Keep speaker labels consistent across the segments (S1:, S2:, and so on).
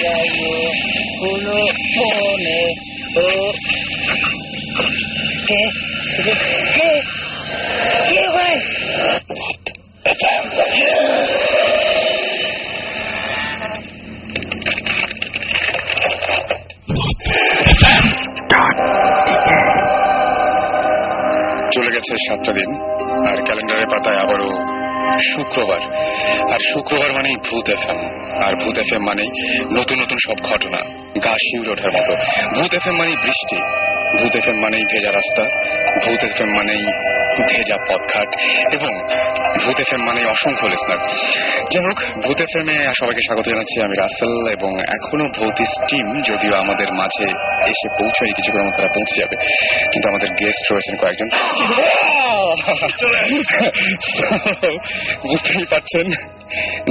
S1: গাইও কোনো মনে ও কে কে কে কে ভাই
S2: চলে গেছে 7টা দিন আর ক্যালেন্ডারের পাতায় আবারও শুক্রবার। আর শুক্রবার মানেই ভূত এফএম, আর ভূত এফএম মানেই নতুন নতুন সব ঘটনা, গা শিউরে ওঠার মতো। ভূত এফএম মানেই বৃষ্টি, ভূত এফএম মানেই ভেজা রাস্তা, ভূত এফএম মানেই ভেজা পথঘাট, এবং ভূত এফএম মানেই অসংখ্য লিসনার। যাই হোক, ভূত এফএম এ সবাইকে স্বাগত জানাচ্ছি। আমি রাসেল, এবং এখনো ভৌতিস টিম যদিও আমাদের মাঝে এসে পৌঁছায়, কিছুক্ষণ মধ্যে তারা পৌঁছে যাবে, কিন্তু আমাদের গেস্ট রয়েছেন কয়েকজন। বুঝতেই পারছেন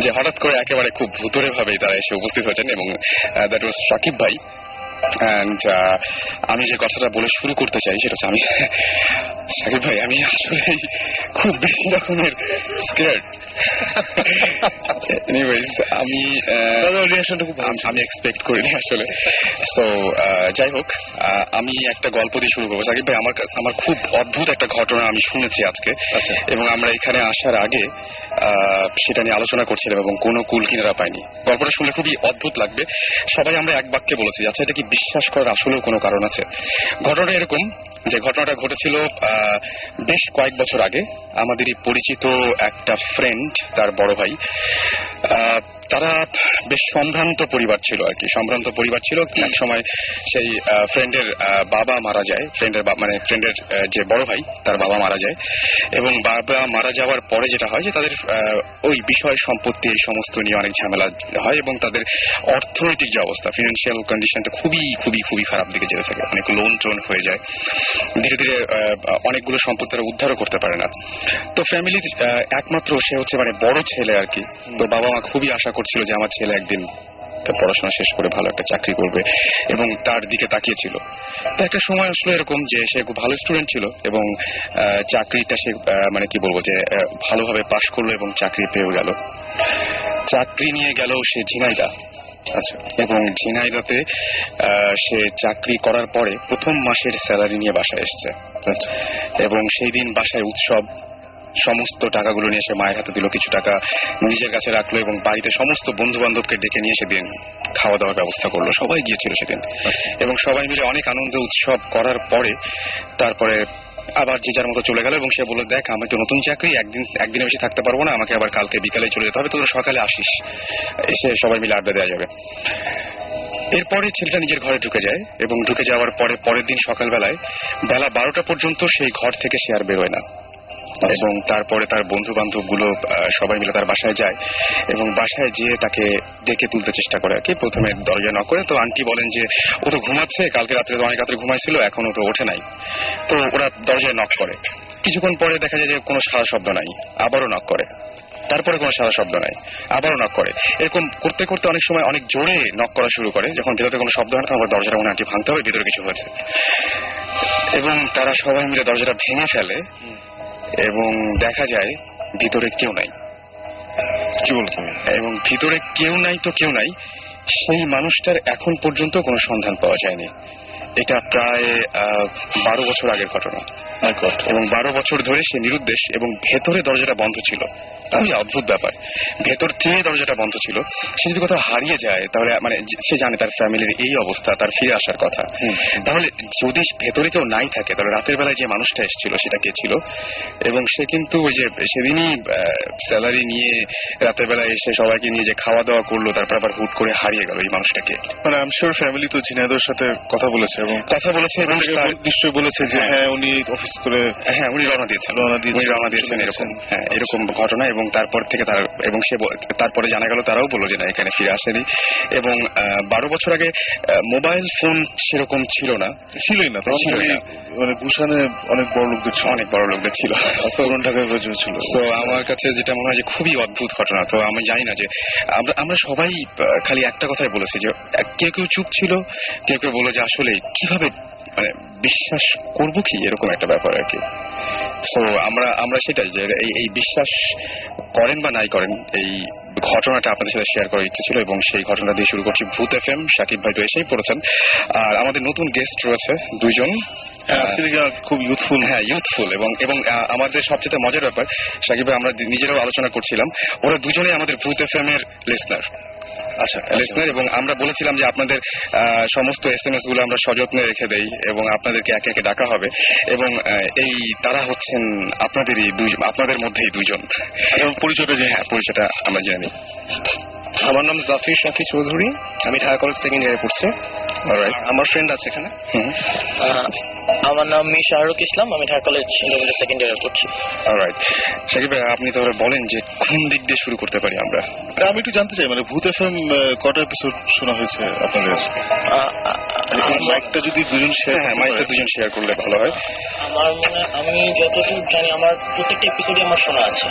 S2: যে হঠাৎ করে একেবারে খুব ভুতুরে ভাবেই তারা এসে উপস্থিত হয়েছেন, এবং দ্যাট ওয়াজ সাকিব ভাই। অ্যান্ড আমি যে কথাটা বলে শুরু করতে চাই সেটা হচ্ছে, আমি সাকিব ভাই, আমি আসলে খুব বেশি রকমের স্কেয়ার্ড। এনিওয়েজ, আমি এক্সপেক্ট করিনি আসলে। সো যাই হোক, আমি একটা গল্প দিয়ে শুরু করবো। সাকিব ভাই, আমার খুব অদ্ভুত একটা ঘটনা আমি শুনেছি আজকে, এবং আমরা এখানে আসার আগে সেটা নিয়ে আলোচনা করছিলাম, এবং কোনো কুল কিনারা পাইনি। গল্পটা শুনলে খুবই অদ্ভুত লাগবে। সবাই আমরা এক বাক্যে বলেছি, আচ্ছা এটা কি বিশ্বাস করার আসলেও কোনো কারণ আছে? ঘটনাটা এরকম যে ঘটনাটা ঘটেছিল বেশ কয়েক বছর আগে। আমাদেরই পরিচিত একটা ফ্রেন্ড, তার বড় ভাই, তারা বেশ সম্ভ্রান্ত পরিবার ছিল আর কি। সম্ভ্রান্ত পরিবার ছিল। এক সময় সেই ফ্রেন্ডের বাবা মারা যায়, ফ্রেন্ডের যে বড় ভাই, তার বাবা মারা যায়, এবং বাবা মারা যাওয়ার পরে যেটা হয় যে তাদের ওই বিষয় সম্পত্তি এই সমস্ত নিয়ে অনেক ঝামেলা হয়, এবং তাদের অর্থনৈতিক যে অবস্থা, ফিনান্সিয়াল কন্ডিশনটা খুবই খুবই খুবই খারাপ দিকে যেতে থাকে। অনেক লোন টোন হয়ে যায়, ধীরে ধীরে অনেকগুলো সম্পত্তি তারা উদ্ধারও করতে পারে না। তো ফ্যামিলির একমাত্র সে হচ্ছে বড় ছেলে আর কি। তো বাবা মা খুবই আশা করছিল যে আমার ছেলে একদিন পড়াশোনা শেষ করে ভালো একটা চাকরি করবে, এবং তার দিকে তাকিয়েছিল। তো একটা সময় আসলে এরকম যে সে খুব ভালো স্টুডেন্ট ছিল, এবং চাকরিটা সে কি বলবো যে ভালোভাবে পাশ করলো, এবং চাকরি পেয়েও গেল। চাকরি নিয়ে গেল সে ঝিনাইদহ। আচ্ছা, এবং ঝিনাইদহতে সে চাকরি করার পরে প্রথম মাসের স্যালারি নিয়ে বাসায় এসছে, এবং সেই দিন বাসায় উৎসব। সমস্ত টাকাগুলো নিয়ে সে মায়ের হাতে দিল, কিছু টাকা নিজের কাছে রাখলো, এবং বাড়িতে সমস্ত বন্ধু বান্ধবকে ডেকে নিয়ে সেদিন খাওয়া দাওয়ার ব্যবস্থা করলো। সবাই গিয়েছিল সেদিন, এবং সবাই মিলে অনেক আনন্দ উৎসব করার পরে তারপরে আবার যে যার মতো চলে গেল। এবং সে বলল, দেখ আমি তো নতুন চাকরি, একদিনে বেশি থাকতে পারবো না, আমাকে আবার কালকে বিকালে চলে যেতে হবে, তোরা সকালে আসিস, এসে সবাই মিলে আড্ডা দেওয়া যাবে। এরপরে ছেলেটা নিজের ঘরে ঢুকে যায়, এবং ঢুকে যাওয়ার পরে পরের দিন সকালবেলায় বেলা 12টা পর্যন্ত সেই ঘর থেকে সে আর বেরোয় না। এবং তারপরে তার বন্ধু বান্ধব গুলো সবাই মিলে তার বাসায় যায়, এবং বাসায় যেয়ে তাকে ডেকে তুলতে চেষ্টা করে আর কি। প্রথমে দরজা নক করে, তো আন্টি বলেন যে ও তো ঘুমাচ্ছে, কালকে রাত্রে তো অনেক রাত্রে ঘুমাইছিল, এখনো তো ওঠে নাই। তো ওরা দরজায় নক করে, কিছুক্ষণ পরে দেখা যায় যে কোনো সারা শব্দ নাই। আবারও নক করে, তারপরে কোনো সারা শব্দ নাই, আবারও নক করে। এরকম করতে করতে অনেক সময় অনেক জোরে নক করা শুরু করে। যখন ভেতরে কোনো শব্দ হয় না, তখন দরজাটা মনে আন্টি ভাঙতে হবে, ভিতরে কিছু হয়েছে। এবং তারা সবাই মিলে দরজাটা ভেঙে ফেলে, এবং দেখা যায় ভিতরে কেউ নাই। কি বলতো? এবং ভিতরে কেউ নাই তো কেউ নাই, সেই মানুষটার এখন পর্যন্ত কোনো সন্ধান পাওয়া যায়নি। এটা প্রায় 12 বছর আগের ঘটনা, এবং 12 বছর ধরে সে নিরুদ্দেশ, এবং ভেতরে দরজাটা বন্ধ ছিল। খুবই অদ্ভুত ব্যাপার, ভেতর থেকে দরজাটা বন্ধ ছিল। সে যদি কোথাও হারিয়ে যায়, তাহলে সে জানে তার ফ্যামিলির এই অবস্থা, তার ফিরে আসার কথা। তাহলে যদি ভেতরে কেউ নাই থাকে, তাহলে রাতের বেলায় যে মানুষটা এসেছিল সেটা কে ছিল? এবং সে কিন্তু ওই যে সেদিনই স্যালারি নিয়ে রাতের বেলায় এসে সবাইকে নিয়ে যে খাওয়া দাওয়া করলো, তারপর আবার হুট করে হারিয়ে গেল এই মানুষটাকে।
S3: আই এম শিওর ফ্যামিলি তো ঝিনাইদহের সাথে কথা বলেছে, এবং
S2: এবং
S3: নিশ্চয়ই বলেছে যে হ্যাঁ উনি অফিস করে,
S2: হ্যাঁ উনি রওনা দিয়েছেন এরকম। হ্যাঁ, এরকম ঘটনা। এবং তারপর থেকে তারপরে জানা গেল, তারাও বললো যে না, এখানে ফিরে আসেনি। এবং 12 বছর আগে মোবাইল ফোন সেরকম ছিলই না।
S3: গুলশানে অনেক বড় লোকদের ছিল,
S2: ছিল। তো আমার কাছে যেটা মনে হয় যে খুবই অদ্ভুত ঘটনা। তো আমি জানি না যে আমরা সবাই খালি একটা কথাই বলেছি যে কেউ কেউ চুপ ছিল, কেউ কেউ বলে যে আসলে কিভাবে বিশ্বাস করবো কি, এরকম একটা ব্যাপার আর কি। তো আমরা সেটাই যে এই বিশ্বাস করেন বা নাই করেন, এই ঘটনাটা আপনাদের সাথে শেয়ার করার ইচ্ছে ছিল এবং সেই ঘটনা দিয়ে শুরু করছি ভূত এফএম। সাকিব ভাই তো এসেই পড়েছেন, আর আমাদের নতুন গেস্ট রয়েছে দুইজন।
S3: খুব ইউথফুল।
S2: হ্যাঁ, ইউথফুল এবং এবং আমাদের সবচেয়ে মজার ব্যাপার, সাকিব ভাই আমরা নিজেরাও আলোচনা করছিলাম, ওরা দুজনেই আমাদের ভূত এফএম এর লিসনার। আচ্ছা, লিসনার, এবং আমরা বলেছিলাম যে আপনাদের সমস্ত SMS গুলো আমরা সযত্নে রেখে দেই এবং আপনাদেরকে একে একে ডাকা হবে, এবং এই তারা হচ্ছেন আপনাদের মধ্যেই দুইজন।
S3: পরিচয়টা যে
S2: হ্যাঁ, পরিচয়টা আমরা জেনে নিই।
S4: আমার নাম জাফির শাফি চৌধুরী, আমি ঢাকা কলেজ সেকেন্ড ইয়ারে পড়ছি। আমার ফ্রেন্ড আছে এখানে।
S1: আমার নাম শাহরুখ ইসলাম, আমি ঢাকা কলেজ সেকেন্ড ইয়ারে পড়ছি।
S2: অলরাইট, সাকিব ভাই আপনি তাহলে বলেন যে কোন দিক দিয়ে শুরু করতে পারি আমরা?
S3: আমি একটু জানতে চাই, মানে ভূত এফএম কটা এপিসোড শোনা হয়েছে আপনাদের? মাইকটা যদি দুজন শেয়ার,
S2: হ্যাঁ, মাইকটা দুজন শেয়ার করলে ভালো হয়।
S1: আমার মনে হয়, আমি যতটুকু জানি আমার প্রত্যেকটা এপিসোডই আমার শোনা আছে,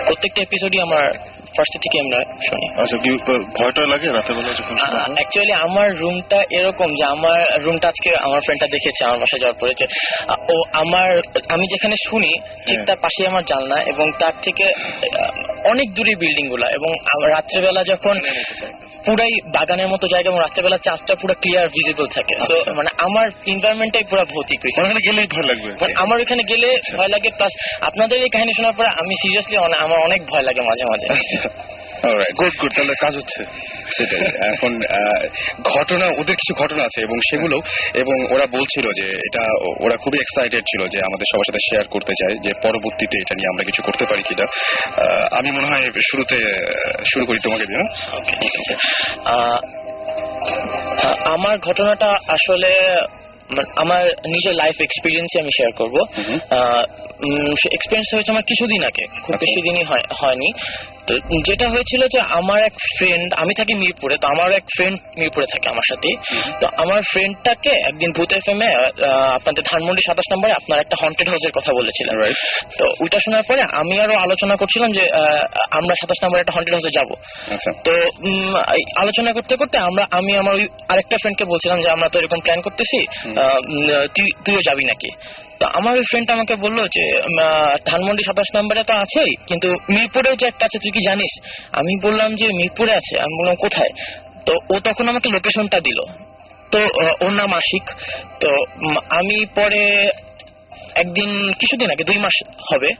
S1: প্রত্যেকটা এপিসোডই আমার ফার্স্ট থেকে আমরা শুনি।
S3: আচ্ছা, কি ভয়টা লাগে রাতের বেলা যখন?
S1: অ্যাকচুয়ালি আমার রুমটা এরকম যে আমার রুমটা আজকে আমার ফ্রেন্ডটা দেখেছে আমার বাসায় যাওয়ার পরে, যে আমি যেখানে শুনি ঠিক তার পাশে আমার জানলা এবং তার থেকে অনেক দূরে বিল্ডিং গুলা, এবং রাত্রেবেলা যখন পুরাই বাগানের মতো জায়গা এবং রাত্রেবেলা চাঁদটা পুরো ক্লিয়ার ভিজিবল থাকে, তো মানে আমার এনভায়রনমেন্টটাই পুরো ভৌতিক।
S3: ওখানে গেলেই ভয় লাগবে,
S1: আমার ওখানে গেলে ভয় লাগে, প্লাস আপনাদের এই কাহিনী শোনার পরে আমি সিরিয়াসলি আমার অনেক ভয় লাগে মাঝে মাঝে।
S2: গুড, তাহলে কাজ হচ্ছে সেটাই। এখন ঘটনা, ওদের কিছু ঘটনা আছে এবং সেগুলো, এবং ওরা বলছিল যে এটা ওরা খুবই এক্সাইটেড ছিল যে আমাদের সবার সাথে শেয়ার করতে চায় যে পরবর্তীতে এটা নিয়ে আমরা কিছু করতে পারি কিনা। আমি মনে হয় শুরুতে শুরু করি তোমাকে দিয়ে।
S1: ওকে, ঠিক আছে। আমার ঘটনাটা আসলে আমার নিজের লাইফ এক্সপিরিয়েন্সই আমি শেয়ার করবো। এক্সপিরিয়েন্স হয়েছে আমার কিছুদিন আগে, খুব বেশি দিনই হয়নি। তো যেটা হয়েছিল যে আমার এক ফ্রেন্ড, আমি থাকি মিরপুরে, তো আমার এক ফ্রেন্ড মিরপুরে থাকে আমার সাথে। তো আমার ফ্রেন্ডটাকে একদিন ভূত এফএম এ আপনাদের ধানমন্ডি 27 নম্বরে আপনার একটা হন্টেড হাউসের কথা বলেছিলেন। তো ওইটা শোনার পরে আমি আরো আলোচনা করছিলাম যে আমরা 27 নম্বরে একটা হন্টেড হাউসে যাবো। তো আলোচনা করতে করতে আমি আমার ওই আরেকটা ফ্রেন্ডকে বলছিলাম যে আমরা তো এরকম প্ল্যান করতেছি, তুইও যাবি নাকি? তো আমার ওই ফ্রেন্ড আমাকে বললো যে ধানমন্ডি 27 নম্বরে তো আছেই, কিন্তু মিরপুরেও যে একটা আছে তুই কি জানিস? আমি বললাম যে মিরপুরে আছে। আমি বললাম কোথায়? তো ও তখন আমাকে লোকেশনটা দিল। তো ওর নাম আশিক। তো আমি পরে একদিন, কিছুদিন আগে, 2 মাস হবে,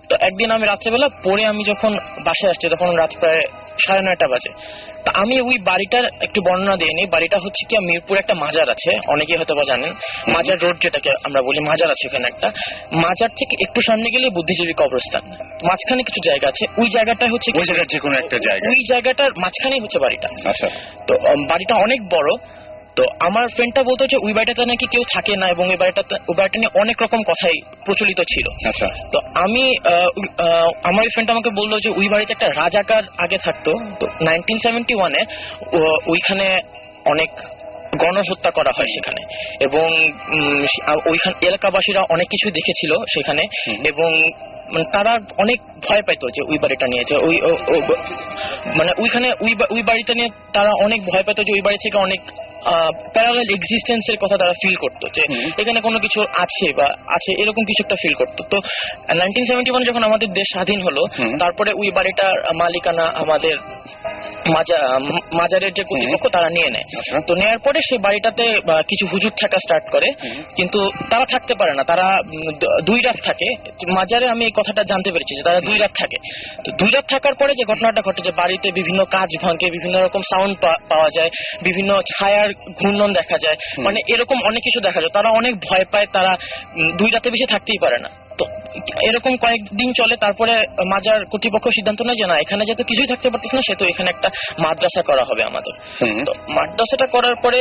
S1: তো একদিন আমি রাত্রেবেলা পরে আমি যখন বাসায় আসছি তখন রাত প্রায় 9:30 বাজে। তা আমি ওই বাড়িটার একটু বর্ণনা দিয়ে নিই। বাড়িটা হচ্ছে কি, মিরপুর একটা মাজার আছে, অনেকেই হয়তো বা জানেন, মাজার রোড যেটাকে আমরা বলি, মাজার আছে ওখানে একটা। মাজার থেকে একটু সামনে গেলে বুদ্ধিজীবী কবরস্থান, মাঝখানে কিছু জায়গা আছে, ওই জায়গাটা হচ্ছে
S2: ওই জায়গার যে কোনো একটা জায়গা,
S1: ওই জায়গাটার মাঝখানেই হচ্ছে বাড়িটা।
S2: আচ্ছা, তো
S1: বাড়িটা অনেক বড়। তো আমার ফ্রেন্ডটা বলতো যে ওই বাড়িটাতে নাকি কেউ থাকে না এবং ওই বাড়িটা নিয়ে অনেক রকম কথাই প্রচলিত ছিল।
S2: আচ্ছা, তো
S1: আমার ফ্রেন্ড আমাকে বললো যে ওই বাড়িতে একটা রাজাকার আগে থাকতো। তো 1971-এ ওইখানে অনেক গণহত্যা করা হয় সেখানে, এবং ওইখানে এলাকাবাসীরা অনেক কিছু দেখেছিল সেখানে, এবং তারা অনেক ভয় পাইতো যে ওই বাড়িটা নিয়ে, যে মানে ওইখানে ওই বাড়িটা নিয়ে তারা অনেক ভয় পাইতো যে ওই বাড়ি থেকে অনেক প্যারালাল এক্সিস্টেন্সের কথা তারা ফিল করতো, যে এখানে কোনো কিছু আছে বা আছে এরকম কিছু একটা ফিল করতো। তো 1971 যখন আমাদের দেশ স্বাধীন হলো, তারপরে ওই বাড়িটার মালিকানা আমাদের মাজারের যে কর্তৃপক্ষ তারা নিয়ে নেয়। তো নেয়ার পরে সেই বাড়িটাতে কিছু হুজুর থাকা স্টার্ট করে, কিন্তু তারা থাকতে পারে না, তারা 2 রাত থাকে মাজারে। আমি এই কথাটা জানতে পেরেছি যে তারা 2 রাত থাকে। তো 2 রাত থাকার পরে যে ঘটনাটা ঘটে, যে বাড়িতে বিভিন্ন কাজ ভাঙে, বিভিন্ন রকম সাউন্ড পাওয়া যায়, বিভিন্ন ছায়ার ঘূর্ণন দেখা যায়, মানে এরকম অনেক কিছু দেখা যায়। তারা অনেক ভয় পায়, তারা 2 রাতে বেশি থাকতেই পারে না। তো এরকম কয়েকদিন চলে, তারপরে মাজার কর্তৃপক্ষ সিদ্ধান্ত নেয় যে না, এখানে যেহেতু কিছুই থাকতে পারতেছে না, সেহেতু এখানে একটা মাদ্রাসা করা হবে আমাদের। তো মাদ্রাসাটা করার পরে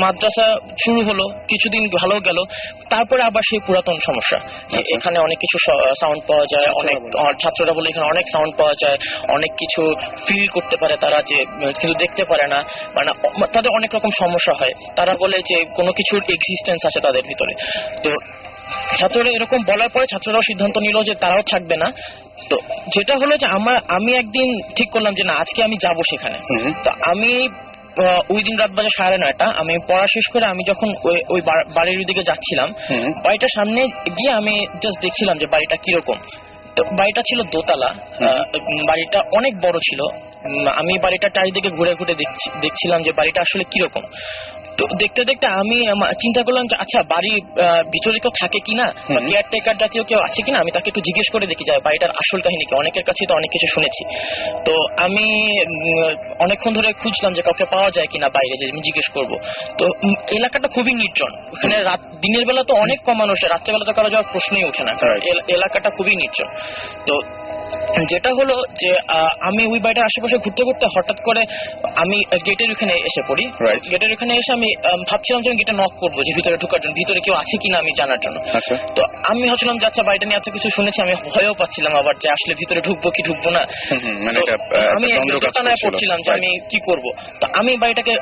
S1: মাদ্রাসা শুরু হলো, কিছুদিন ভালো গেল, তারপরে আবার সেই পুরাতন সমস্যা, এখানে অনেক কিছু সাউন্ড পাওয়া যায়, অনেক ছাত্ররা বলে এখানে অনেক সাউন্ড পাওয়া যায়, অনেক কিছু ফিল করতে পারে তারা, যে কিন্তু দেখতে পারে না, মানে তাদের অনেক রকম সমস্যা হয়। তারা বলে যে কোনো কিছুর এক্সিস্টেন্স আছে তাদের ভিতরে। তো ছাত্ররা এরকম বলার পরে ছাত্ররাও সিদ্ধান্ত নিল যে তারাও থাকবে না। তো যেটা হলো যে আমি একদিন ঠিক করলাম যে না, আজকে আমি যাব সেখানে। তো আমি ওই দিন রাত বাজে 9:30, আমি পড়া শেষ করে আমি যখন ওই বাড়ির দিকে যাচ্ছিলাম, বাড়িটার সামনে গিয়ে আমি জাস্ট দেখছিলাম যে বাড়িটা কিরকম। তো বাড়িটা ছিল দোতলা, বাড়িটা অনেক বড় ছিল। আমি বাড়িটা চারিদিকে ঘুরে ঘুরে দেখছিলাম যে বাড়িটা আসলে কিরকম। তো দেখতে দেখতে আমি চিন্তা করলাম যে আচ্ছা বাড়ির ভিতরে কেউ থাকে কিনা, বা কেয়ারটেকার জাতীয় কেউ আছে কিনা, আমি তাকে একটু জিজ্ঞেস করে দেখি যায় বাড়িটার আসল কাহিনী কি। অনেকের কাছে তো অনেক কিছু শুনেছি, তো আমি অনেকক্ষণ ধরে খুঁজলাম যে কাউকে পাওয়া যায় কিনা বাইরে, যে আমি জিজ্ঞেস করবো। তো এলাকাটা খুবই নির্জন, ওখানে দিনের বেলা তো অনেক কম মানুষ, রাত্রেবেলা তো কারো যাওয়ার প্রশ্নই ওঠে না, কারণ এলাকাটা খুবই নির্জন। তো যেটা হলো যে আমি ওই বাড়িটার আশেপাশে ঘুরতে ঘুরতে হঠাৎ করে আমি গেটের ওখানে এসে পড়ি। গেটের ওখানে এসে আমি ভাবছিলাম যে আমি গেটে নক করবো, যে ভিতরে ঢোকার জন্য, ভিতরে কেউ আছে কিনা আমি জানার জন্য। তো আমি ভাবছিলাম যে আচ্ছা বাড়িটা নিয়ে এত কিছু শুনেছি, আমি ভয়ও পাচ্ছিলাম আবার যে আসলে ভিতরে ঢুকবো কি ঢুকবো না। আমি দোকানায় পড়ছিলাম যে আমি কি করব। তো আমি বাড়িটাকে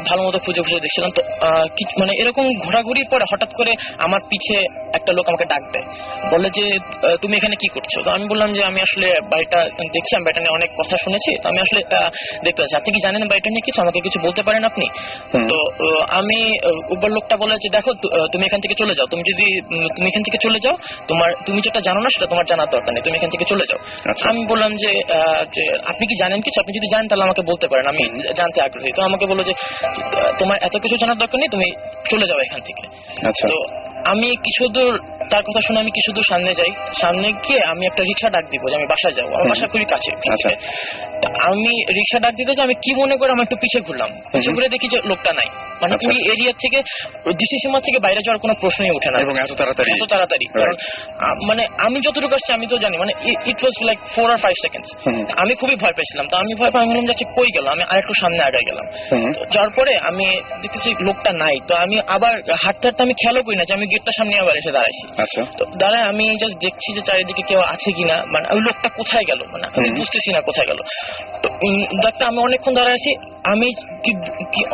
S1: ভালো মতো খুঁজে খুঁজে দেখছিলাম। তো মানে এরকম ঘোরাঘুরির পরে হঠাৎ করে আমার পিছে একটা লোক আমাকে ডাক দেয়, বলে যে তুমি এখানে কি করছো। তো আমি বললাম যে আমি আসলে বাড়িটা দেখছি, আমি বাড়িটা নিয়ে অনেক কথা শুনেছি, তো আমি আসলে দেখতে পাচ্ছি। আপনি কি জানেন বাড়িটা নিয়ে কিছু, আমাকে কিছু বলতে পারেন আপনি? তো আমি লোকটা বলে যে দেখো তুমি এখান থেকে চলে যাও, তুমি এখান থেকে চলে যাও, তুমি যেটা জানো না সেটা তোমার জানার দরকার নেই, তুমি এখান থেকে চলে যাও। আমি বললাম যে আপনি কি জানেন কিছু, আপনি যদি জানেন তাহলে আমাকে বলতে পারেন, আমি জানতে আগ্রহী। তো আমাকে বললো যে তোমার এত কিছু জানার দরকার নেই, তুমি চলে যাও এখান থেকে। তো আমি কিছু দূর তার কথা শুনে আমি কিছু দূর সামনে যাই, সামনে গিয়ে আমি একটা রিক্সা ডাক দিব যে আমি বাসায় যাবো, আমার বাসা খুবই কাছে। আমি রিক্সা ডাক দিতে আমি কি মনে করে আমি একটু পিছিয়ে ঘুরলাম, পিছিয়ে ঘুরে দেখি যে লোকটা নাই। মানে ওই এরিয়া থেকে, দৃষ্টি সীমা থেকে বাইরে যাওয়ার কোনো প্রশ্নই ওঠে না, এবং এত তাড়াতাড়ি। কারণ মানে আমি যতটুকু আসছি আমি তো জানি, মানে ইট ওয়াজ লাইক 4 or 5 seconds। আমি খুবই ভয় পেয়েছিলাম। তো আমি ভয় পাই, আমি বললাম যাচ্ছে কই গেল, আমি আরেকটু সামনে আগায় গেলাম। যাওয়ার পরে আমি দেখতেছি লোকটা নাই। তো আমি আবার হাঁটতে হাঁটতে আমি খেয়ালও করি না যে আমি গেটটার সামনে আবার এসে দাঁড়াইছি। তো দাঁড়ায় আমি জাস্ট দেখছি যে চারিদিকে কেউ আছে কিনা, মানে ওই লোকটা কোথায় গেল, মানে আমি বুঝতেছি না কোথায় গেল। তো ডাক্তার আমি অনেকক্ষণ দাঁড়ায় আছি, আমি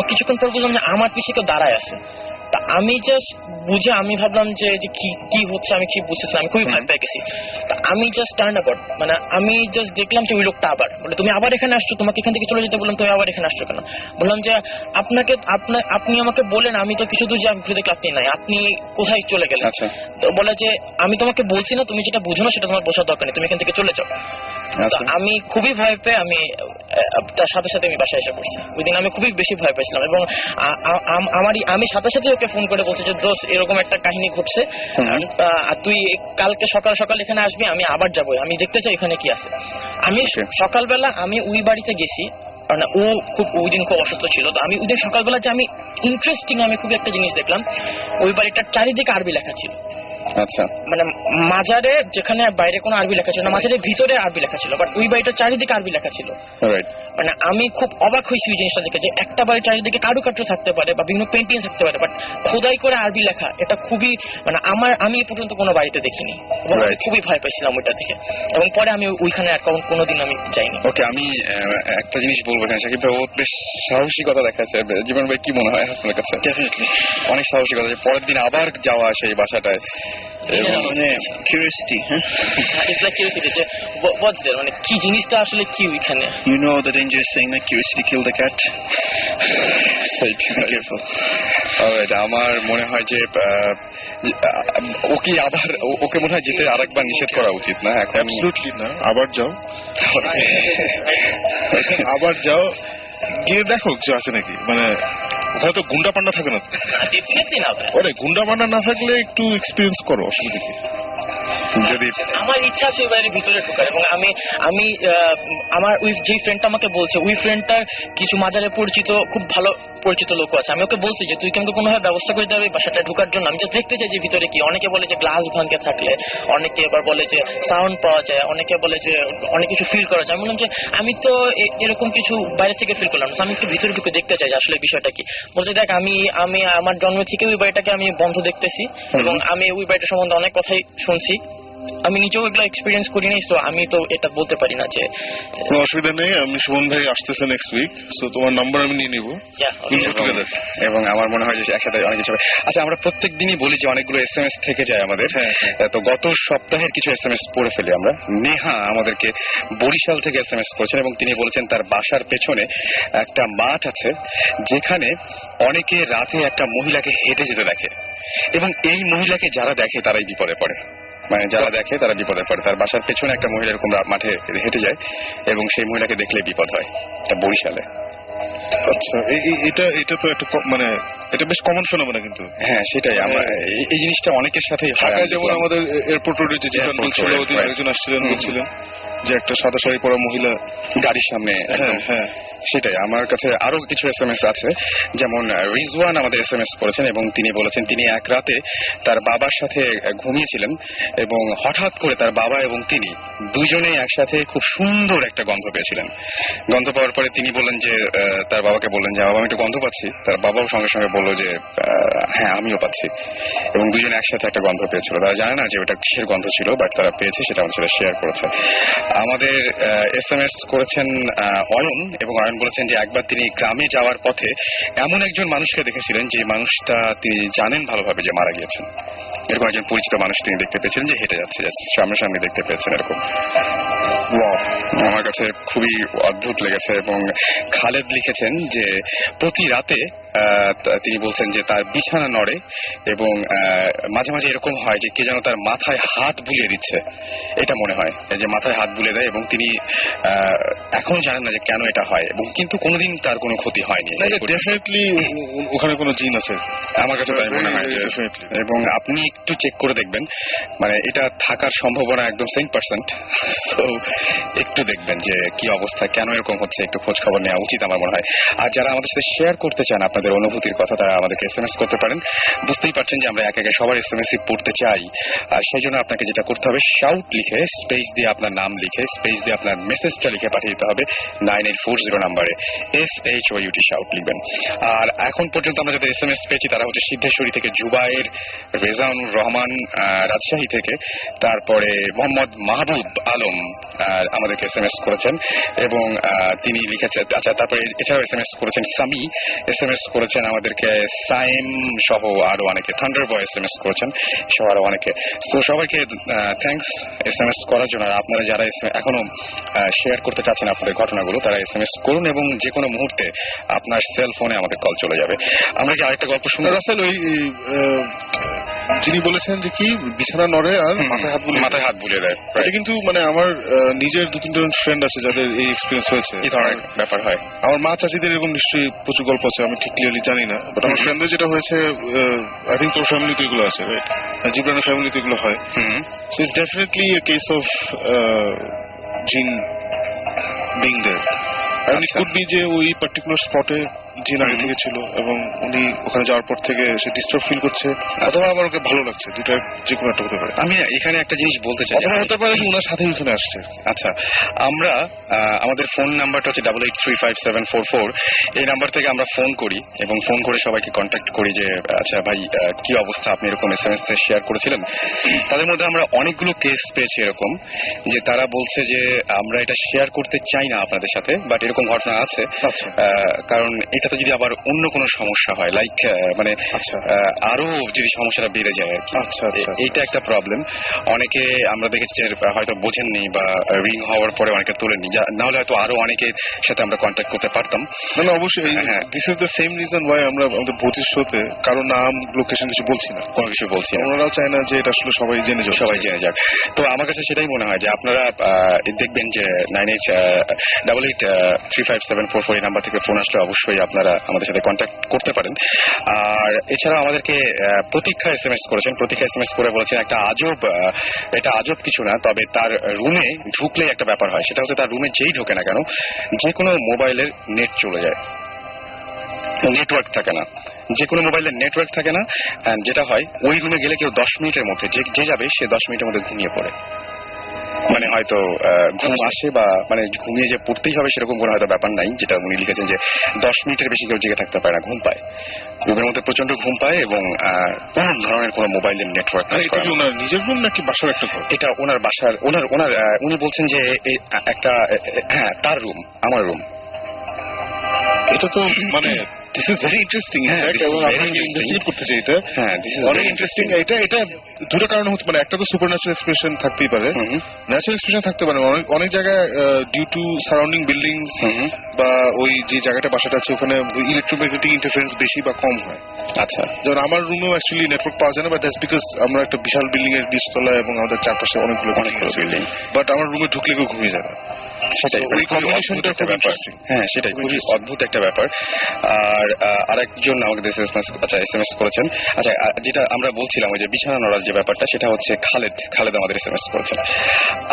S1: কিছুক্ষণ পর বুঝলাম যে আমার পিছিয়ে কেউ দাঁড়ায় আছে। তা আমি জাস্ট বুঝে আমি ভাবলাম যে কি হচ্ছে আমি কি বুঝতেছি, আমি খুবই ভয় পেয়ে গেছি। তা আমি জাস্ট টার্ন অ্যাবাউট, মানে আমি জাস্ট দেখলাম যে ওই লোকটা আবার বলে তুমি আবার এখানে আসছো, তোমাকে এখান থেকে চলে যেতে বললাম, তুমি আবার এখানে আসছো কেন? বললাম যে আপনি আমাকে বলেন, আমি তো কিছু দূর যে আমি ঘুরে দেখলাম আপনি নাই, আপনি কোথায় চলে গেলেন? তো বলে যে আমি তোমাকে বলছি না, তুমি যেটা বুঝো না সেটা তোমার বোঝার দরকার নেই, তুমি এখান থেকে চলে যাও। আমি খুবই ভয় পেয়ে আমি তার সাথে সাথে আমি বাসায় এসে পড়ছি। ওই দিন আমি খুবই বেশি ভয় পেয়েছিলাম, এবং আমি সাথে সাথে ওকে ফোন করে বলছি যে দোস্ত এরকম একটা কাহিনী ঘটছে, তুই কালকে সকাল সকাল এখানে আসবি, আমি আবার যাবো, আমি দেখতে চাই এখানে কি আছে। আমি সকালবেলা আমি ওই বাড়িতে গেছি, কারণ ও ওই দিন খুব অসুস্থ ছিল। তো আমি ওই দিন সকালবেলা যে আমি ইন্টারেস্টিং আমি খুব একটা জিনিস দেখলাম, ওই বাড়িটার চারিদিকে আরবি লেখা ছিল। মানে মাজারে যেখানে বাইরে কোনো আরবি লেখা ছিল না, মাজারের ভিতরে আরবি লেখা ছিল, বাট ওই বাড়িটার চারিদিকে আরবি লেখা ছিল। মানে আমি খুব অবাক হয়েছি ওই জিনিসটা দেখে, যে একটা বাড়ির চারিদিকে কারুকার্য থাকতে পারে বা বিভিন্ন পেন্টিং থাকতে পারে, বাট খোদাই করে আরবি লেখা, এটা খুবই মানে আমি এ পর্যন্ত কোনো বাড়িতে দেখিনি, এবং খুবই ভয় পেয়েছিলাম ওইটা দেখে। এবং পরে আমি ওইখানে আর কোনোদিন আমি যাইনি।
S2: ওকে, আমি একটা জিনিস বলবো এখানে, সাকিব ভাই ও বেশ সাহসিকতা দেখাচ্ছে। জীবন ভাই কি মনে হয় আপনার কাছে?
S1: ডেফিনেটলি
S2: অনেক সাহসিকতা, পরের দিন আবার যাওয়া সেই বাসাটায়,
S1: মানে কিউরিওসিটি, ইটস লাইক কিউরিওসিটি যে হোয়াটস देयर, মানে কি জিনিসটা আসলে কি ওইখানে।
S3: You know the dangerous saying that curiosity killed the cat?
S2: Careful. Alright, আমার মনে হয় যে ওকে মনে হয় যেতে আরেকবার নিষেধ করা উচিত না।
S3: Absolutely না, আবার যাও, আবার যাও, গিয়ে দেখো কিছু আছে নাকি। মানে ওখানে তো গুন্ডা পান্ডা থাকে না, ওরে গুন্ডা পান্ডা না থাকলে একটু এক্সপিরিয়েন্স করো, অসুবিধা কি।
S1: যদি আমার ইচ্ছা আছে ওই বাড়ির ভিতরে ঢোকার, এবং আমি আমার ওই যে ফ্রেন্ডটা আমাকে বলছে, ওই ফ্রেন্ডটার কিছু মাজারে পরিচিত খুব ভালো পরিচিত লোক আছে। আমি ওকে বলছি যে তুই কিন্তু কোনোভাবে ব্যবস্থা করে দেবে বাসাটা ঢোকার জন্য, আমি জাস্ট দেখতে চাই যে ভিতরে কি। অনেকে বলে যে গ্লাস ভাঙে থাকলে, অনেকে এবার বলে যে সাউন্ড পাওয়া যায়, অনেকে বলে যে অনেক কিছু ফিল করা যায়। আমি বললাম যে আমি তো এরকম কিছু বাইরে থেকে ফিল করলাম, আমি একটু ভিতরে ঢুকে দেখতে চাই যে আসলে বিষয়টা কি। বলছে দেখ আমি আমার জন্ম থেকে ওই বাড়িটাকে আমি বন্ধ দেখতেছি, এবং আমি ওই বাড়িটা সম্বন্ধে অনেক কথাই শুনছি, আমি নিজেও এগুলো এক্সপিরিয়েন্স করিনি, তো আমি তো এটা বলতে পারি না যে।
S3: কোনো অসুবিধা নেই, আমি সুমন ভাই আসতেছে নেক্সট উইক, সো তোমার নাম্বার আমি নিয়ে নিবো,
S2: এবং আমার মনে হয় যে একসাথে অনেক কিছু। আচ্ছা, আমরা প্রত্যেক দিনই বলি যে অনেকগুলো SMS থেকে যায় আমাদের, তো গত সপ্তাহের কিছু SMS পড়ে ফেলি আমরা। নেহা আমাদেরকে বরিশাল থেকে SMS করেছেন, এবং তিনি বলেছেন তার বাসার পেছনে একটা মাঠ আছে যেখানে অনেকে রাতে একটা মহিলাকে হেঁটে যেতে দেখে, এবং এই মহিলাকে যারা দেখে তারাই বিপদে পড়ে। মানে যারা দেখে তারা বিপদে পড়ে। তার বাসার পেছনে একটা মহিলা এরকম মাঠে হেঁটে যায় এবং সেই মহিলাকে দেখলে বিপদ হয়। এটা বরিশালে।
S3: আচ্ছা, এটা তো একটা মানে এটা বেশ কমন ফেনোমেনা কিন্তু।
S2: হ্যাঁ সেটাই, আমরা এই জিনিসটা অনেকের সাথেই হয়।
S3: ঢাকায় যেমন আমাদের এয়ারপোর্ট রোডে যে জিজ্ঞাসা ছিল, ওদিন একজন আসছিলেন, বলছিলেন যে একটা সাদা শাড়ি পরা মহিলা
S2: গাড়ির সামনে। হ্যাঁ সেটাই। আমার কাছে আরো কিছু SMS আছে, যেমন রিজওয়ান আমাদের SMS করেছেন এবং তিনি বলেছেন তিনি এক রাতে তার বাবার সাথে ঘুমিয়েছিলেন এবং হঠাৎ করে তার বাবা এবং তিনি দুজনেই একসাথে খুব সুন্দর একটা গন্ধ পেয়েছিলেন। গন্ধ পাওয়ার পরে তিনি বললেন যে তার বাবাকে বললেন যে বাবা আমি একটু গন্ধ পাচ্ছি। তার বাবাও সঙ্গে সঙ্গে বললো যে হ্যাঁ আমিও পাচ্ছি, এবং দুজনে একসাথে একটা গন্ধ পেয়েছিল। তারা জানে না যে ওটা কিসের গন্ধ ছিল, বাট তারা পেয়েছে, সেটা আমাদের সাথে শেয়ার করেছে। আমাদের SMS করেছেন অয়ন, এবং অয়ন বলেছেন যে একবার তিনি গ্রামে যাওয়ার পথে এমন একজন মানুষকে দেখেছিলেন যে মানুষটা তিনি জানেন ভালোভাবে যে মারা গিয়েছেন। এরকম একজন পরিচিত মানুষ তিনি দেখতে পেয়েছিলেন যে হেঁটে যাচ্ছে, সামনাসামনি দেখতে পেয়েছেন এরকম। আমার কাছে খুবই অদ্ভুত লেগেছে। এবং খালেদ লিখেছেন যে প্রতি রাতে তিনি বলছেন যে তার বিছানা নড়ে এবং মাঝে মাঝে এরকম হয় যে কে যেন তার মাথায় হাত বুলিয়ে দিচ্ছে, এটা মনে হয় যে মাথায় হাত বুলিয়ে দেয়, এবং তিনি এখনো জানেন না যে কেন এটা হয়, এবং কিন্তু কোনোদিন তার কোনো ক্ষতি হয়নি।
S3: ডেফিনেটলি ওখানে কোনো জিন আছে,
S2: আমার কাছে তাই মনে হয়। এবং আপনি একটু চেক করে দেখবেন, মানে এটা থাকার সম্ভাবনা একদম 100%। তো একটু দেখবেন যে কি অবস্থা, কেন এরকম হচ্ছে, একটু খোঁজ খবর নেওয়া উচিত আমার মনে হয়। আর যারা আমাদের সাথে শেয়ার করতে চান আপনাদের অনুভূতির কথা, তারা আমাদেরকে SMS করতে পারেন। বুঝতেই পারছেন যে আমরা একে সবার SMS পড়তে চাই, আর সেই জন্য আপনাকে যেটা করতে হবে, শাউট লিখে স্পেস দিয়ে আপনার নাম লিখে স্পেস দিয়ে আপনার মেসেজটা লিখে পাঠিয়ে দিতে হবে 9840 নাম্বারে SHOUT শাউট লিখবেন। আর এখন পর্যন্ত আমরা যাদের SMS পেয়েছি তারা হচ্ছে সিদ্ধেশ্বরী থেকে জুবায়ের, রেজাউনুর রহমান রাজশাহী থেকে, তারপরে মোহাম্মদ মাহবুব আলম আমাদেরকে SMS করেছেন এবং তিনি লিখেছেন। আচ্ছা, তারপরে এছাড়াও SMS করেছেন সামি, SMS করেছেন আমাদেরকে সাইম সহ আরো অনেকে, থান্ডার বয় SMS করেছেন সহ আরো অনেকে। তো সবাইকে থ্যাঙ্কস SMS করার জন্য। আর আপনারা যারা এখনো শেয়ার করতে চাচ্ছেন আপনাদের ঘটনাগুলো, তারা SMS করুন এবং যে কোনো মুহূর্তে আপনার সেল ফোনে আমাদের কল চলে যাবে। আমরা কি আরেকটা গল্প শুনবো?
S3: রাসেল, ওই যিনি বলেছেন যে কি বিছানা নড়ে আর
S2: মাথায় হাত বুলিয়ে দেয়,
S3: এটা কিন্তু মানে আমার নিজের 2-3জন ফ্রেন্ড আছে যাদের এই এক্সপিরিয়েন্স হয়েছে।
S2: এই ধরনের ব্যাপার হয়।
S3: আমার মা চাচিদের এরকম নিশ্চয়ই প্রচুর গল্প আছে, আমি ঠিক ক্লিয়ারলি জানি না, বাট আমার ফ্রেন্ডদের যেটা হয়েছে, আই থিঙ্ক তোর ফ্যামিলিতে এগুলো আছে, রাইট? জিব্রানের ফ্যামিলিতে এগুলো হয়। So it's definitely a case of gene being there. And it could be যে ওই পার্টিকুলার স্পটে জিন আগে থেকে ছিল এবং উনি ওখানে যাওয়ার পর থেকে সে ডিস্টার্ব ফিল করছে, অথবা আবার ওকে ভালো লাগছে, দুটো যে কোনো একটা হতে পারে।
S2: আমি এখানে একটা জিনিস বলতে চাই,
S3: অথবা হতে পারে যে ওনার সাথে ওখানে আসছে।
S2: আচ্ছা, আমরা আমাদের ফোন নাম্বারটা হচ্ছে 88357444, এই নাম্বার থেকে আমরা ফোন করি এবং ফোন করে সবাইকে কন্ট্যাক্ট করি যে আচ্ছা ভাই কি অবস্থা, আপনি এরকম SMS শেয়ার করেছিলেন। তাদের মধ্যে আমরা অনেকগুলো কেস পেয়েছি এরকম যে তারা বলছে যে আমরা এটা শেয়ার করতে চাই না আপনাদের সাথে, বাট এরকম ঘটনা আছে। কারণ এটাতে যদি আবার অন্য কোনো সমস্যা হয়, লাইক মানে আরো যদি সমস্যাটা বেড়ে যায়, এইটা একটা প্রবলেম। অনেকে আমরা দেখেছি হয়তো বোঝেননি বা রিং হওয়ার পরে অনেকে তোলেননি, না হলে হয়তো আরো অনেকের সাথে আমরা কন্ট্যাক্ট করতে পারতাম।
S3: না অবশ্যই, this is the same reason why আমরা আমাদের ভোটের শোতে কারো নাম লোকেশন কিছু বলছি না, কোনো কিছু বলছি না। ওনারাও চায় না যে এটা আসলে সবাই জেনে যাক।
S2: তো আমার কাছে সেটাই মনে হয় যে আপনারা দেখবেন যে 9888357444 এই নাম্বার থেকে ফোন আসলে অবশ্যই আপনারা আমাদের সাথে কন্ট্যাক্ট করতে পারেন। আর এছাড়া আমাদেরকে প্রতীক্ষা SMS করেছেন। প্রতীক্ষা SMS করে বলেছেন এটা আজব কিছু না, তবে তার রুমে ঢুকলেই একটা ব্যাপার হয়, সেটা হচ্ছে তার রুমে যেই ঢোকে না কেন যে কোনো মোবাইলের নেট চলে যায়, নেটওয়ার্ক থাকে না, যে কোনো মোবাইলের নেটওয়ার্ক থাকে না। যেটা হয় ওই রুমে গেলে কেউ 10 মিনিটের মধ্যে যে যাবে সে 10 মিনিটের মধ্যে ঘুমিয়ে পড়ে। মানে হয়তো ঘুম আসে বা মানে ঘুমিয়ে যে পড়তেই হবে সেরকম কোনো হয়তো ব্যাপার নাই, যেটা উনি লিখেছেন যে 10 মিনিটের বেশি কেউ জেগে থাকতে পারে না, ঘুম পায়, রুমের মধ্যে প্রচন্ড ঘুম পায় এবং কোন ধরনের কোনো মোবাইলের নেটওয়ার্ক।
S3: এটা কি ওনার নিজের রুম নাকি বাসার একটা ঘর?
S2: এটা ওনার বাসার, উনি বলছেন যে একটা, হ্যাঁ তার রুম, আমার রুম।
S3: এটা তো মানে দিস ইজ ভেরি ইন্টারেস্টিং।
S2: হ্যাঁ, this is
S3: এবং
S2: very
S3: আমরা
S2: interesting.
S3: ইনভেস্টিগেট করতে চাই এটা।
S2: হ্যাঁ, this is
S3: অনেক
S2: very
S3: ইন্টারেস্টিং। এটা দুটো কারণ হতে পারে, একটা তো সুপার ন্যাচারাল এক্সপ্রেশন থাকতেই পারে, ন্যাচারাল এক্সপ্রেশন থাকতে পারে অনেক জায়গায় ডিউ টু সারাউন্ডিং বিল্ডিংস বা ওই যে জায়গাটা বাসাটা আছে ওখানে ইলেকট্রোম্যাগনেটিক ইন্টারফারেন্স বেশি বা কম হয়।
S2: আচ্ছা,
S3: যেমন আমার রুমেও অ্যাকচুয়ালি নেটওয়ার্ক পাওয়া যায় না, বাট দ্যাটস বিকজ আমরা একটা বিশাল বিল্ডিং এর 20 তলা এবং আমাদের চারপাশে অনেকগুলো
S2: বিল্ডিং,
S3: বাট আমার রুমে ঢুকলে কেউ ঘুমিয়ে যায় না।
S2: সেটাই
S3: ওই কম্বিনেশনটা
S2: একটা
S3: খুব
S2: ব্যাপার।
S3: ইন্টারেস্টিং।
S2: হ্যাঁ, সেটাই খুবই অদ্ভুত একটা ব্যাপার। আর আরেকজন আমাকে এসএমএস করেছেন। আচ্ছা, যেটা আমরা বলছিলাম ওই যে বিছানা নড়ার যে ব্যাপারটা, সেটা হচ্ছে খালেদ আমাদের এসএমএস করেছেন।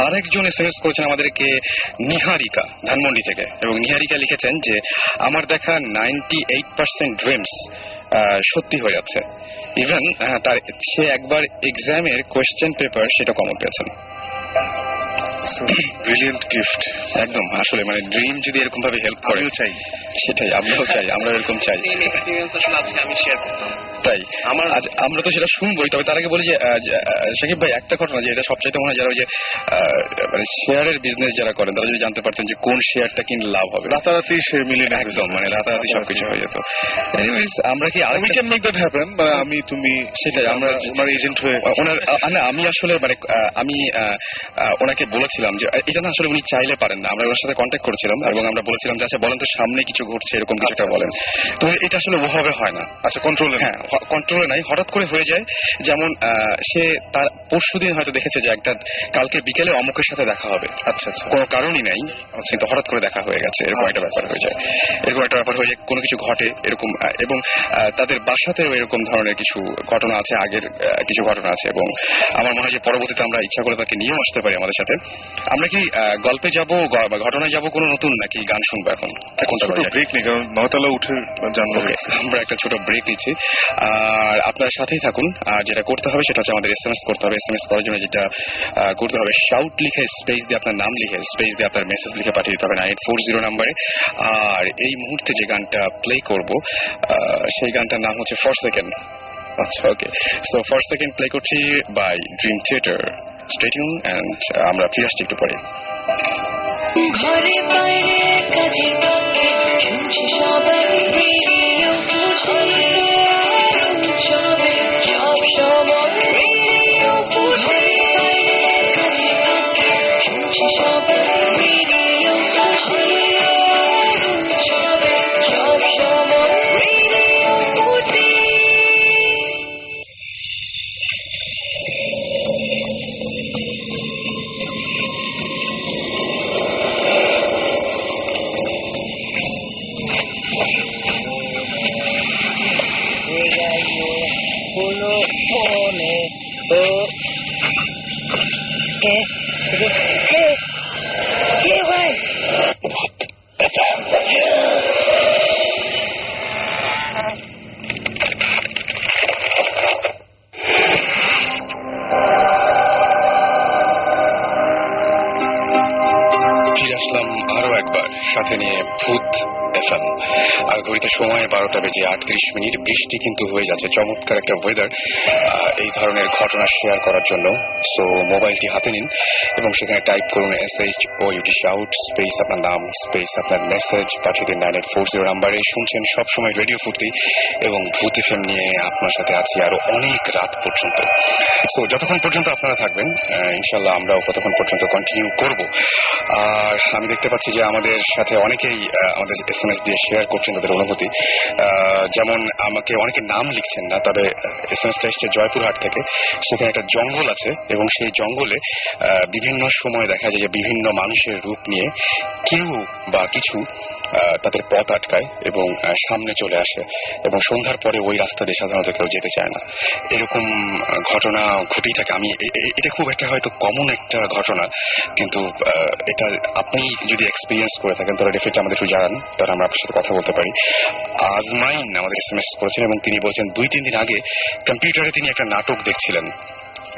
S2: আরেকজন এসএমএস করেছেন আমাদেরকে নিহারিকা, ধানমন্ডি থেকে, এবং নিহারিকা লিখেছেন যে আমার দেখা 98% ড্রিমস সত্যি হয়ে যাচ্ছে। ইভেন সে একবার এক্সামের কোয়েশ্চেন পেপার সেটা কমন পেয়েছেন।
S3: ব্রিলিয়েন্ট গিফট
S2: একদম, আসলে মানে ড্রিম যদি এরকম ভাবে হেল্প করে,
S3: আমিও চাই।
S2: সেটাই আমরাও চাই, আমরা এরকম চাই।
S1: এক্সপেরিয়েন্স আসলে আজকে আমি শেয়ার করতাম।
S2: তাই আমরা তো সেটা শুনবোই, তবে তার আগে বলি যে শাকিব ভাই, একটা ঘটনা যে এটা সবচাইতে মনে হয় যারা ওই যে মানে শেয়ারের বিজনেস যারা করেন, তারা যদি জানতে পারতেন যে কোন শেয়ারটা কিনলে লাভ হবে,
S3: রাতারাতি সে মিলিয়ে
S2: একদম মানে রাতারাতি সবকিছু হয়ে যেত। এনিওয়েজ, আমরা কি
S3: we can make that happen, মানে আমি তুমি
S2: সেটাই আমরা
S3: ওনার এজেন্ট হয়ে
S2: ওনার না, আমি আসলে মানে আমি ওনাকে বলেছিলাম যে এটা না আসলে উনি চাইলে পারেন না। আমরা ওনার সাথে কন্ট্যাক্ট করেছিলাম এবং আমরা বলেছিলাম যে আচ্ছা বলেন তো সামনে কিছু ঘটছে এরকম কিছু একটা বলেন। তো এটা আসলে ওভাবে হয় না।
S3: আচ্ছা, কন্ট্রোলে?
S2: হ্যাঁ, কন্ট্রোলে নাই, হঠাৎ করে হয়ে যায়। যেমন সে তার পরশুদিন হয়তো দেখেছে যে একটা কালকে বিকেলে অমুকের সাথে দেখা হবে।
S3: আচ্ছা,
S2: কোনো কারণই নাই, কিন্তু হঠাৎ করে দেখা হয়ে গেছে, এরকম একটা ব্যাপার হয়ে যায়। এরকম একটা ব্যাপার হয়ে যায়, কোনো কিছু ঘটে এরকম, এবং তাদের বাসাতেও এরকম ধরনের কিছু ঘটনা আছে, আগের কিছু ঘটনা আছে, এবং আমার মনে হয় যে পরবর্তীতে আমরা ইচ্ছা করে তাকে নিয়েও আসতে পারি আমাদের সাথে। আমরা কি গল্পে যাব বা ঘটনায় যাব কোনো নতুন, নাকি গান শুনবো এখন? কোনটা করা যায়?
S3: ব্রেক নেই, কারণ 9 তলা উঠে জানবো।
S2: আমরা একটা ছোট ব্রেক নিচ্ছি, আর আপনার সাথেই থাকুন। আর যেটা করতে হবে সেটা হচ্ছে আমাদের এসএমএস করতে হবে। এসএমএস করার জন্য যেটা করতে হবে, শাউট লিখে স্পেস দিয়ে আপনার নাম লিখে স্পেস দিয়ে আপনার মেসেজ লিখে পাঠিয়ে দিতে হবে 9840 নাম্বারে। আর এই মুহূর্তে যে গানটা প্লে করব সেই গানটার নাম হচ্ছে ফর সেকেন্ড। আচ্ছা, okay, so for second play করছি by Dream Theater. Stay tuned and আমরা ফিরে আসছি একটু পরে।
S5: ঘরে বাইরে কাজের ফাঁকে শুনছি সবাই রেডিও উৎসবে সব সময় রেডিও ঘরে বাইরে কাজের ফাঁকে শুনছি সবাই রেডিও উৎসবে সব সময় রেডিও
S2: ফিরে আসলাম আরো একবার, সাথে নিয়ে ভূত এফএম। আর ঘড়িতে সময় 12:38। বৃষ্টি কিন্তু হয়ে যাচ্ছে, চমৎকার একটা ওয়েদার এই ধরনের ঘটনা শেয়ার করার জন্য। সো মোবাইলটি হাতে নিন এবং সেখানে টাইপ করুন SHOUT শাউট স্পেস আপনার নাম স্পেস আপনার মেসেজ পাঠিয়ে দিন 9840 নাম্বারে। শুনছেন সবসময় রেডিও ফুর্তি এবং ভূত এফএম নিয়ে আপনার সাথে আছি আরো অনেক রাত পর্যন্ত। সো যতক্ষণ পর্যন্ত আপনারা থাকবেন ইনশাল্লাহ আমরাও ততক্ষণ পর্যন্ত কন্টিনিউ করব। আর আমি দেখতে পাচ্ছি যে আমাদের সাথে অনেকেই আমাদের এসএমএস দিয়ে শেয়ার করছেন তাদের অনুভূতি। যেমন আমাকে অনেকে নাম লিখছেন না, তবে এসএমএসটা এসছে জয়পুরহাট থেকে। সেখানে একটা জঙ্গল আছে এবং সেই জঙ্গলে বিভিন্ন সময় দেখা যায় যে বিভিন্ন মানুষের রূপ নিয়ে কেউ বা কিছু তাদের পথ আটকায় এবং সামনে চলে আসে, এবং সন্ধ্যার পরে ওই রাস্তা দিয়ে সাধারণত কেউ যেতে চায় না। এরকম ঘটনা ঘটেই থাকে। আমি এটা খুব একটা হয়তো কমন একটা ঘটনা, কিন্তু এটা আপনি যদি এক্সপিরিয়েন্স করে থাকেন তাহলে ডেফিনেটলি আমাদের একটু জানান, তাহলে আমরা আপনার সাথে কথা বলতে পারি। আজমাইন আমাদের এসএমএস করেছেন এবং তিনি বলছেন 2-3 দিন আগে কম্পিউটারে তিনি একটা নাটক দেখছিলেন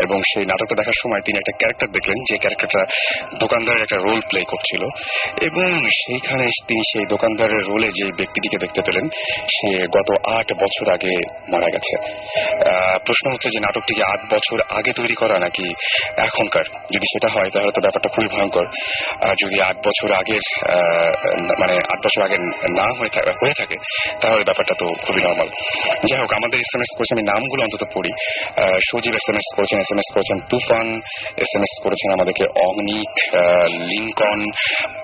S2: এবং সেই নাটকটা দেখার সময় তিনি একটা ক্যারেক্টার দেখলেন, যে ক্যারেক্টারটা দোকানদারের একটা রোল প্লে করছিল, এবং সেইখানে তিনি সেই দোকানদারের রোলে যে ব্যক্তিটিকে দেখতে পেলেন, সে গত 8 বছর আগে মারা গেছে। প্রশ্ন হচ্ছে যে নাটকটিকে 8 বছর আগে তৈরি করা নাকি এখনকার? যদি সেটা হয় তাহলে তো ব্যাপারটা খুবই ভয়ঙ্কর। আর যদি 8 বছর আগের মানে 8 বছর আগে না হয়ে থাকে তাহলে ব্যাপারটা তো খুবই নর্মাল। যাই হোক, আমাদের SMS করেছে, আমি নামগুলো অন্তত পড়ি। সজীব SMS করেছেন তুফান, SMS করেছেন আমাদেরকে অগ্নিক, লিঙ্কন,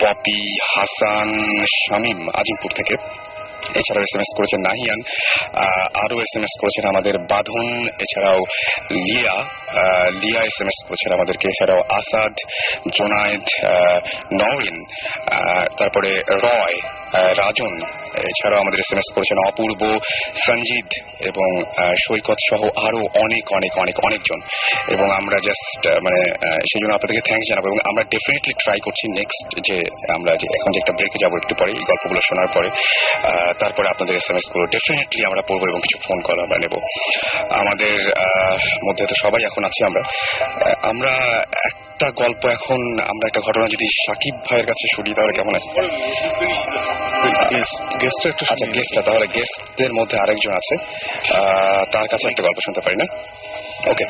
S2: পপি, হাসান, শামীম আজিমপুর থেকে। এছাড়াও SMS করেছেন নাহিয়ান, আরো SMS করেছেন আমাদের বাঁধন, এছাড়াও লিয়া SMS করেছেন আমাদেরকে, এছাড়াও আসাদ, জোনায়েদ, নওরিন, তারপরে রয়, রাজন, এছাড়াও আমাদের SMS করেছেন অপূর্ব, সঞ্জিত এবং সৈকত সহ আরো অনেকজন। এবং আমরা জাস্ট মানে সেই জন্য আপনাদেরকে থ্যাঙ্কস জানাবো, এবং আমরা ডেফিনেটলি ট্রাই করছি নেক্সট যে আমরা যে এখন যে একটা ব্রেকে যাবো একটু পরে, এই গল্পগুলো শোনার পরে তারপরে আপনাদের SMS গুলো ডেফিনেটলি আমরা পড়বো এবং কিছু ফোন কল আমরা নেব। আমাদের মধ্যে তো সবাই এখন আছি আমরা একটা গল্প, এখন আমরা একটা ঘটনা যদি সাকিব ভাইয়ের কাছে শুনি তাহলে কেমন হয়? আচ্ছা, গেস্টটা তাহলে গেস্টদের মধ্যে আরেকজন আছে, তার কাছে একটা গল্প শুনতে পারি না? ওকে,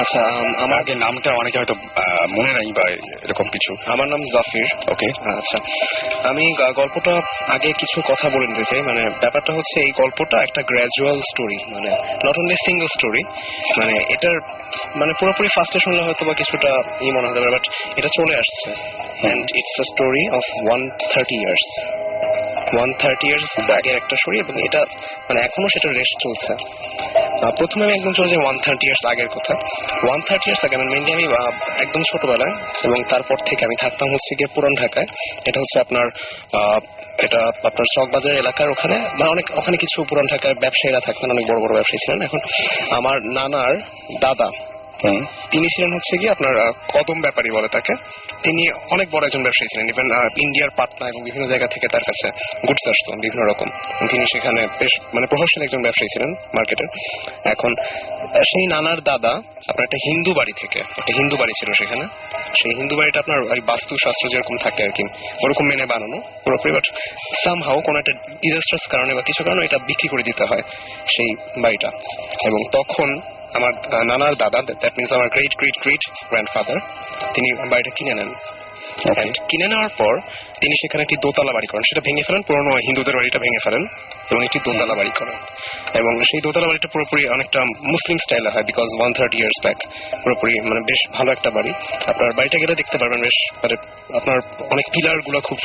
S2: আচ্ছা, আমার আগে নামটা অনেকে হয়তো মনে নাই বা এরকম কিছু।
S4: আমার নাম জাফির।
S2: ওকে,
S4: আচ্ছা, আমি গল্পটা আগে কিছু কথা বলে নিতে চাই। মানে ব্যাপারটা হচ্ছে এই গল্পটা একটা গ্র্যাজুয়াল স্টোরি, মানে নট অনলি সিঙ্গল স্টোরি। মানে এটার মানে পুরোপুরি ফার্স্টে শুনলে হয়তো বা কিছুটা মনে হতে পারে, বাট এটা চলে আসছে। And it's a story of 130 years. 130 years আগে একটা স্টোরি, এবং এটা মানে এখনো সেটা রেস্ট চলছে। প্রথমে আমি একদম চলে যাই 130 ইয়ার্স আগের কথা। 130 ইয়ার্স আগে মেনলি আমি একদম ছোটবেলায়, এবং তারপর থেকে আমি থাকতাম হচ্ছে গিয়ে পুরান ঢাকায়। এটা হচ্ছে আপনার চকবাজার এলাকার ওখানে, মানে ওখানে কিছু পুরান ঢাকার ব্যবসায়ীরা থাকতেন, অনেক বড় বড় ব্যবসায়ী ছিলেন। এখন আমার নানার দাদা, তিনি ছিলেন হচ্ছে গিয়ে আপনার কদম ব্যাপারী বলে তাকে। তিনি অনেক বড় একজন ব্যবসায়ী ছিলেন, ইভেন ইন্ডিয়ার পাটনা এবং বিভিন্ন জায়গা থেকে তার কাছে গুডস আসতো বিভিন্ন রকম। তিনি সেখানে বেশ মানে প্রভাবশালী একজন ব্যবসায়ী ছিলেন মার্কেটের। এখন সেই নানার দাদা আপনার একটা হিন্দু বাড়ি থেকে, একটা হিন্দু বাড়ি ছিল সেখানে। সেই হিন্দু বাড়িটা আপনার ওই বাস্তুশাস্ত্র যেরকম থাকে আর কি ওরকম মেনে বানানো পুরোপুরি, বাট সামহাও কোনো একটা ডিজাস্টার্স কারণে বা কিছু কারণে এটা বিক্রি করে দিতে হয় সেই বাড়িটা। এবং তখন আমার নানার দাদা, দ্যাট মিনস আমার গ্রেট গ্রেট গ্রেট গ্র্যান্ডফাদার, তিনি বাড়িটা কিনে নেন। কিনে নেওয়ার পর তিনি সেখানে একটি দোতলা বাড়ি করেন, সেটা ভেঙে ফেলেন, পুরোনো হিন্দুদের বাড়িটা ভেঙে ফেলেন এবং একটি দোতলা বাড়ি করেন। এবং সেই দোতলা বাড়িটা পুরোপুরি অনেকটা মুসলিম স্টাইলে হয়, বিকজ 130 ইয়ার্স ব্যাক। পুরোপুরি মানে বেশ ভালো একটা বাড়ি। আপনার বাড়িটা গেলে দেখতে পারবেন বেশ মানে আপনার অনেক পিলার গুলো খুব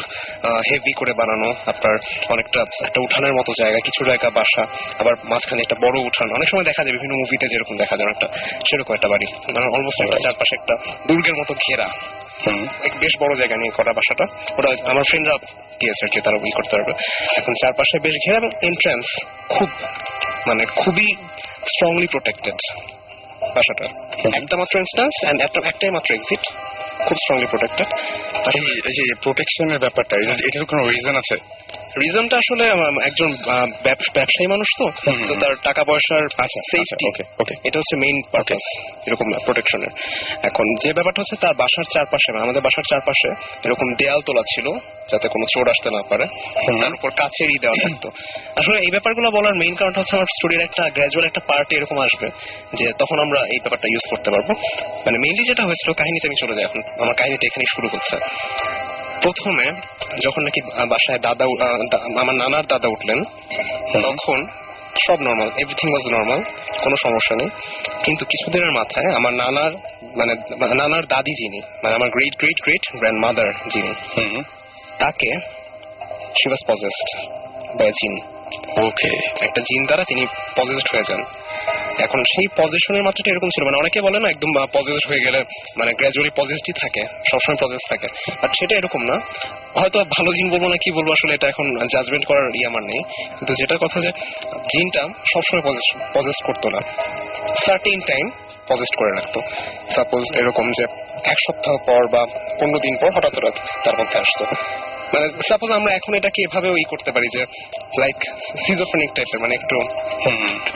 S4: হেভি করে বানানো, আপনার অনেকটা একটা উঠানের মতো জায়গা, কিছু জায়গা বাসা, আবার মাঝখানে একটা বড় উঠান। অনেক সময় দেখা যায় বিভিন্ন মুভিতে যেরকম দেখা যায় একটা সেরকম একটা বাড়ি, মানে অলমোস্ট একটা চারপাশে একটা দুর্গের মতো ঘেরা, বেশ বড় জায়গা নিয়ে করা বাসাটা। ওটা আমার ফ্রেন্ডরা গিয়েছে আর কি, তারা ওই করতে পারবে। এখন চারপাশে বেশ ঘেরা এবং এন্ট্রান্স খুবই স্ট্রংলি প্রোটেক্টেড বাসাটা। একটা মাত্র এন্ট্রান্স এন্ড একটাই মাত্র এক্সিট, খুব স্ট্রংলি প্রোটেক্টেড।
S2: এই যে প্রোটেকশনের ব্যাপারটা, এটার কোনো রিজন আছে?
S4: রিজনটা আসলে একজন ব্যবসায়ী মানুষ তো তার টাকা পয়সার সেফটি, এটা হচ্ছে মেইন পারপাস এরকম প্রোটেকশনের। এখন যে ব্যাপারটা হচ্ছে তার বাসার চারপাশে, আমাদের বাসার চারপাশে এরকম দেয়াল তোলা ছিল যাতে কোনো চোর আসতে না পারে, তার উপর কাচেরই দেওয়া থাকতো। আসলে এই ব্যাপারগুলো বলার মেইন কারণটা হচ্ছে আমার স্টোরির একটা গ্র্যাজুয়াল একটা পার্ট এরকম আসবে যে তখন আমরা এই ব্যাপারটা ইউজ করতে পারবো। মানে মেইনলি যেটা হয়েছিল, কাহিনীতে আমি চলে যাই, এখন আমার কাহিনীটা এখানে শুরু হচ্ছে। প্রথমে যখন নাকি বাসায় আমার নানার দাদা উঠলেন, তখন সব নর্মাল, এভরিথিং ওয়াজ নর্মাল, কোনো সমস্যা নেই। কিন্তু কিছুদিনের মাথায় আমার নানার দাদি যিনি, মানে আমার গ্রেট গ্রেট গ্রেট গ্র্যান্ডমাদার যিনি, তাকে শি ওয়াজ পজেসড বাই জিন। ওকে, একটা জিন দ্বারা তিনি পজেসড হয়ে যান। এখন সেই পজিশনের মাত্রাটা এরকম ছিল, মানে অনেকে বলে না একদম পজেসড হয়ে গেলে মানে গ্র্যাজুয়ালি পজেসডই থাকে, সবসময় পজেস থাকে, বাট সেটা এরকম না। হয়তো ভালো জিন বলবো না কি বলবো আসলে এটা এখন জাজমেন্ট করার আমার নেই, কিন্তু যেটা কথা যে জিনটা সবসময় পজেস করতো না, সার্টেন টাইম পজেস্ট করে রাখতো। সাপোজ এরকম যে এক সপ্তাহ পর বা 15 দিন পর হঠাৎ তার মধ্যে আসতো। মানে সাপোজ আমরা এখন এটাকে এভাবেও করতে পারি যে লাইক সিজোফ্রেনিক টাইপের, মানে একটু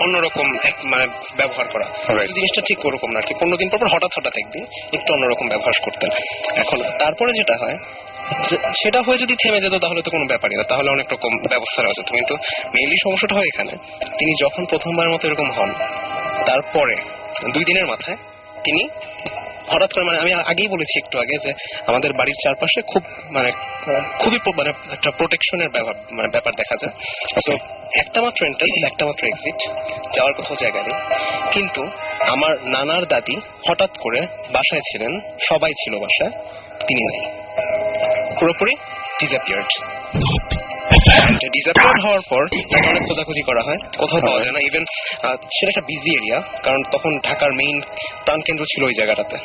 S4: অন্যরকম মানে ব্যবহার করা।
S2: Right.
S4: জিনিসটা ঠিক ওরকম না আর কি, 15 দিন পর হঠাৎ একদিন একটু অন্যরকম ব্যবহার করতেন। এখন তারপরে যেটা হয় সেটা হয়ে যদি থেমে যেত তাহলে তো কোনো ব্যাপারই না, তাহলে অনেক রকম ব্যবস্থা রয়েছে। কিন্তু মেইনলি সমস্যাটা হয় এখানে, তিনি যখন প্রথমবার মতো এরকম হন তারপরে 2 দিনের মাথায় তিনি হঠাৎ করে, মানে আমি আগেই বলেছি একটু আগে যে আমাদের বাড়ির চারপাশে খুবই একটা প্রোটেকশনের ব্যাপার দেখা যায়। তো একটা মাত্র এন্ট্রান্স, একটা মাত্র এক্সিট, যাওয়ার কোথাও জায়গা নেই। কিন্তু আমার নানার দাদি হঠাৎ করে বাসায় ছিলেন, সবাই ছিল বাসায়, তিনি নাই, পুরোপুরি ডিসঅ্যাপিয়ার্ড। ডিসঅ্যাপিয়ার্ড হওয়ার পর তাকে অনেক খোঁজাখুঁজি করা হয়, কোথাও পাওয়া যায় না। ইভেন সেটা একটা বিজি এরিয়া, কারণ তখন ঢাকার মেইন প্রাণকেন্দ্র ছিল ওই জায়গাটাতে।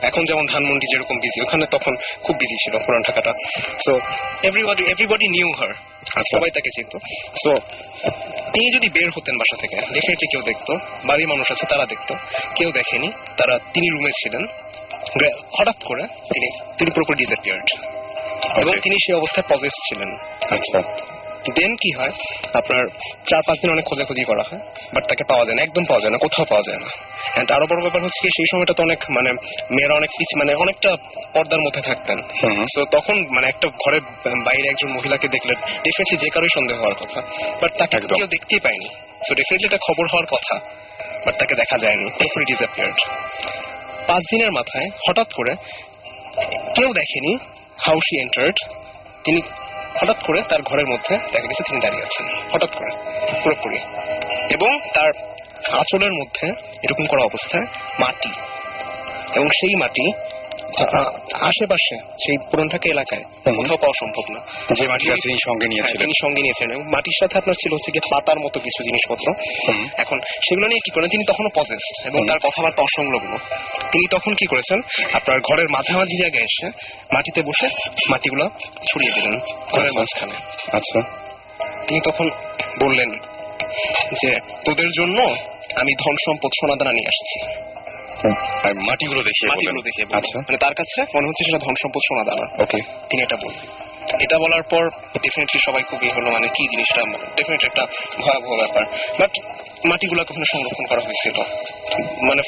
S4: এখন যেমন ধানমন্ডি যেরকম বিজি, ওখানে তখন খুব বিজি ছিল পুরান ঢাকাটা। সো এভরিবডি নিউ হার, সবাই তাকে চিনত। সো তিনি যদি বের হতেন বাসা থেকে, ডেফিনেটলি কেউ দেখতো, বাড়ির মানুষ আছে তারা দেখতো, কেউ দেখেনি, তিনি রুমে ছিলেন। হঠাৎ করে তিনি পুরোপুরি ডিসঅ্যাপিয়ার্ড এবং তিনি সেই অবস্থায় পজেস ছিলেন।
S2: আচ্ছা,
S4: দেন কি হয়, আপনার 4-5 দিন অনেক খোঁজাখুঁজি করা হয়, বাট তাকে পাওয়া যায় না, একদম পাওয়া যায় না, কোথাও পাওয়া যায় না। এন্ড আরো বড় ব্যাপার হচ্ছে কি, সেই সময়টা তো অনেক মেয়েরা অনেক অনেকটা পর্দার মধ্যে থাকতেন। তো তখন একটা ঘরের বাইরে একজন মহিলাকে দেখলে ডেফিনেটলি যে কারোই সন্দেহ হওয়ার কথা, বাট তাকে কেউ দেখতেই পায়নি। সো ডেফিনেটলি এটা খবর হওয়ার কথা, বাট তাকে দেখা যায়নি, পুরোপুরি ডিসঅ্যাপিয়ার্ড। 5 দিনের মাথায় হঠাৎ করে, কেউ দেখেনি হাউ শি এন্টার্ড, তিনি হঠাৎ করে তার ঘরের মধ্যে দেখা গেছে তিনি দাঁড়িয়ে আছেন, হঠাৎ করে পুরোপুরি, এবং তার আঁচলের মধ্যে এরকম করা অবস্থায় মাটি, এবং সেই মাটি আশেপাশে সেই পুরান ঢাকা এলাকায় কোথাও পাওয়া সম্ভব না।
S2: যে মাটিটা তিনি সঙ্গে নিয়েছিলেন,
S4: তিনি সঙ্গে নিয়েছিলেন, এবং মাটির সাথে আপনার ছিল হচ্ছে গিয়ে পাতার মতো কিছু জিনিসপত্র। এখন সেগুলো নিয়ে কি করেন, তিনি তখনও পজেসড এবং তার কথাবার্তা অসংলগ্ন। তিনি তখন কি করেছেন, আপনার ঘরের মাঝামাঝি জায়গায় এসে মাটিতে বসে মাটিগুলো ছড়িয়ে দিলেন ঘরের মাঝখানে।
S2: আচ্ছা,
S4: তিনি তখন বললেন যে তোদের জন্য আমি ধন সম্পদ সোনাদানা নিয়ে আসছি।
S2: মাটিগুলো দেখিয়ে,
S4: আচ্ছা, মানে তার কাছে মনে হচ্ছে সেটা ধন সম্পদ সোনাদানা।
S2: ওকে,
S4: তিনি এটা বললেন। এটা বলার পর ডেফিনেটলি সবাই খুবই হলো, কি জিনিসটা, ডেফিনেটলি একটা ভয়াবহ ব্যাপার। বাট মাটিগুলো কখনো সংরক্ষণ করা হয়েছিল,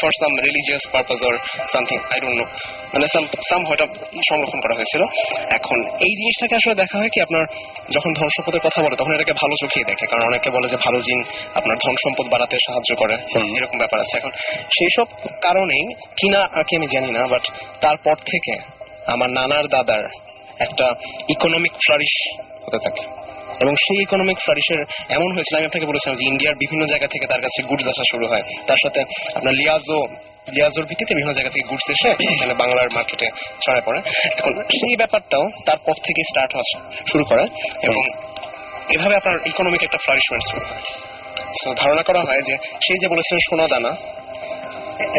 S4: for some religious purpose or something, I don't know, some হয়তো সংরক্ষণ করা হয়েছিল। এখন এই জিনিসটাকে আসলে দেখা হয় কি, আপনার যখন ধন সম্পদের কথা বলে তখন এটাকে ভালো চোখেই দেখে, কারণ অনেকে বলে যে ভালো জিন আপনার ধন সম্পদ বাড়াতে সাহায্য করে, এরকম ব্যাপার আছে। এখন সেই সব কারণেই কিনা আর কি আমি জানি না, বাট তারপর থেকে আমার নানার দাদার একটা ইকোনমিক ফ্লারিশ হতে থাকে, এবং সেই ইকোনমিক ফ্লারিশের এমন হয়েছিল, আমি আপনাকে বলেছিলাম যে ইন্ডিয়ার বিভিন্ন জায়গা থেকে তার কাছে গুডস আসা শুরু হয়, তার সাথে আপনার লিয়াজোর ভিত্তিতে বিভিন্ন জায়গা থেকে গুডস এসে এখানে বাংলার মার্কেটে ছড়ায় পড়ে। এখন সেই ব্যাপারটাও তারপর থেকে স্টার্ট হওয়া শুরু করে, এবং এভাবে আপনার ইকোনমিক একটা ফ্লারিশমেন্ট শুরু হয়। সো ধারণা করা হয় যে সেই যে বলেছিলেন সোনা দানা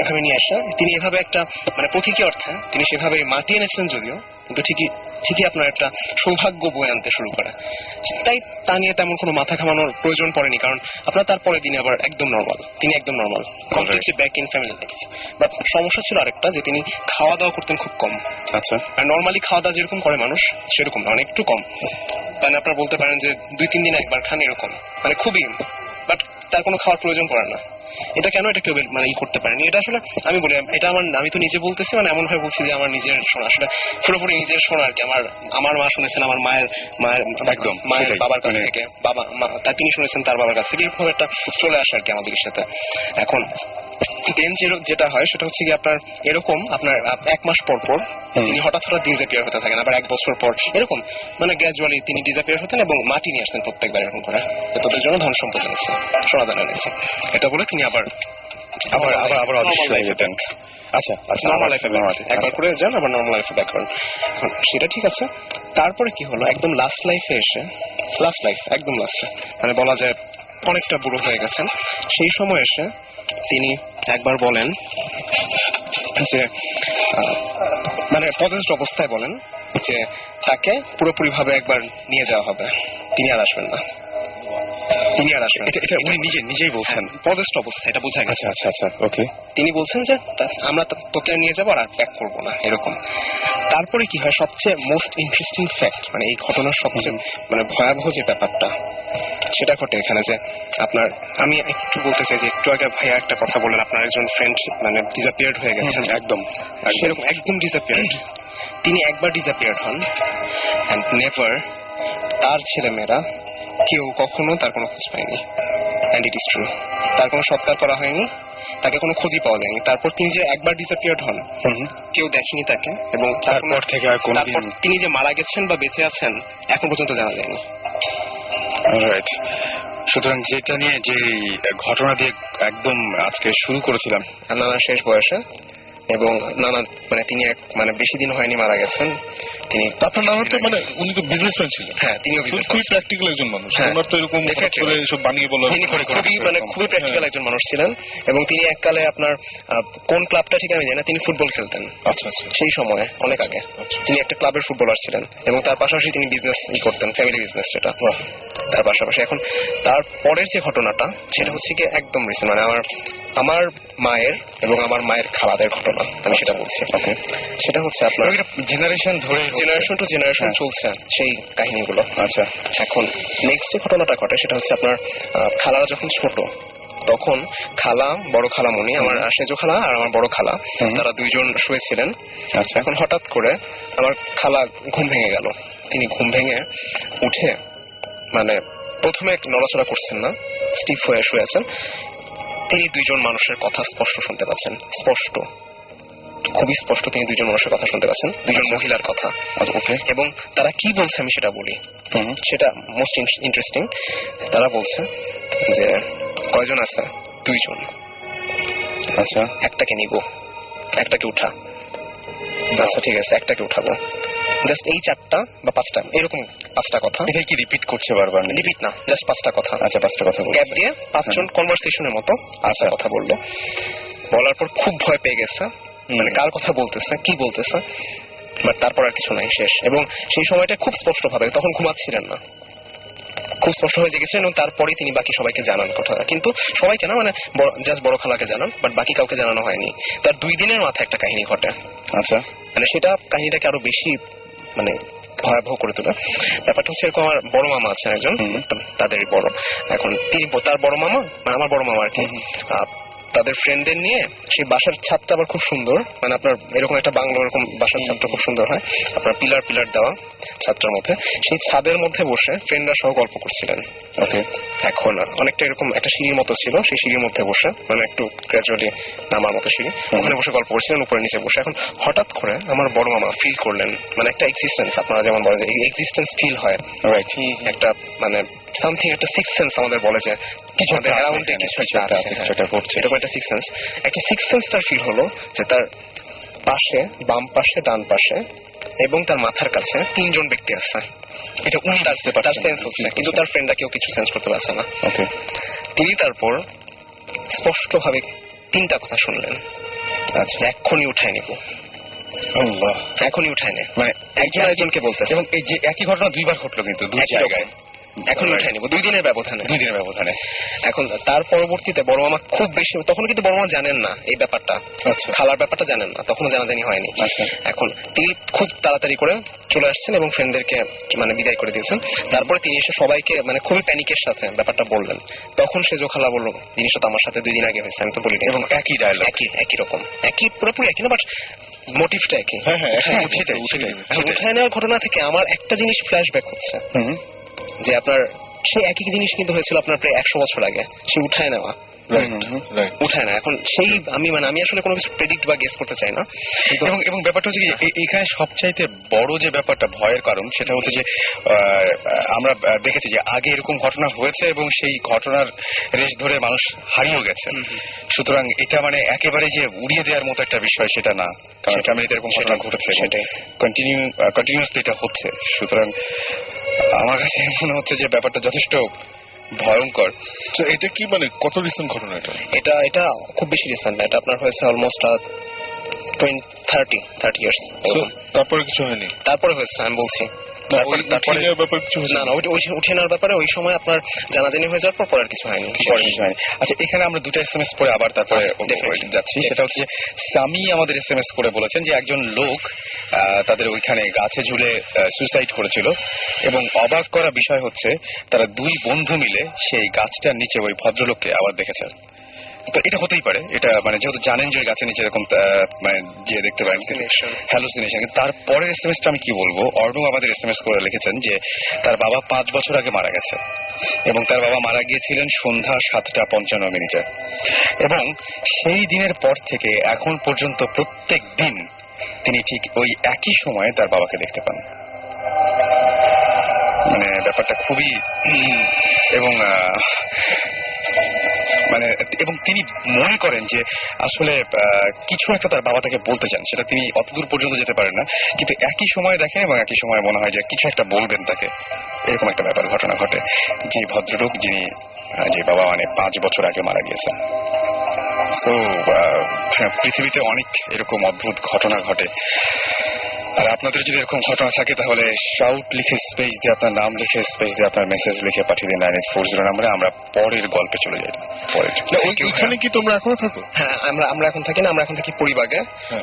S4: এভাবে নিয়ে আসা, তিনি এভাবে একটা প্রতীকী অর্থে তিনি সেভাবে মাটি এনেছিলেন যদিও, কিন্তু ঠিকই আপনার একটা সৌভাগ্য বয়ে আনতে শুরু করে। তাই তা নিয়ে তেমন কোনো মাথা ঘামানোর প্রয়োজন পড়েনি, কারণ আপনার তারপরে দিনে আবার একদম নর্মাল, তিনি একদম normal, completely back in family life. But সমস্যা ছিল আরেকটা, যে তিনি খাওয়া দাওয়া করতেন খুব কম। আচ্ছা, আর নর্মালি খাওয়া দাওয়া যেরকম করে মানুষ সেরকম না, একটু কম, আপনারা বলতে পারেন যে 2-3 দিনে একবার খান এরকম, খুবই, বাট তার কোনো খাওয়ার প্রয়োজন পড়ে না। এটা কেন এটা কেউ করতে পারেনি, এটা আসলে আমি বলি, এটা আমি তো নিজে বলতেছি, এমন ভাবে বলছি যে আমার নিজের শোনা, আসলে পুরোপুরি নিজের শোনা আর কি। আমার মা শুনেছেন আমার মায়ের একদম মায়ের বাবার কাছ থেকে, তিনি শুনেছেন তার বাবার কাছ থেকে, এরকম একটা চলে আসে আর কি আমাদের সাথে। এখন দেন যেটা হয় সেটা হচ্ছে কি, আপনার এরকম আপনার 1 মাস পর পর তিনি হঠাৎ ডিসঅ্যাপিয়ার হতে থাকেন, আবার 1 বছর পর এরকম গ্র্যাজুয়ালি তিনি ডিসঅ্যাপিয়ার হতেন, এবং মাটি নিয়ে আসতেন প্রত্যেকবার এরকম করে, তোদের জন্য ধন সম্পদ এনেছে, সোনাদানা এনেছে, এটা বলে তিনি আবার অদৃশ্য হয়ে যেতেন। আচ্ছা, নর্মাল লাইফে একবার করে যান, আবার নর্মাল লাইফে ব্যাক করেন। এখন সেটা ঠিক আছে, তারপরে কি হলো, একদম লাস্ট লাইফে এসে, একদম লাস্টে, বলা যায় অনেকটা বুড়ো হয়ে গেছেন, সেই সময় এসে তিনি একবার বলেন যে পজেসড অবস্থায় বলেন যে তাকে পুরোপুরি ভাবে একবার নিয়ে যাওয়া হবে, তিনি আর আসবেন না। তিনি আর আসবেন।
S2: এটা উনি নিজেই বলছেন?
S4: পদস্থ অবস্থা, এটা বোঝা গেছে।
S2: আচ্ছা ওকে।
S4: তিনি বলছেন যে আমরা তোকে নিয়ে যাবো আর প্যাক করবো না, এরকম। তারপরে কি হয়, সবচেয়ে মোস্ট ইন্টারেস্টিং ফ্যাক্ট, মানে এই ঘটনার সবচেয়ে মানে ভয়াবহ যে ব্যাপারটা সেটা ঘটে এখানে, যে আপনার, আমি একটু বলতে চাই যে একটু আগে ভাইয়া একটা কথা বললেন, আপনার একজন ফ্রেন্ড মানে ডিসঅ্যাপিয়ার্ড হয়ে গেছেন।
S2: একদম
S4: সেরকম একদম ডিসঅ্যাপিয়ার্ড। তিনি একবার ডিসঅ্যাপিয়ার্ড হন অ্যান্ড নেভার, তার ছেলেমেয়েরা কেউ কখনো তার কোনো খোঁজ পায়নি। অ্যান্ড ইট ইজ ট্রু, তার কোনো সৎকার করা হয়নি, তাকে কোনো খোঁজই পাওয়া যায়নি। তারপর তিনি যে একবার ডিসঅ্যাপিয়ার্ড হন, কেউ দেখেনি তাকে, এবং
S2: তারপর থেকে আর কোনোদিন
S4: তিনি যে মারা গেছেন বা বেঁচে আছেন এখন পর্যন্ত জানা যায়নি।
S2: রাইট। সুতরাং যেটা নিয়ে যে ঘটনা দিয়ে একদম আজকে শুরু করেছিলাম,
S4: নানা শেষ বয়সে, এবং নানা মানে তিনি মানে বেশি দিন হয়নি মারা গেছেন। তিনি
S3: আপনার নাম তো মানে উনি তো বিজনেসম্যান ছিলেন।
S4: হ্যাঁ, তিনিও
S3: খুবই প্র্যাকটিক্যাল একজন মানুষ।
S4: হ্যাঁ।
S3: ওনার তো এরকম হঠাৎ করে এসব বানিয়ে বলা
S4: তিনি খুবই প্র্যাকটিক্যাল একজন মানুষ ছিলেন, এবং তিনি এককালে আপনার কোন ক্লাবটা ঠিক আমি জানি না, তিনি ফুটবল খেলতেন।
S3: আচ্ছা
S4: সেই সময়ে অনেক আগে তিনি একটা ক্লাবের ফুটবলার ছিলেন, এবং তার পাশাপাশি তিনি বিজনেস করতেন, ফ্যামিলি বিজনেস সেটা। তার পাশাপাশি এখন তার পরের যে ঘটনাটা সেটা হচ্ছে কি একদম রিসেন্ট, মানে আমার মায়ের এবং আমার মায়ের খালাদের ঘটনা, আমি সেটা বলছি। সেটা হচ্ছে আপনার
S2: জেনারেশন
S4: টু জেনারেশন চলছে সেই কাহিনীগুলো।
S2: আচ্ছা,
S4: এখন নেক্সট যে ঘটনাটা ঘটে সেটা হচ্ছে আপনার খালারা যখন ছোট, তখন খালা, বড় খালামণি, আমার সেজো খালা আর আমার বড় খালা, তারা দুইজন শুয়েছিলেন।
S2: আচ্ছা,
S4: এখন হঠাৎ করে আমার খালা ঘুম ভেঙে গেল। তিনি ঘুম ভেঙে উঠে মানে প্রথমে নড়াচড়া করছেন না, স্টিফ হয়ে শুয়ে আছেন। তিনি দুইজন মানুষের কথা স্পষ্ট শুনতে পাচ্ছেন, স্পষ্ট, খুবই স্পষ্ট। তিনি দুইজন মানুষের কথা শুনতে পাচ্ছেন, দুইজন মহিলার কথা। এবং তারা কি বলছে আমি সেটা বলি, সেটা মোস্ট ইন্টারেস্টিং। তারা বলছে যে কয়জন আছে? দুইজন।
S2: আচ্ছা,
S4: একটাকে নিব, একটাকে উঠা। আচ্ছা ঠিক আছে, একটাকে উঠাবো। জাস্ট এই 4টা বা 5টা, এরকম 5টা কথা।
S2: এটা কি রিপিট করছে বারবার?
S4: রিপিট না, জাস্ট 5টা কথা।
S2: আচ্ছা, 5টা কথা
S4: গ্যাপ দিয়ে 5জন কনভারসেশনের মতো আচ্ছা কথা বললো। বলার পর খুব ভয় পেয়ে গেছে, মানে কার কথা বলতেছে, কি বলতেছে, বাট তারপর আর কিছু নাই, শেষ। এবং সেই সময়টা খুব স্পষ্ট ভাবে, তখন ঘুমাচ্ছিলেন না, খুব স্পষ্ট হয়ে জেগেছিলেন, এবং তারপরে তিনি বাকি সবাইকে জানান কথাটা। কিন্তু সবাইকে না, মানে জাস্ট বড় খালাকে জানান, বাট বাকি কাউকে জানানো হয়নি। তার 2 দিনের মাথায় একটা কাহিনী ঘটে।
S2: আচ্ছা,
S4: মানে সেটা কাহিনীটাকে আরো বেশি মানে ভয়াবহ করে তোলে। ব্যাপারটা হচ্ছে এরকম, আমার বড় মামা আছেন একজন, তাদের বড়, এখন তিনি তার বড় মামা, মানে আমার বড় মামা আর কি, তাদের ফ্রেন্ডদের নিয়ে সেই বাসার ছাদটা আবার খুব সুন্দর, মানে আপনার এরকম একটা বাংলো, এরকম বাসার ছাদটা খুব সুন্দর হয়, আপনার পিলার দেওয়া ছাদটার মধ্যে। সেই ছাদের মধ্যে বসে ফ্রেন্ডরা সহ গল্প করছিলেন।
S2: ওকে।
S4: এখন অনেকটা এরকম একটা সিঁড়ির মতো ছিল, সেই সিঁড়ির মধ্যে বসে, মানে একটু গ্র্যাজুয়ালি নামার মতো সিঁড়ি, ওখানে বসে গল্প করছিলেন, উপরে নিচে বসে। এখন হঠাৎ করে আমার বড় মামা ফিল করলেন, মানে একটা এক্সিস্টেন্স, আপনারা যেমন বলেন যে এক্সিস্টেন্স ফিল হয়, একটা মানে সামথিং, একটা সিক্স সেন্স আমাদের বলে যে কিছু অ্যারাউন্ডে কিছু একটা আছে, সেটা ঘটছে, এরকম একটা সিক্স সেন্স। একটা সিক্স সেন্স তার ফিল হলো যে তার পাশে, বাম পাশে, ডান পাশে এবং তার মাথার কাছে 3 জন ব্যক্তি আছে। এটা উনি তার সেন্স হচ্ছে, কিন্তু তার ফ্রেন্ডরা কেউ কিছু সেন্স করতে পারছে না।
S2: ওকে।
S4: তিনি তারপর স্পষ্ট ভাবে 3টা কথা শুনলেন। আচ্ছা, এক্ষুনি উঠায় নিব,
S2: আল্লাহ,
S4: এখনই উঠায় নে,
S2: মানে
S4: একজনকে বলতেছে।
S2: এবং এই যে একই ঘটনা 2বার ঘটলো, কিন্তু 2 জায়গায়।
S4: এখন উঠায় নিব 2 দিনের ব্যবধানে।
S2: 2 দিনের ব্যবধানে।
S4: এখন তার পরবর্তীতে বড় মামা খুব বেশি, তখন কিন্তু বড় মামা জানেন না এই ব্যাপারটা, খালার ব্যাপারটা জানেন না, তখনও জানাজানি হয়নি। এখন তিনি খুব তাড়াতাড়ি করে চলে আসছেন এবং ফ্রেন্ডদেরকে মানে বিদায় করে দিয়েছেন। তারপরে তিনি এসে সবাইকে মানে খুবই প্যানিকের সাথে ব্যাপারটা বললেন। তখন সেজো খালা বলল, জিনিসটা তো আমার সাথে 2 দিন আগে হয়েছে, আমি তো বলিনি।
S2: এবং একই ডায়লগ,
S4: একই রকম, একই, পুরোপুরি একই না, বাট মোটিভটা একই। উঠায় নেওয়ার ঘটনা থেকে আমার একটা জিনিস ফ্ল্যাশব্যাক হচ্ছে, যে আপনার সেই একই জিনিস কিন্তু হয়েছিল আপনার প্রায় 100 বছর আগে, সে উঠায় নেওয়া, উঠায় না। এখন সেই আমি আসলে কোনো কিছু প্রেডিক্ট বা গেস করতে চাই না,
S2: এবং ব্যাপারটা হচ্ছে কি, এখানে সবচাইতে বড় যে ব্যাপারটা ভয়ের কারণ, সেটা হচ্ছে যে আমরা দেখেছি যে আগে এরকম ঘটনা হয়েছে এবং সেই ঘটনার রেশ ধরে মানুষ হারিয়েও গেছে। সুতরাং এটা মানে একেবারে যে উড়িয়ে দেওয়ার মতো একটা বিষয় সেটা না, কারণ ফ্যামিলিতে এরকম ঘটনা ঘটেছে, সেটাই কন্টিনিউয়াসলি এটা হচ্ছে। সুতরাং আমার কাছে মনে হচ্ছে যে ব্যাপারটা যথেষ্ট ভয়ঙ্কর।
S3: তো এটা কি মানে কত রিসেন্ট ঘটনা?
S4: এটা খুব বেশি রিসেন্ট না, এটা আপনার হয়েছে অলমোস্ট 30 ইয়ার্স।
S3: তারপরে কিছু হয়নি?
S4: তারপরে হয়েছে, আমি বলছি
S3: ওই উঠিনের ব্যাপারে কিছু হয়েছে?
S4: না না, ওই উঠে নেওয়ার ব্যাপারে ওই সময় আপনার জানাজানি হয়ে যাওয়ার পর আর কিছু হয়নি।
S2: পরে কিছু হয়নি। আচ্ছা, এখানে আমরা দুটো SMS পরে আবার তারপরে যাচ্ছি। সেটা হচ্ছে স্বামী আমাদের SMS করে বলেছেন যে একজন লোক তাদের ওইখানে গাছে ঝুলে সুইসাইড করেছিল এবং অবাক করা বিষয় হচ্ছে তারা দুই বন্ধু মিলে সেই গাছটার নিচে ওই ভদ্রলোককে আবার দেখেছেন। তো এটা হতেই পারে, এটা মানে যেহেতু জানেন যে ওই গাছের নিচে এরকম মানে যে দেখতে পারেন হ্যালুসিনেশন। তারপরের SMS টা আমি কি বলবো, অর্ণব আমাদের SMS করে লিখেছেন যে তার বাবা 5 বছর আগে মারা গেছে এবং তার বাবা মারা গিয়েছিলেন সন্ধ্যা 7:55 এবং সেই দিনের পর থেকে এখন পর্যন্ত প্রত্যেক দিন তিনি ঠিক ওই একই সময়ে তার বাবাকে দেখতে পান। মানে ব্যাপারটা খুবই এবং মানে এবং তিনি মনে করেন যে আসলে কিছু একটা তার বাবা তাকে বলতে চান, সেটা তিনি অতদূর পর্যন্ত যেতে পারেন না, কিন্তু একই সময় দেখেন এবং একই সময় মনে হয় যে কিছু একটা বলবেন তাকে, এরকম একটা ব্যাপার ঘটনা ঘটে। যে ভদ্রলোক যিনি যে বাবা মানে 5 বছর আগে মারা গিয়েছেন। তো পৃথিবীতে অনেক এরকম অদ্ভুত ঘটনা ঘটে। আর আপনাদের যদি এরকম ঘটনা থাকে তাহলে শাউট লিখে স্পেস দিয়ে আপনার নাম লিখে স্পেস দিয়ে আপনার মেসেজ লিখে পাঠিয়ে দিন 9840 নম্বরে। আমরা পরের গল্পে চলে যাই।
S3: ওইখানে কি তোমরা এখনো থাকো?
S4: হ্যাঁ, আমরা এখন থাকি না, আমরা এখন থাকি পরিবাগে।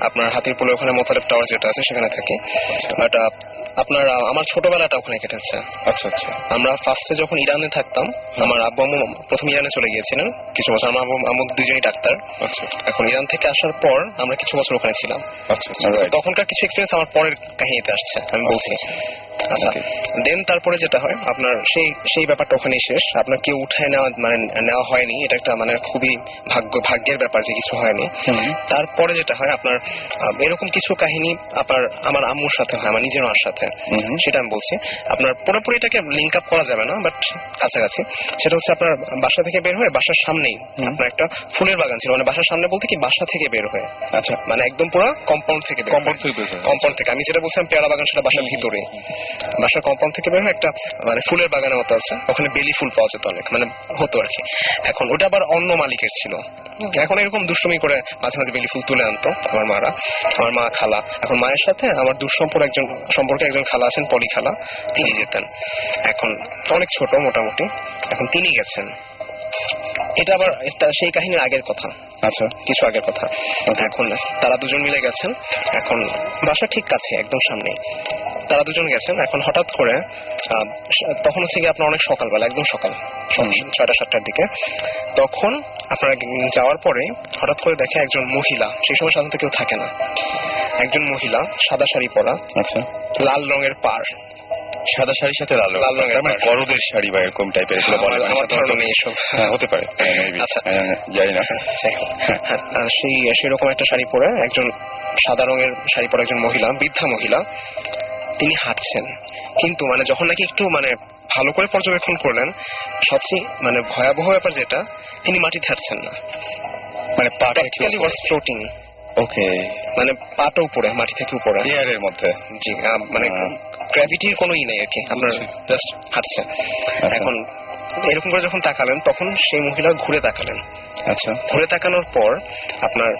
S4: আপনার হাতির পোলে ওখানে মোতালেব টাওয়ার যেটা আছে সেখানে থাকি। বাট আপনার আমার ছোটবেলাটা ওখানে কেটেছে।
S3: আচ্ছা আচ্ছা।
S4: আমরা ফার্স্টে যখন ইরানে থাকতাম, আমার আব্বু আম্মু প্রথম ইরানে চলে গিয়েছিলেন কিছু বছর। আমার আম্মু দুজনই ডাক্তার।
S3: আচ্ছা।
S4: এখন ইরান থেকে আসার পর আমরা কিছু বছর ওখানে ছিলাম।
S3: আচ্ছা।
S4: তখনকার কিছু এক্সপিরিয়েন্স আমার পরের কাহিনীতে আসছে, আমি বলছি। আচ্ছা, দেন তারপরে যেটা হয় আপনার সেই ব্যাপারটা ওখানেই শেষ। আপনার কেউ উঠায় নেওয়া হয়নি, এটা একটা মানে খুবই ভাগ্যের ব্যাপার যে কিছু হয়নি। তারপরে যেটা হয় আপনার এরকম কিছু কাহিনী আপনার আমার আম্মুর সাথে হয়, আমার নিজের মার সাথে। সেটা আমি বলছি। আপনার পুরোপুরি এটাকে লিঙ্ক আপ করা যাবে না, বাট কাছাকাছি। সেটা হচ্ছে আপনার বাসা থেকে বের হয়ে বাসার সামনেই আপনার একটা ফুলের বাগান ছিল। মানে বাসার সামনে বলতে কি বাসা থেকে বের হয়ে, আচ্ছা মানে একদম পুরো কম্পাউন্ড থেকে কম্পাউন্ড থেকে আমি যেটা বলছিলাম পেয়ারা বাগান, সেটা বাসার ভিতরে। বাসার কম্পাউন্ড থেকে বের হয়ে একটা মানে ফুলের বাগানের মতো আছে, ওখানে বেলি ফুল পাওয়া যেত অনেক, মানে হতো আর কি। এখন ওটা আবার অন্য মালিকের ছিল। এখন এরকম দুষ্টুমি করে মাঝে মাঝে বেলি ফুল তুলে আনতো আমার মা খালা। এখন মায়ের সাথে আমার সম্পর্কে একজন খালা আছেন, পলি খালা, তিনি যেতেন। এখন অনেক ছোট মোটামুটি, এখন তিনি গেছেন। এটা আবার সেই কাহিনীর আগের কথা। আচ্ছা, কিছু আগের কথা। এখন তারা দুজন মিলে গেছেন, এখন বাসা ঠিক কাছে একদম সামনে। তারা দুজন গেছেন। এখন হঠাৎ করে তখন হচ্ছে কি আপনার অনেক সকালবেলা, একদম সকাল 6টা-7টার দিকে। তখন আপনারা যাওয়ার পরে হঠাৎ করে দেখে একজন মহিলা, সেই সময় সাধারণত কেউ থাকে না, একজন মহিলা সাদা শাড়ি পরা, আচ্ছা লাল রঙের পাড়, সাদা শাড়ির সাথে লাল রঙের মানে বড়দের শাড়ি বা এরকম টাইপের, এগুলো বলে আমার ধারণা নেই এসব। হতে পারে, জানি না। সেরকম একটা শাড়ি পরে একজন সাদা রঙের শাড়ি পরা একজন মহিলা, বৃদ্ধা মহিলা, তিনি হাঁটছেন। কিন্তু মানে যখন নাকি একটু মানে ভালো করে পর্যবেক্ষণ করলেন, সবচেয়ে মানে ভয়াবহ ব্যাপার যেটা, তিনি মাটিতে হাঁটছেন না, মানে প্র্যাকটিক্যালি ওয়াজ ফ্লোটিং। ওকে, মানে পাটা উপরে, মাটি থেকে উপরে, এয়ারের মধ্যে। জি, মানে গ্র্যাভিটির কোনো নেই আর কি, আপনার জাস্ট হাঁটছে। এখন এরকম করে যখন তাকালেন, তখন সেই মহিলা ঘুরে তাকালেন। আচ্ছা, ঘুরে তাকানোর পর আপনার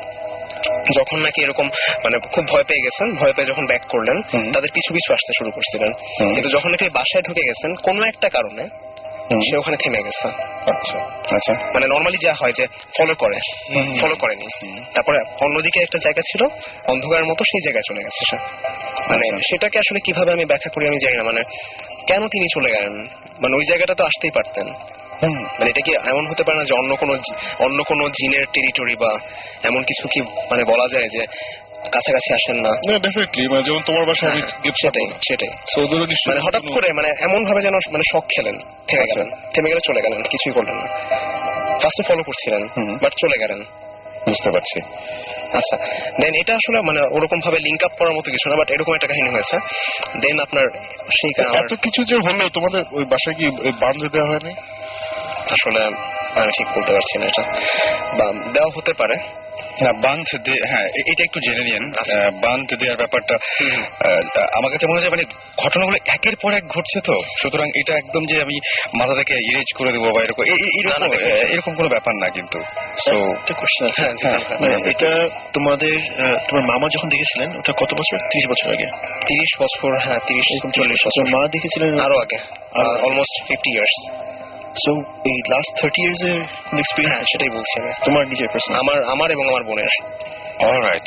S4: যখন নাকি এরকম মানে খুব ভয় পেয়ে গেছেন, ভয় পেয়ে যখন ব্যাক করলেন, তাদের পিছু পিছু আসতে শুরু করছিলেন। কিন্তু যখন নাকি বাসায় ঢুকে গেছেন, কোনো একটা কারণে সে ওখানে থেমে গেছে। আচ্ছা আচ্ছা, মানে নর্মালি যা হয় যে ফলো করেনি। তারপরে অন্যদিকে একটা জায়গা ছিল অন্ধকারের মতো, সেই জায়গায় চলে গেছে সে। মানে সেটাকে আসলে কিভাবে আমি ব্যাখ্যা করি আমি জানি না, মানে কেন তিনি চলে গেলেন, মানে ওই জায়গাটা তো আসতেই পারতেন। মানে এটা কি এমন হতে পারে না যে অন্য কোনো জিনের টেরিটরি বা এমন কিছু কি মানে বলা যায় যে কাছাকাছি আসেন না?
S3: ডেফিনেটলি, মানে যেমন তোমার বাসায় আমি
S4: সেটাই মানে হঠাৎ করে মানে এমন ভাবে যেন মানে শক খেলেন, থেমে গেলে চলে গেলেন, কিছুই করলেন না। ফার্স্টে ফলো করছিলেন, বাট চলে গেলেন। বুঝতে পারছি। আচ্ছা, দেন এটা আসলে মানে ওরকম ভাবে লিঙ্ক আপ করার মতো কিছু না, বাট এরকম একটা কাহিনী হয়েছে। দেন আপনার সেই
S3: এত কিছু যে হলো, তোমাদের ওই বাসায় কি বাঁধে দেওয়া হয়নি?
S4: আসলে আমি ঠিক বলতে পারছি না এটা, বা দেওয়া হতে পারে।
S2: বান্ধ হ্যাঁ এটা একটু জেনে নিন। বান্ধ দেওয়ার ব্যাপারটা আমার কাছে মনে হয় মানে ঘটনাগুলো একের পর এক ঘটছে, তো সুতরাং এটা একদম যে আমি মাথা থেকে ইরেজ করে দেবো বা এরকম এরকম কোনো ব্যাপার না কিন্তু। সো
S3: এটা তোমার মামা যখন দেখেছিলেন ওটা কত বছর? 30 বছর আগে?
S4: 30 বছর, হ্যাঁ 30-40 বছর।
S3: মা দেখেছিলেন
S4: আরো আগে, অলমোস্ট 50 ইয়ার্স।
S3: সো এই লাস্ট 30 ইয়ার্স এর কোন এক্সপেরিয়েন্স?
S4: হ্যাঁ সেটাই বলছি আমি,
S3: তোমার নিজের পার্সোনাল?
S4: আমার এবং আমার বোনের।
S2: অলরাইট।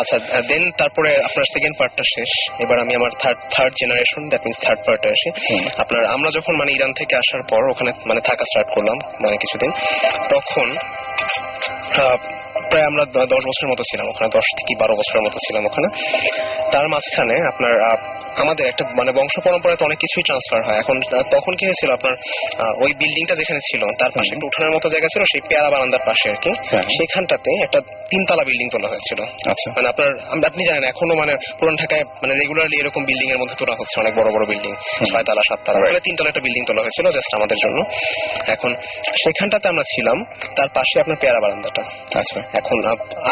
S4: আচ্ছা দেন তারপরে আপনার সেকেন্ড পার্টটা শেষ, এবার আমি আমার third generation, that means third পার্টে আসি। আপনার আমরা যখন মানে ইরান থেকে আসার পর ওখানে মানে থাকা স্টার্ট করলাম মানে কিছুদিন, তখন প্রায় আমরা 10 বছরের মতো ছিলাম ওখানে, 10 থেকে 12 বছরের মতো ছিলাম ওখানে। তার মাঝখানে আপনার আমাদের একটা মানে বংশ পরম্পরাতে অনেক কিছুই ট্রান্সফার হয়। এখন তখন কি হয়েছিল, আপনার ওই বিল্ডিংটা যেখানে ছিল তার পাশে একটা উঠানের মতো জায়গা ছিল, সেই পেয়ারা বারান্দার পাশে আর কি, সেখানটাতে একটা 3 তলা বিল্ডিং তোলা হয়েছিল।
S2: আচ্ছা,
S4: মানে আপনি জানেন এখনো মানে পুরান ঢাকায় মানে রেগুলারলি এরকম বিল্ডিং এর মধ্যে তোলা হচ্ছে, অনেক বড় বড় বিল্ডিং, 6 তলা 7 তলা, মানে 3 তলা একটা বিল্ডিং তোলা হয়েছিল জাস্ট আমাদের জন্য। এখন সেখানটাতে আমরা ছিলাম, তার পাশে আপনার পেয়ারা বারান্দাটা।
S2: আচ্ছা,
S4: এখন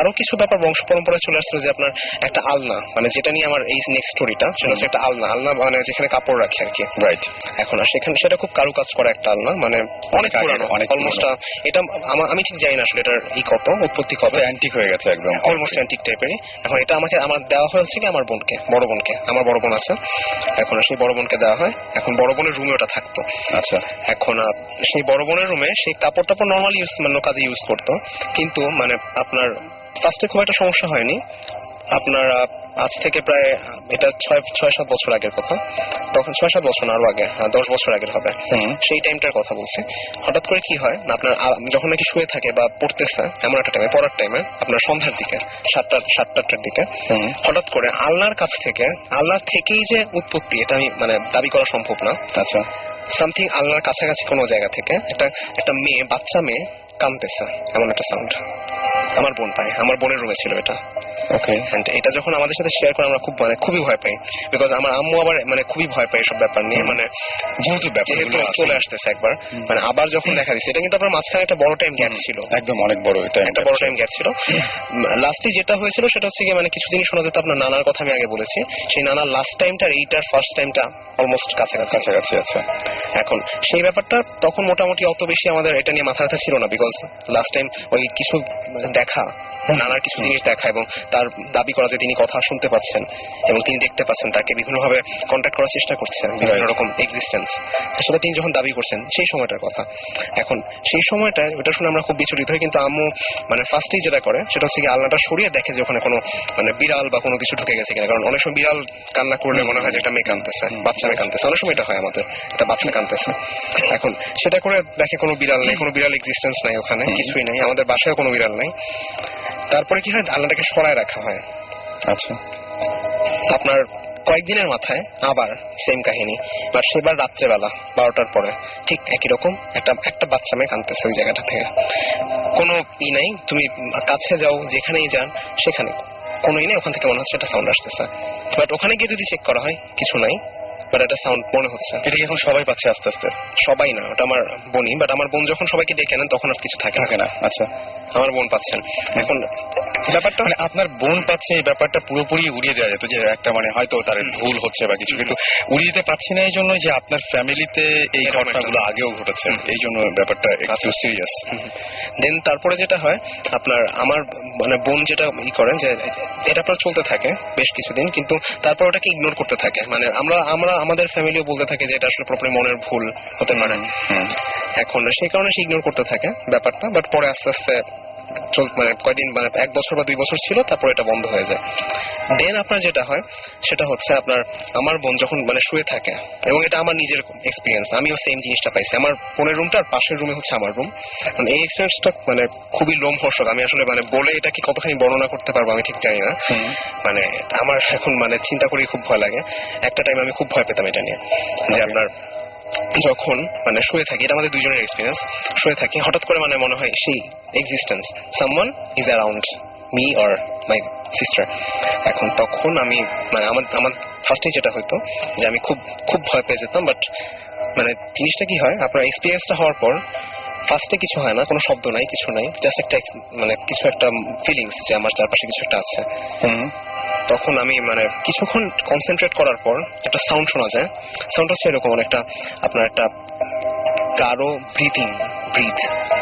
S4: আরো কিছু ব্যাপার বংশ পরম্পরায় চলে আসছিল, যে আপনার একটা আলনা, মানে যেটা নিয়ে আমার এই নেক্সট স্টোরিটা, সেটা হচ্ছে একটা আলনা মানে যেখানে কাপড় রাখে আর কি।
S2: রাইট।
S4: এখন আর সেখানে সেটা খুব কারুকাজ করা একটা আলনা, মানে অনেক পুরানো, অলমোস্ট এটা আমি ঠিক জানি না আসলে এটার কত উৎপত্তি কত,
S2: অ্যান্টিক হয়ে গেছে একদম,
S4: অলমোস্ট অ্যান্টিক টাইপেরই। এখন এটা আমার দেওয়া হয়েছে কি আমার বোনকে, বড় বোনকে, আমার বড় বোন আছে, এখন সেই বড় বোনকে দেওয়া হয়। এখন বড় বোনের রুমে ওটা থাকতো।
S2: আচ্ছা,
S4: এখন সেই বড় বোনের রুমে সেই কাপড় টাপড় নর্মালি মানে কাজে ইউজ করতো, কিন্তু মানে আপনার ফার্স্টে খুব একটা সমস্যা হয়নি। আপনার আজ থেকে প্রায় এটা 6-7 বছর আগের কথা, তখন 6-7 বছর না আরো আগে, 10 বছর আগের হবে, সেই টাইমটার কথা বলছি। হঠাৎ করে কি হয়, আপনার যখন নাকি শুয়ে থাকে বা পড়তেছে এমন একটা টাইমে, পড়ার টাইমে আপনার সন্ধ্যার দিকে 7-8টার দিকে, হঠাৎ করে আল্লাহর কাছ থেকে, আল্লাহর থেকেই যে উৎপত্তি এটা আমি মানে দাবি করা সম্ভব না।
S2: আচ্ছা,
S4: সামথিং আল্লাহর কাছাকাছি কোনো জায়গা থেকে একটা মেয়ে, বাচ্চা মেয়ে কাঁদতেছে, এমন একটা সাউন্ড আমার বোন পায়। আমার বোনের রুমে ছিল এটা।
S2: ওকে।
S4: এন্ড এটা যখন আমাদের সাথে শেয়ার করে আমরা খুবই ভয় পাই, বিকজ আমার আম্মু আবার মানে খুবই ভয় পায় এসব ব্যাপার নিয়ে, মানে যেহেতু চলে আসতেছে একবার, মানে আবার যখন দেখা দিচ্ছে, এটা কিন্তু আপনার মাঝখানে একটা বড় টাইম গ্যাপ ছিল,
S2: একদম অনেক বড়, এটা
S4: একটা বড় টাইম গ্যাপ ছিল। লাস্টে যেটা হয়েছিল সেটা হচ্ছে গিয়ে মানে কিছু জিনিস শোনা যেত, আপনার নানার কথা আমি আগে বলেছি, সেই নানার লাস্ট টাইমটা আর এইটার ফার্স্ট টাইমটা অলমোস্ট কাছাকাছি। আচ্ছা, এখন সেই ব্যাপারটা তখন মোটামুটি অত বেশি আমাদের এটা নিয়ে মাথা ব্যথা ছিল না, বিকজ লাস্ট টাইম ওই কিছু দেখা, নানার কিছু জিনিস দেখা এবং তার দাবি করা যে তিনি কথা শুনতে পাচ্ছেন এবং তিনি দেখতে পাচ্ছেন, তাকে বিভিন্নভাবে কন্ট্যাক্ট করার চেষ্টা করছেন, বিভিন্ন রকম এক্সিস্টেন্স, সেটা তিনি যখন দাবি করছেন সেই সময়টার কথা। এখন সেই সময়টা ওটা শুনে আমরা খুব বিচলিত হই, কিন্তু আম্মু মানে ফার্স্টেই যেটা করে সেটা হচ্ছে কি আলনাটা সরিয়ে দেখে যে ওখানে কোনো মানে বিড়াল বা কোনো কিছু ঢুকে গেছে কিনা, কারণ অনেক সময় বিড়াল কান্না করলে মনে হয় যে একটা মেয়ে কাঁদতেছে, বাচ্চা মেয়ে কাঁদতেছে, অনেক সময় এটা হয় আমাদের, একটা বাচ্চা কাঁদতেছে। এখন সেটা করে দেখে কোনো বিড়াল নেই, কোনো বিড়াল এক্সিস্টেন্স নাই ওখানে, কিছুই নাই, আমাদের বাসায় কোনো বিড়াল নাই। তারপরে কি হয়, আলনাটাকে সরায় রাখা হয়।
S2: আচ্ছা,
S4: আপনার কয়েকদিনের মাথায় আবার সেম কাহিনী, বাট সেবার রাত্রেবেলা 12টার পরে ঠিক একই রকম একটা বাচ্চা মেয়ে কাঁদতেছে ওই জায়গাটা থেকে। কোনো নাই, তুমি কাছে যাও যেখানেই যান সেখানে কোনো নেই, ওখান থেকে মনে হচ্ছে একটা সাউন্ড আসতেছে, বাট ওখানে গিয়ে যদি চেক করা হয় কিছু নাই, বাট একটা সাউন্ড মনে হচ্ছে।
S2: এটা এখন সবাই পাচ্ছে আস্তে আস্তে?
S4: সবাই না, ওটা আমার বোনই, বাট আমার বোন যখন সবাইকে ডেকে নেন তখন আর কিছু থাকে
S2: না। আচ্ছা,
S4: আমার বোন পাচ্ছেন। এখন ব্যাপারটা
S2: মানে আপনার বোন পাচ্ছে, এই ব্যাপারটা পুরোপুরি উড়িয়ে দেওয়া যেত যে একটা মানে হয়তো তার ভুল হচ্ছে বা কিছু, কিন্তু উড়িয়ে দিতে পারছি না এই জন্য যে আপনার ফ্যামিলিতে এই ঘটনাগুলো আগেও ঘটেছে, এই জন্য ব্যাপারটা একটু সিরিয়াস।
S4: দেন তারপরে যেটা হয়, আপনার আমার মানে বোন যেটা করেন যে এটা আপনার চলতে থাকে বেশ কিছুদিন, কিন্তু তারপর ওটাকে ইগনোর করতে থাকে, মানে আমরা আমাদের ফ্যামিলিও বলতে থাকে যে এটা আসলে প্রপারলি মনের ভুল হতে পারে। এখন সেই কারণে সে ইগনোর করতে থাকে ব্যাপারটা, বাট পরে আস্তে আস্তে মানে কয়দিন মানে 1 বছর বা 2 বছর ছিল, তারপর এটা বন্ধ হয়ে যায়। দেন আপনার যেটা হয় সেটা হচ্ছে আপনার আমার বোন যখন মানে শুয়ে থাকে, এবং এটা আমার নিজের এক্সপিরিয়েন্স, আমিও সেম জিনিসটা পাইছি, আমার বোনের রুমটা আর পাশের রুমে হচ্ছে আমার রুম। এই এক্সপিরিয়েন্সটা মানে খুবই লোমহর্ষক, আমি আসলে মানে বলে এটা কি কতখানি বর্ণনা করতে পারবো আমি ঠিক জানি না, মানে আমার এখন মানে চিন্তা করি খুব ভয় লাগে। একটা টাইম আমি খুব ভয় পেতাম এটা নিয়ে, যে আপনার যখন মানে শুয়ে থাকি, এটা আমাদের দুইজনের এক্সপিরিয়েন্স, শুয়ে থাকি হঠাৎ করে মানে মনে হয় সেই existence, someone is around me or my sister. এখন তখন আমি মানে আমার ফার্স্টে যেটা হইতো যে আমি খুব খুব ভয় পেয়ে যেতাম, বাট মানে জিনিসটা কি হয়, আপনার এক্সপিরিয়েন্সটা হওয়ার পর ফার্স্টে কিছু হয় না, কোনো শব্দ নাই, কিছু নাই, জাস্ট একটা মানে কিছু একটা ফিলিংস যে আমার চারপাশে কিছু একটা আছে। তখন আমি মানে কিছুক্ষণ কনসেন্ট্রেট করার পর একটা সাউন্ড শোনা যায়। সাউন্ডটা হচ্ছে এরকম একটা আপনার একটা গাঢ় breath,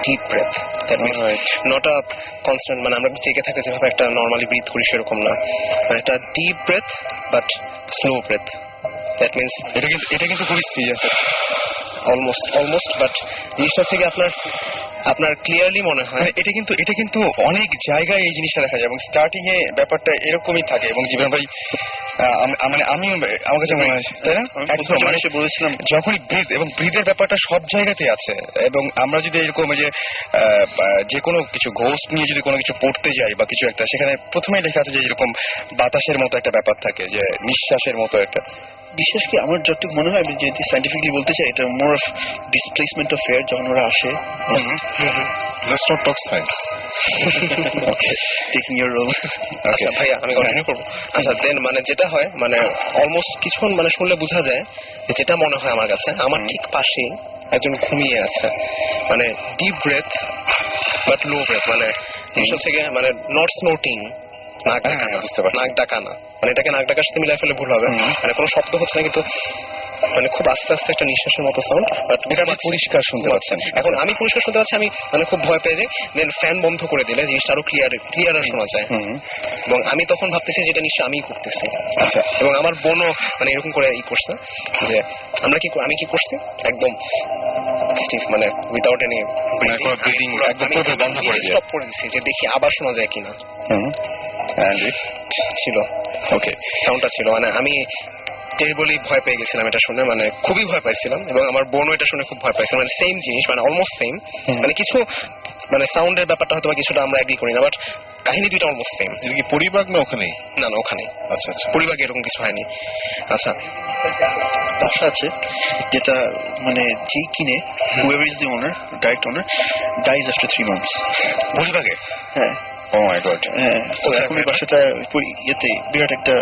S4: deep breath. That means not a constant, মানে আমরা জেগে থাকতে যেভাবে একটা নর্মালি ব্রিথ করি সেরকম না, মানে একটা deep breath but slow breath. That means
S2: এটা কিন্তু খুবই সিরিয়াস,
S4: অলমোস্ট বাট জিনিসটা থেকে আপনার ক্লিয়ারলি মনে হয়
S2: মানে এটা কিন্তু অনেক জায়গায় এই জিনিসটা দেখা যায় এবং স্টার্টিং এ ব্যাপারটা এরকমই থাকে এবং জীবন ভাই মানে আমি আমার কাছে মনে হয় তাই না, একদম মানে বলেছিলাম যখনই ব্রিথ এবং ব্রিথের ব্যাপারটা সব জায়গাতেই আছে। এবং আমরা যদি এরকম যে কোনো কিছু ঘোষ নিয়ে যদি কোনো কিছু পড়তে যাই বা কিছু একটা, সেখানে প্রথমেই লেখা আছে যে এরকম বাতাসের মতো একটা ব্যাপার থাকে, যে নিঃশ্বাসের মতো একটা।
S6: বিশেষ কি আমার যতটুকু মনে হয়, আমি যদি সাইন্টিফিকলি বলতে চাই, এটা more of displacement of air যখন ওরা আসে।
S3: Let's not talk science.
S6: Taking your role.
S4: আচ্ছা ভাইয়া আমি কন্টিনিউ করবো। আচ্ছা দেন মানে যেটা হয় মানে অলমোস্ট কিছুক্ষণ মানে শুনলে বোঝা যায় যে যেটা মনে হয় আমার কাছে, আমার ঠিক পাশে একজন ঘুমিয়ে আছে, মানে deep breath but low breath, মানে জিনিসটা থেকে মানে নট স্নোটিং, নাক ডাকা না,
S2: বুঝতে পারছি।
S4: নাক ডাকা না, মানে এটাকে নাক ডাকার সাথে মিলাই ফেলে ভুল হবে, মানে কোনো শব্দ হচ্ছে না কিন্তু মানে খুব আস্তে আস্তে একটা নিঃশ্বাসের মতো সাউন্ড, বাট
S2: এটা আপনি পরিষ্কার শুনতে পাচ্ছেন।
S4: এখন আমি পরিষ্কার শুনতে পাচ্ছি, আমি মানে খুব ভয় পেয়ে যাই। দেন ফ্যান বন্ধ করে দিলে জিনিসটা আরো ক্লিয়ার শোনা যায়। এবং আমি তখন ভাবতেছি যেটা নিশ্চয় আমিই করতেছি।
S2: আচ্ছা,
S4: এবং আমার বোনও মানে এরকম করে করছে যে আমি কি করছি একদম স্টিফ, মানে উইদাউট এনি
S2: ব্রিদিং একদম পুরো বন্ধ করে দিয়ে
S4: স্টপ করে দিচ্ছি যে দেখি আবার শোনা যায় কিনা। ছিল
S2: ওকে,
S4: সাউন্ডটা ছিল, মানে আমি টেরিবলি ভয় পেয়ে গেছিলাম এটা শুনে, মানে খুবই ভয় পাইছিলাম। এবং আমার বোনও এটা শুনে খুব ভয় পাইছিল, মানে সেম জিনিস, মানে অলমোস্ট সেম, মানে কিছু মানে সাউন্ডের ব্যাপারটা হয়তো কিছুটা আমরা এগ্রি করি না, বাট কাহিনী দুইটা অলমোস্ট সেম।
S3: এটা কি পরিবাগ না ওখানেই?
S4: না ওখানে।
S3: আচ্ছা আচ্ছা,
S4: পরিবাগে এরকম কিছু হয়নি। আচ্ছা,
S6: বাসা আছে যেটা মানে যে কিনে, whoever is the owner, direct owner, dies after 3 months.
S2: পরিবাগে?
S6: হ্যাঁ
S2: ও মাই গড।
S6: হ্যাঁ, তো এখন এই বাসাটা ইয়েতে বিরাট একটা।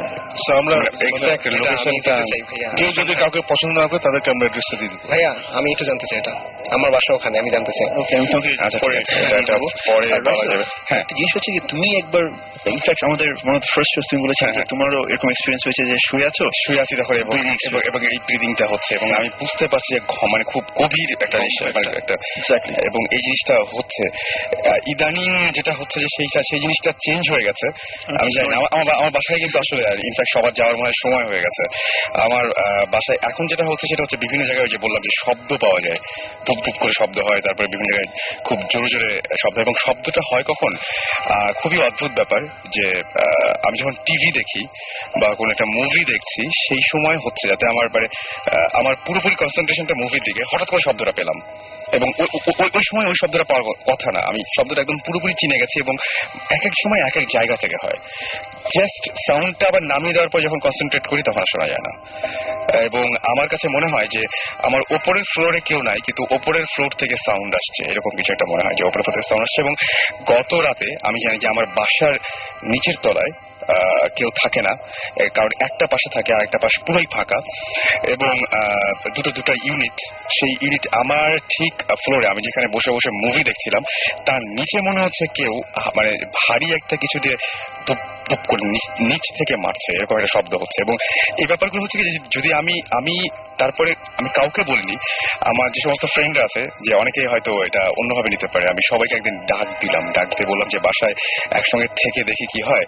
S3: So আমরা
S2: এক্সাক্ট
S4: এটা আমি
S2: লোকেশনটা
S4: জানতে চাই ভাইয়া।
S3: কেউ যদি কাউকে পছন্দ না করে তাদেরকে আমরা অ্যাড্রেসটা দিয়ে দিব।
S4: ভাইয়া আমি একটু জানতে চাই, এটা আমার বাসা ওখানে, আমি জানতে চাই।
S6: ওকে, আমি তোমাকে
S2: আচ্ছা,
S6: পরে
S2: ঠিক আছে, এটা পরে বলা যাবে। হ্যাঁ,
S6: একটা জিনিস হচ্ছে কি, তুমি একবার ইনফ্যাক্ট আমাদের one of the first shows তুমি বলেছিলে যে তোমারও এরকম এক্সপিরিয়েন্স হয়েছে যে শুয়ে আছো,
S2: শুয়ে আছি তখন এবং এই ব্রিদিংটা হচ্ছে এবং আমি বুঝতে পারছি যে মানে খুব গভীর একটা নিঃশ্বাস, মানে একটা
S6: এক্স্যাক্টলি,
S2: এবং এই জিনিসটা হচ্ছে ইদানিং যেটা হচ্ছে যে সেই জিনিসটা চেঞ্জ হয়ে গেছে। আমি জানি না, আমার বাসায় কিন্তু আসলে ইনফ্যাক্ট সবার যাওয়ার মনে হয় সময় হয়ে গেছে। আমার বাসায় এখন যেটা হচ্ছে সেটা হচ্ছে বিভিন্ন জায়গায় যে বললাম যে শব্দ পাওয়া যায়, ধুপ ধুপ করে শব্দ হয়, তারপরে বিভিন্ন জায়গায় খুব জোরে জোরে শব্দ, এবং শব্দটা হয় কখন খুবই অদ্ভুত ব্যাপার যে আমি যখন টিভি দেখি বা কোনো একটা মুভি দেখছি সেই সময় হচ্ছে যাতে আমার পুরোপুরি কনসেন্ট্রেশনটা মুভির দিকে, হঠাৎ করে শব্দটা পেলাম এবং ওই সময় ওই শব্দটা পাওয়ার কথা না, আমি শব্দটা একদম পুরোপুরি চিনে গেছি এবং এক এক সময় এক এক জায়গা থেকে হয়। জাস্ট সাউন্ডটা আবার নামিয়ে দেওয়ার পর যখন কনসেন্ট্রেট করি তখন শোনা যায় না। এবং আমার কাছে মনে হয় যে আমার ওপরের ফ্লোরে কেউ নাই, কিন্তু ওপরের ফ্লোর থেকে সাউন্ড আসছে, এরকম কিছু একটা মনে হয় যে ওপরের ফ্লোর থেকে সাউন্ড আসছে। এবং গত রাতে আমি জানি যে আমার বাসার নিচের তলায় কেউ থাকে না, কারণ একটা পাশে থাকে আর একটা পাশ পুরোই ফাঁকা, এবং দুটো ইউনিট, সেই ইউনিট আমার ঠিক ফ্লোরে আমি যেখানে বসে বসে মুভি দেখছিলাম তার নিচে মনে হচ্ছে কেউ মানে ভারী একটা কিছু দিয়ে ধুপ করে নিচ থেকে মারছে, এরকম একটা শব্দ হচ্ছে। এবং এই ব্যাপারগুলো হচ্ছে কি, যদি আমি তারপরে আমি কাউকে বলিনি, আমার যে সমস্ত ফ্রেন্ডরা আছে, যে অনেকেই হয়তো এটা অন্যভাবে নিতে পারে, আমি সবাইকে একদিন ডাক দিয়ে বললাম যে বাসায় একসঙ্গে থেকে দেখি কি হয়।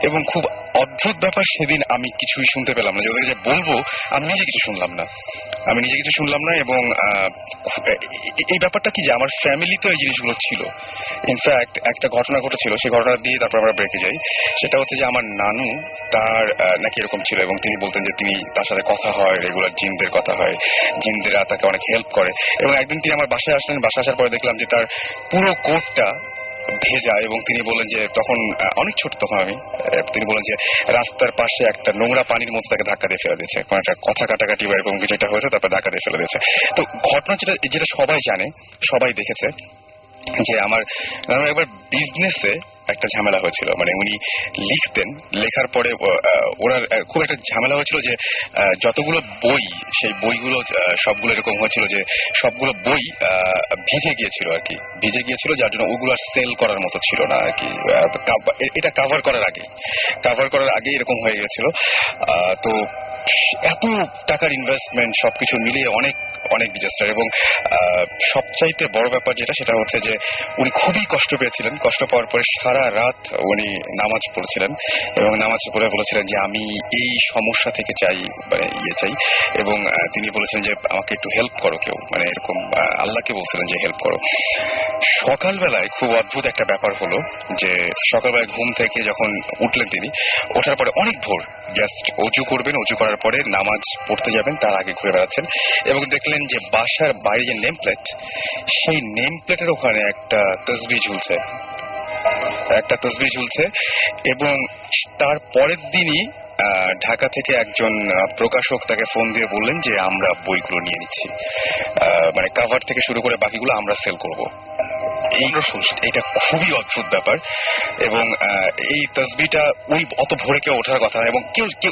S2: এবং খুব অদ্ভুত ব্যাপার, সেদিন আমি কিছুই শুনতে পেলাম না, যে ওদেরকে যে বলবো আমি নিজে কিছু শুনলাম না। এবং এই ব্যাপারটা কি যে আমার ফ্যামিলিতে এই জিনিসগুলো ছিল। ইনফ্যাক্ট একটা ঘটনা ঘটেছিল, সেই ঘটনা দিয়ে তারপর আমরা ব্রেকে যাই। সেটা হচ্ছে যে আমার নানু, তার নাকি এরকম ছিল এবং তিনি বলতেন যে তার সাথে কথা হয় রেগুলার, জিনদের কথা হয়, জিনদেরা তাকে অনেক হেল্প করে। এবং একদিন তিনি আমার বাসায় আসলেন, বাসায় আসার পরে দেখলাম যে তার পুরো কোটটা ভেজা, এবং তিনি বললেন যে তখন অনেক ছোট তখন আমি, তিনি বললেন যে রাস্তার পাশে একটা নোংরা পানির মধ্যে তাকে ধাক্কা দিয়ে ফেলে দিয়েছে, কোনো একটা কথা কাটাকাটি বা এরকম কিছু একটা হয়েছে, তারপর ধাক্কা দিয়ে ফেলে দিয়েছে। তো ঘটনা যেটা সবাই জানে, সবাই দেখেছে, যে আমার একবার বিজনেসে একটা ঝামেলা হয়েছিল, মানে উনি লিখতেন, লেখার পরে ওনার খুব একটা ঝামেলা হয়েছিল যে যতগুলো বই, সেই বইগুলো সবগুলো এরকম হয়েছিল যে সবগুলো বই ভিজে গিয়েছিল আর কি, ভিজে গিয়েছিল, যার জন্য ওগুলো আর সেল করার মতো ছিল না আর কি। এটা কাভার করার আগে এরকম হয়ে গেছিল। তো এত টাকার ইনভেস্টমেন্ট সবকিছু মিলিয়ে অনেক অনেক ডিজাস্টার। এবং সবচাইতে বড় ব্যাপার যেটা, সেটা হচ্ছে যে উনি খুবই কষ্ট পেয়েছিলেন। কষ্ট পাওয়ার পরে সারা রাত উনি নামাজ পড়ছিলেন এবং নামাজ পড়ে বলেছিলেন যে আমি এই সমস্যা থেকে চাই, মানে চাই। এবং তিনি বলেছিলেন যে আমাকে একটু হেল্প করো কেউ, মানে এরকম আল্লাহকে বলছিলেন যে হেল্প করো। সকালবেলায় খুব অদ্ভুত একটা ব্যাপার হলো যে সকালবেলায় ঘুম থেকে যখন উঠলেন, তিনি ওঠার পরে অনেক ভোর জাস্ট অজু করবেন, অজু করার পরে নামাজ পড়তে যাবেন, তার আগে ঘুরে বেড়াচ্ছেন এবং দেখলেন যে বাসার বাইরে যে নেম প্লেট, সেই নেম প্লেটের ওখানে একটা তসবিহ ঝুলছে। এবং তার পরের দিনই ঢাকা থেকে একজন প্রকাশক তাকে ফোন দিয়ে বললেন যে আমরা বইগুলো নিয়ে নিচ্ছি, মানে কাভার থেকে শুরু করে বাকিগুলো আমরা সেল করব। এটা খুবই অদ্ভুত ব্যাপার। এবং এই তসবিহটা ওই অত ভোরে কেউ ওঠার কথা, এবং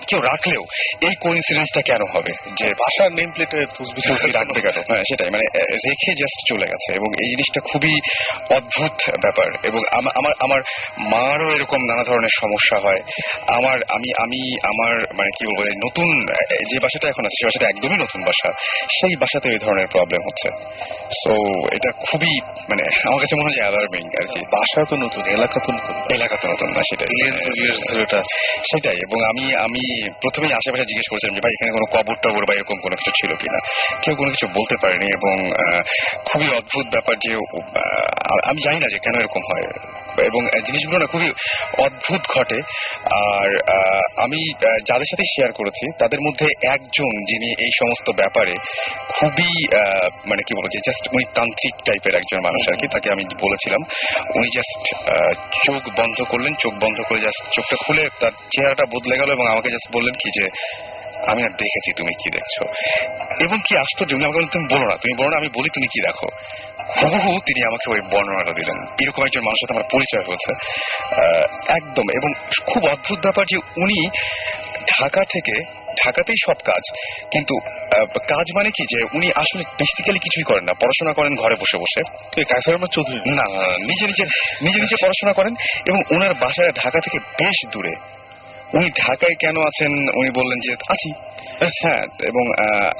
S2: কেউ রাখলেও এই কোইন্সিডেন্সটা কেন হবে যে
S3: ভাষার নেম প্লেটে তসবিহ
S2: রাখবে কেন? হ্যাঁ, সেটাই, মানে রেখে জাস্ট চলে গেছে। এবং এই জিনিসটা খুবই অদ্ভুত ব্যাপার। এবং আমার মারও এরকম নানা ধরনের সমস্যা হয়। আমার মানে কি বলবো, নতুন যে বাসাটা এখন আছে, সেই বাসাটা একদমই নতুন বাসা, সেই বাসাতে এই ধরনের প্রবলেম হচ্ছে। সো এটা খুবই, মানে আমার কাছে মনে হয় অ্যালার্মিং আর কি।
S3: বাসা তো নতুন, এলাকা তো নতুন
S2: না, সেটাই। এবং আমি প্রথমেই আশেপাশে জিজ্ঞেস করেছিলাম যে ভাই এখানে কোনো কবর টবর বা এরকম কোনো কিছু ছিল কিনা, কেউ কোনো কিছু বলতে পারেনি। এবং খুবই অদ্ভুত ব্যাপার যে আমি জানি না যে কেন এরকম হয়, এবং জিনিসগুলো না খুবই অদ্ভুত ঘটে। আর আমি যাদের সাথে শেয়ার করেছি তাদের মধ্যে একজন, যিনি এই সমস্ত ব্যাপারে খুবই মানে কি বলবো, যে জাস্ট উনি তান্ত্রিক টাইপের একজন মানুষ আর কি। তাকে আমি বলেছিলাম, উনি জাস্ট চোখ বন্ধ করলেন, চোখ বন্ধ করে জাস্ট চোখটা খুলে তার চেহারাটা বদলে গেল এবং আমাকে জাস্ট বললেন কি যে আমি আর দেখেছি, তুমি কি দেখছো। এবং কি আশ্চর্য, উনি আমাকে বললেন তুমি বলো না, আমি বলি তুমি কি দেখো। হুবহু তিনি আমাকে ওই বর্ণনাটা দিলেন। এরকম একজন মানুষের সাথে আমার পরিচয় হয়েছে একদম। এবং খুব অদ্ভুত ব্যাপার যে উনি ঢাকাতেই সব কাজ, কিন্তু কাজ মানে কি যে উনি আসলে বেসিক্যালি কিছুই করেন না, পড়াশোনা করেন ঘরে বসে বসে।
S3: চৌধুরী
S2: না, নিজে পড়াশোনা করেন। এবং ওনার বাসায় ঢাকা থেকে বেশ দূরে। উনি ঢাকায় কেন আছেন উনি বললেন যে আছি, হ্যাঁ, এবং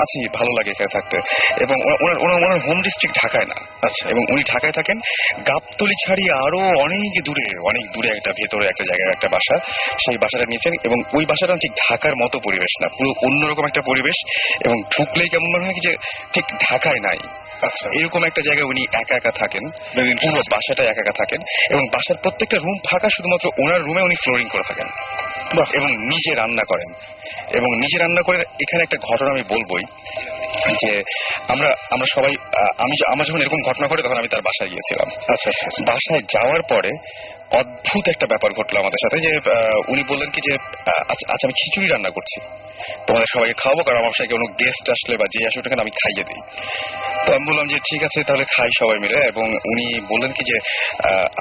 S2: আছি, ভালো লাগে এখানে থাকতে। এবং ওনার হোম ডিস্ট্রিক্ট ঢাকায় না। আচ্ছা। এবং উনি ঢাকায় থাকেন, গাবতলী ছাড়িয়ে আরো অনেক দূরে একটা ভেতরে একটা জায়গায় একটা বাসা, সেই বাসাটা নিয়েছেন। এবং ওই বাসাটা ঠিক ঢাকার মতো পরিবেশ না, পুরো অন্যরকম একটা পরিবেশ। এবং ঢুকলেই কেমন মনে হয় যে ঠিক ঢাকায় নাই। আচ্ছা, এরকম একটা জায়গায় উনি একা থাকেন, পুরো বাসাটা একা থাকেন। এবং বাসার প্রত্যেকটা রুম ফাঁকা, শুধুমাত্র ওনার রুমে উনি ফ্লোরিং করে থাকেন এবং নিজে রান্না করেন। এবং নিজে রান্না করে এখানে একটা ঘটনা আমি বলবোই যে আমরা সবাই, আমার যখন এরকম ঘটনা ঘটে তখন আমি তার বাসায় গিয়েছিলাম। আচ্ছা, বাসায় যাওয়ার পরে অদ্ভুত একটা ব্যাপার ঘটলো আমাদের সাথে, যে উনি বললেন কি যে আচ্ছা আমি খিচুড়ি রান্না করছি, তোমাদের সবাইকে খাওয়াবো, কারণ আমার সাথে কোনো গেস্ট আসলে বা যে আসলে আমি খাইয়ে দিই। তো আমি বললাম যে ঠিক আছে তাহলে খাই সবাই মিলে। এবং উনি বললেন কি যে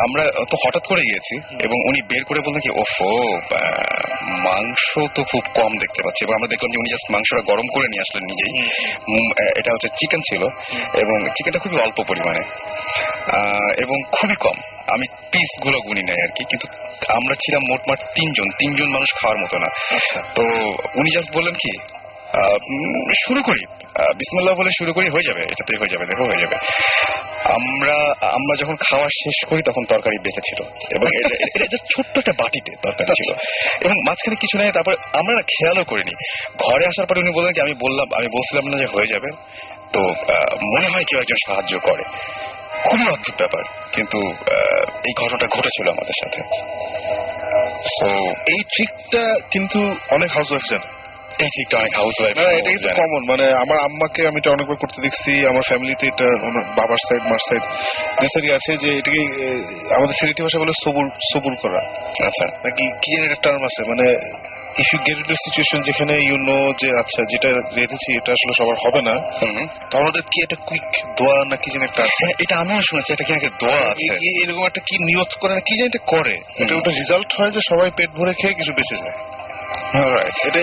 S2: আমরা তো হঠাৎ করে গিয়েছি। এবং উনি বের করে বললেন কি ওফো, মাংস তো খুব কম দেখতে পাচ্ছি। এবং আমরা দেখলাম যে উনি জাস্ট মাংসটা গরম করে নিয়ে আসলেন নিজেই। এটা হচ্ছে চিকেন ছিল, এবং চিকেনটা খুবই অল্প পরিমাণে এবং খুবই কম। আমি পিস গুলো গুনি নাই আর কি, কিন্তু আমরা ছিলাম মোটমাট তিনজন মানুষ খাওয়ার মতো না। তো উনি জাস্ট বললেন কি শুরু করি, বিসমিল্লাহ বলে শুরু করি, হয়ে যাবে, এটাতে হয়ে যাবে, দেখো হয়ে যাবে। আমরা যখন খাওয়া শেষ করি তখন তরকারি বেঁচেছিল, এবং এটা ছোট্ট একটা বাটিতে তরকারি ছিল, এবং মাঝখানে কিছু নেই। তারপরে আমরা না খেয়ালও করিনি। ঘরে আসার পরে উনি বললেন কি আমি বলছিলাম না যে হয়ে যাবে, তো মনে হয় কেউ একজন সাহায্য করে। খুবই অদ্ভুত ব্যাপার, কিন্তু এই ঘটনাটা ঘটেছিল আমাদের সাথে।
S3: তো এই ট্রিকটা কিন্তু অনেক হাউসওয়াইফ জানে।
S2: এই ট্রিকটা অনেক হাউসওয়াইফ,
S3: এটা কিন্তু কমন। মানে আমার আম্মাকে আমি এটা অনেকবার করতে দেখছি, আমার ফ্যামিলিতে এটা, আমার বাবার সাইড মার সাইড দুই আছে, যে এটাকে আমাদের সিলেটি ভাষা বলে সবুর করা। আচ্ছা, নাকি কি যেন একটা টার্ম আছে, মানে if you get into situation যেখানে ইউ নো যে আচ্ছা যেটা রেখেছি এটা আসলে সবার হবে না, তাহলে ওদের কি একটা কুইক দোয়া না কি যেন একটা আছে,
S2: এটা আমিও শুনেছি, এটা কি একটা দোয়া আছে,
S3: এরকম একটা কি নিয়ত করে না কি যেন এটা করে, এটা ওটা রেজাল্ট হয় যে সবাই পেট ভরে খেয়ে কিছু বেঁচে যায়।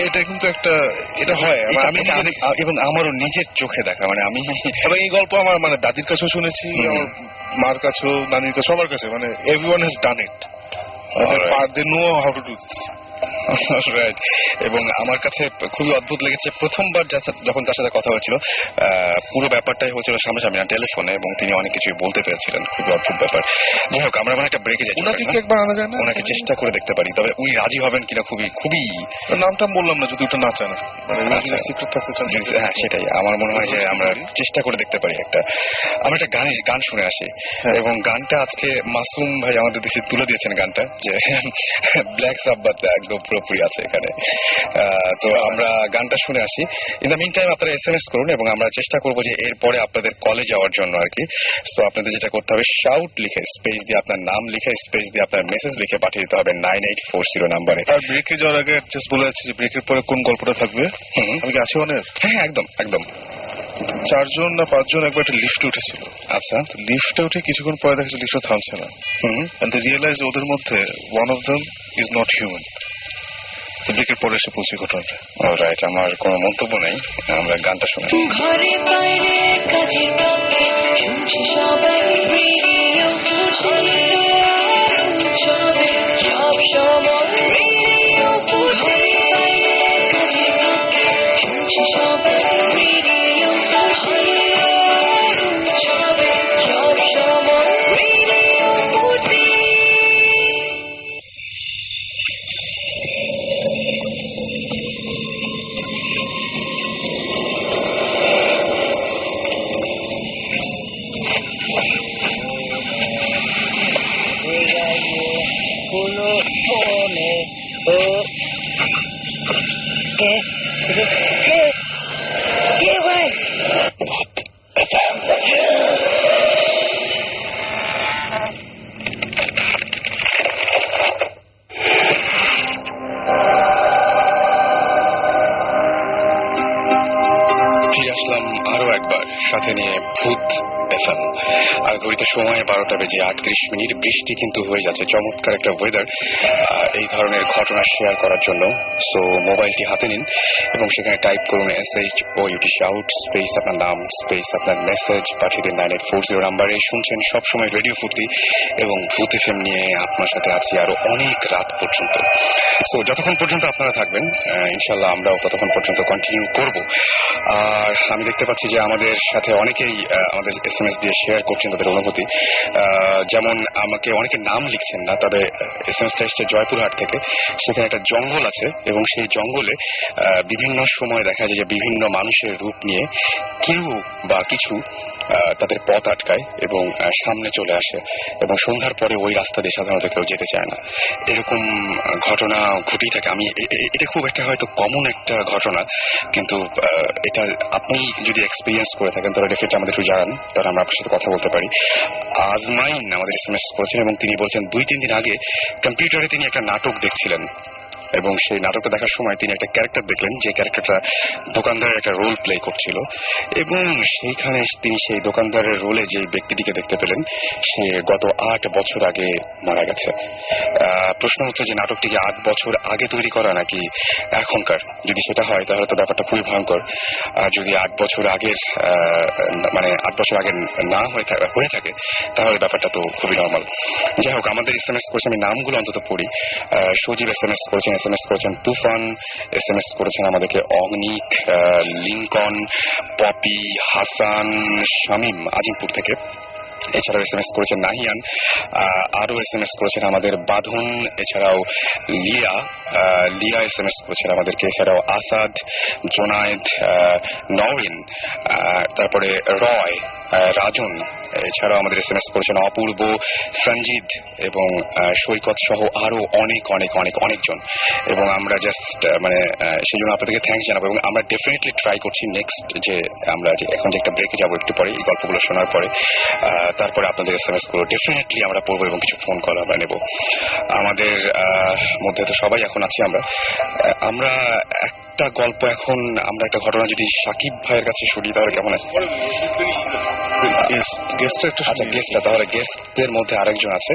S3: এটা কিন্তু একটা এটা হয়
S2: এবং আমারও নিজের চোখে দেখা, মানে আমি
S3: এবং এই গল্প আমার মানে দাদির কাছেও শুনেছি, আমার মার কাছেও, নানির কাছে, সবার কাছে, মানে everyone has done it, they know how to do this.
S2: Right. এবং আমার কাছে খুবই অদ্ভুত লেগেছে প্রথমবার যখন তার সাথে কথা হয়েছিল, পুরো ব্যাপারটাই হয়েছিল সামনাসামনি না টেলিফোনে, এবং তিনি অনেক কিছুই বলতে পেরেছিলেন, খুবই অদ্ভুত ব্যাপার। যাই হোক, আমরা মানে একটা ব্রেকে যাই,
S3: ওনাকে কি একবার আনা যায় না?
S2: ওনাকে চেষ্টা করে দেখতে পারি, তবে উনি রাজি হবেন কিনা খুবই খুবই
S3: নামটা বললাম না যদি ওটা না চান, মানে সিক্রেট থাকতে চান।
S2: হ্যাঁ সেটাই, আমার মনে হয় যে আমরা চেষ্টা করে দেখতে পারি একটা, আমরা একটা গান শুনে আসি। এবং গানটা আজকে মাসুম ভাই আমাদের দেশে তুলে দিয়েছেন গানটা, যে ব্ল্যাক সাব্বাত একদম পুরোপুরি আছে এখানে। তো আমরা গানটা শুনে আসি। ইন দ্য মিন টাইম আপনারা SMS করুন, এবং আমরা চেষ্টা করবো যে এরপরে আপনাদের কলে যাওয়ার জন্য আর কি। সো আপনাদের যেটা করতে হবে, শাউট লিখে স্পেস দিয়ে আপনার নাম লিখে স্পেস দিয়ে আপনার মেসেজ লিখে পাঠিয়ে দিতে হবে 9840 নাম্বারে।
S3: আর ব্রেকে যাওয়ার আগে জাস্ট বলে যাচ্ছি যে ব্রেকের পরে কোন গল্পটা থাকবে। আমি কি আছি অনেক?
S2: হ্যাঁ একদম একদম।
S3: 4 জন না 5 জন একবার একটা লিফটে উঠেছিল।
S2: আচ্ছা।
S3: লিফটে উঠে কিছুক্ষণ পরে দেখা যাচ্ছে লিফটটা থামছে না। এন্ড দে রিয়েলাইজ ওদের মধ্যে one of them is not human. ব্রেকের পরে এসে পৌঁছে ঘটনাটা।
S2: অলরাইট, আমার কোনো মন্তব্য নেই, আমরা গানটা শুনি।
S5: ঘরে বাইরে কাজের ফাঁকে শুনছি সবাই রেডিও উৎসবে সব সময় রেডিও ঘরে বাইরে কাজের ফাঁকে শুনছি সবাই রেডিও উৎসবে সব সময় রেডিও ফুটি।
S2: ফিরে আসলাম আরো একবার, সাথে নিয়ে ভূত FM। আর ঘড়িতে সময় 12টা বেজে 38 মিনিট। বৃষ্টি কিন্তু হয়ে যাচ্ছে, চমৎকার একটা ওয়েদার এই ধরনের ঘটনা শেয়ার করার জন্য। সো মোবাইলটি হাতে নিন এবং সেখানে টাইপ করুন SHOUT শাউট স্পেস আপনার নাম স্পেস আপনার মেসেজ পাঠিয়ে দিন 9840 নাম্বারে। শুনছেন সবসময় রেডিও ফুর্তি এবং ভূত FM নিয়ে আপনার সাথে আছি আরো অনেক রাত পর্যন্ত। সো যতক্ষণ পর্যন্ত আপনারা থাকবেন ইনশাল্লাহ আমরাও ততক্ষণ পর্যন্ত কন্টিনিউ করব। আর আমি দেখতে পাচ্ছি যে আমাদের সাথে অনেকেই আমাদের SMS দিয়ে শেয়ার করছেন তাদের অনুভূতি। যেমন আমাকে অনেকে নাম লিখছেন না, তবে SMSটা এসছে জয়পুরহাট থেকে। সেখানে একটা জঙ্গল আছে এবং সেই জঙ্গলে বিভিন্ন সময় দেখা যায় যে বিভিন্ন মানুষের রূপ নিয়ে কেউ বা কিছু তাদের পথ আটকায় এবং সামনে চলে আসে, এবং সন্ধ্যার পরে ওই রাস্তা দিয়ে সাধারণত কেউ যেতে চায় না। এরকম ঘটনা ঘটেই থাকে। আমি এটা খুব একটা হয়তো কমন একটা ঘটনা, কিন্তু এটা আপনি যদি এক্সপিরিয়েন্স করে থাকেন তাহলে ডেফিনেটলি আমাদের একটু জানান, তাহলে আমরা আপনার সাথে কথা বলতে পারি। আজমাইন আমাদের SMS করেছেন এবং তিনি বলছেন 2-3 দিন আগে কম্পিউটারে তিনি একটা নাটক দেখছিলেন এবং সেই নাটকটা দেখার সময় তিনি একটা ক্যারেক্টার দেখলেন, যে ক্যারেক্টারটা দোকানদারের একটা রোল প্লে করছিল, এবং সেইখানে তিনি সেই দোকানদারের রোলে যে ব্যক্তিটিকে দেখতে পেলেন সে গত 8 বছর আগে মারা গেছে। প্রশ্ন হচ্ছে যে নাটকটি কি 8 বছর আগে তৈরি করা নাকি এখনকার? যদি সেটা হয় তাহলে তো ব্যাপারটা খুবই ভয়ঙ্কর। আর যদি 8 বছর আগের মানে 8 বছর আগে না হয়ে থাকে তাহলে ব্যাপারটা তো খুবই নর্মাল। যাই হোক, আমাদের SMS করেছে, আমি নামগুলো অন্তত পড়ি। সজীব SMS করেছেন তুফান, SMS করেছেন আমাদেরকে অগ্নিক, লিঙ্কন, পপি, হাসান, শামীম আজিমপুর থেকে। এছাড়াও SMS করেছেন নাহিয়ান, আরো SMS করেছেন আমাদের বাঁধন, এছাড়াও লিয়া SMS করেছেন আমাদেরকে, এছাড়াও আসাদ, জোনায়েদ, নওরিন, তারপরে রয়, রাজন, এছাড়াও আমাদের SMS করেছেন অপূর্ব, সঞ্জিত এবং সৈকত সহ আরো অনেক অনেক অনেক অনেকজন। এবং আমরা জাস্ট মানে সেই জন্য আপনাদেরকে থ্যাঙ্কস জানাবো। এবং আমরা ডেফিনেটলি ট্রাই করছি নেক্সট যে আমরা যে এখন যে একটা ব্রেকে যাবো একটু পরে এই গল্পগুলো শোনার পরে, তারপরে আপনাদের SMS গুলো ডেফিনেটলি আমরা পড়বো এবং কিছু ফোন কল আমরা নেব। আমাদের মধ্যে তো সবাই এখন আছি আমরা একটা গল্প এখন আমরা একটা ঘটনা যদি সাকিব ভাইয়ের কাছে শুনি তাহলে কেমন হয়? আচ্ছা গেস্টটা তাহলে গেস্টদের মধ্যে আরেকজন আছে,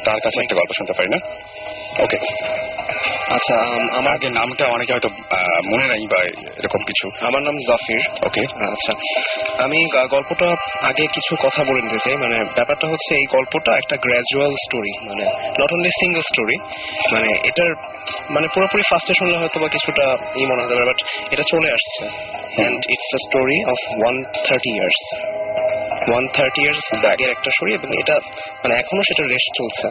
S2: তার কাছে একটা গল্প শুনতে পারি না? ওকে
S4: আচ্ছা,
S2: আমার যে নামটা অনেকে হয়তো মনে নাই বা এরকম কিছু।
S4: আমার নাম জাফির।
S2: ওকে
S4: আচ্ছা, আমি গল্পটা আগে কিছু কথা বলে নিতে চাই। মানে ব্যাপারটা হচ্ছে এই গল্পটা একটা গ্র্যাজুয়াল স্টোরি, মানে নট অনলি সিঙ্গেল স্টোরি। মানে এটার মানে পুরোপুরি ফার্স্টে শুনলে হয়তো বা কিছুটা মনে হতে পারে, বাট এটা চলে আসছে। And it's a story of 130 years. 130 years আগের একটা স্টোরি, এবং এটা মানে এখনো সেটা রেস্ট চলছে।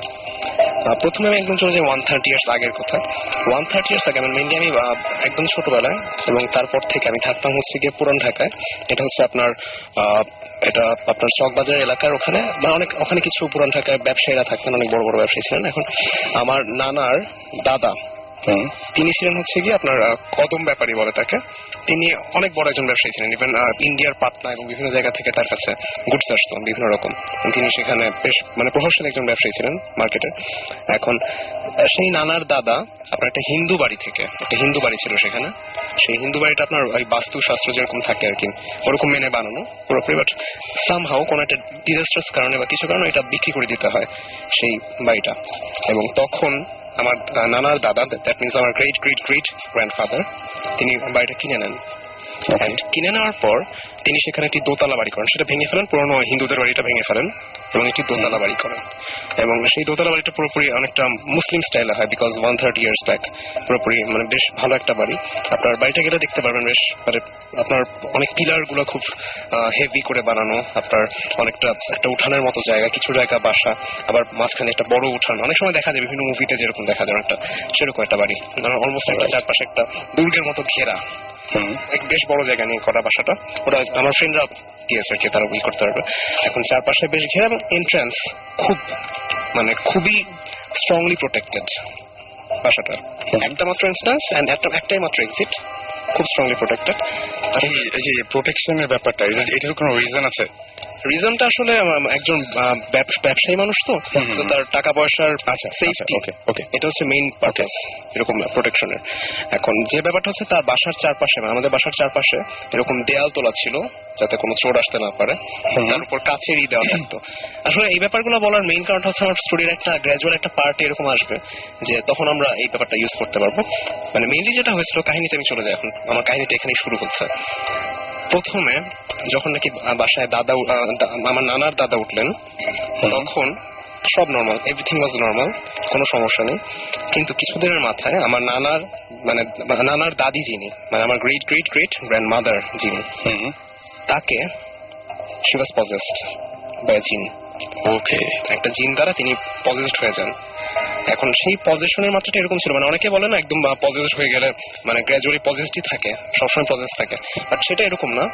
S4: প্রথমে আমি একদম চলে যাই 130 ইয়ার্স আগের কথা। 130 ইয়ার্স আগে মানে মেনলি আমি একদম ছোটবেলায়, এবং তারপর থেকে আমি থাকতাম হচ্ছে গিয়ে পুরান ঢাকায়। এটা হচ্ছে আপনার চকবাজার এলাকার ওখানে, মানে ওখানে কিছু পুরান ঢাকায় ব্যবসায়ীরা থাকতেন, অনেক বড় বড় ব্যবসায়ী ছিলেন। এখন আমার নানার দাদা তিনি ছিলেন হচ্ছে গিয়ে আপনার কদম ব্যাপারী বলে তাকে। তিনি অনেক বড় একজন ব্যবসায়ী ছিলেন। ইভেন ইন্ডিয়ার পাটনা এবং বিভিন্ন জায়গা থেকে তার কাছে গুডস আসতো বিভিন্ন রকম। তিনি সেখানে বেশ মানে প্রভাবশালী একজন ব্যবসায়ী ছিলেন মার্কেটের। এখন সেই নানার দাদা আপনার একটা হিন্দু বাড়ি থেকে, একটা হিন্দু বাড়ি ছিল সেখানে। সেই হিন্দু বাড়িটা আপনার ওই বাস্তুশাস্ত্র যেরকম থাকে আর কি ওরকম মেনে বানানো পুরোপুরি, বাট সামহাও কোনো একটা ডিজাস্টার্স কারণে বা কিছু কারণে এটা বিক্রি করে দিতে হয় সেই বাড়িটা। এবং তখন আমার নানার দাদা, দ্যাট মিনস আমার গ্রেট গ্রেট গ্রেট গ্র্যান্ডফাদার, তিনি বাড়িটা কিনে নেন। কিনে নেওয়ার পর তিনি সেখানে একটি দোতলা বাড়ি করেন। সেটা ভেঙে ফেলেন, পুরোনো হিন্দুদের বাড়িটা ভেঙে ফেলেন এবং একটি দোতলা বাড়ি করেন। এবং সেই দোতলা বাড়িটা পুরোপুরি অনেকটা মুসলিম স্টাইলে হয়, বিকজ 130 ইয়ার্স ব্যাক। পুরোপুরি মানে বেশ ভালো একটা বাড়ি। আপনার বাড়িটা গেলে দেখতে পারবেন বেশ মানে আপনার অনেক পিলার গুলো খুব হেভি করে বানানো। আপনার অনেকটা একটা উঠানের মতো জায়গা, কিছু জায়গা বাসা, আবার মাঝখানে একটা বড় উঠান। অনেক সময় দেখা যায় বিভিন্ন মুভিতে যেরকম দেখা যায় একটা সেরকম একটা বাড়ি, অলমোস্ট একটা চারপাশে একটা দুর্গের মতো ঘেরা, এক বেশ বড় জায়গা নিয়ে করা বাসাটা। ওটা আমার ফ্রেন্ডরা গিয়েছে আর কি, তারা ই করতে পারবে। এখন চারপাশে বেশ ঘেরা এবং এন্ট্রান্স খুব মানে খুবই স্ট্রংলি প্রোটেক্টেড বাসাটা। একটা মাত্র এন্ট্রান্স এন্ড একটাই মাত্র এক্সিট, খুব স্ট্রংলি প্রোটেক্টেড।
S2: এই যে প্রোটেকশনের ব্যাপারটা, এটার কোনো রিজন আছে?
S4: রিজনটা আসলে একজন ব্যবসায়ী মানুষ তো তার টাকা পয়সার সেফটি, এটা হচ্ছে মেইন পারপাস এরকম প্রোটেকশনের। এখন যে ব্যাপারটা হচ্ছে তার বাসার চারপাশে, আমাদের বাসার চারপাশে এরকম দেয়াল তোলা ছিল যাতে কোনো চোর আসতে না পারে, তার উপর কাচেরই দেওয়া থাকতো। আসলে এই ব্যাপারগুলো বলার মেইন কারণটা হচ্ছে আমার স্টোরির একটা গ্র্যাজুয়াল একটা পার্ট এরকম আসবে যে তখন আমরা এই ব্যাপারটা ইউজ করতে পারবো। মানে মেইনলি যেটা হয়েছিল, কাহিনীতে আমি চলে যাই। এখন আমার কাহিনীটা এখানেই শুরু হচ্ছে। প্রথমে যখন নাকি বাসায় দাদা আমার নানার দাদা উঠলেন, তখন সব নর্মাল, এভরিথিং ওয়াজ নর্মাল, কোনো সমস্যা নেই। কিন্তু কিছুদিনের মাথায় আমার নানার দাদি যিনি, মানে আমার গ্রেট গ্রেট গ্রেট গ্র্যান্ডমাদার যিনি, তাকে শি ওয়াজ পজেসড বাই আ জিন। ওকে, একটা জিন দ্বারা তিনি পজেসড হয়ে যান। এখন সেই পজেশনের মাত্রাটা এরকম ছিল, মানে অনেকে বলে না একদম পজেসড হয়ে গেলে মানে গ্র্যাজুয়ালি পজেসডই থাকে, সবসময় পজেস থাকে, বাট সেটা এরকম না।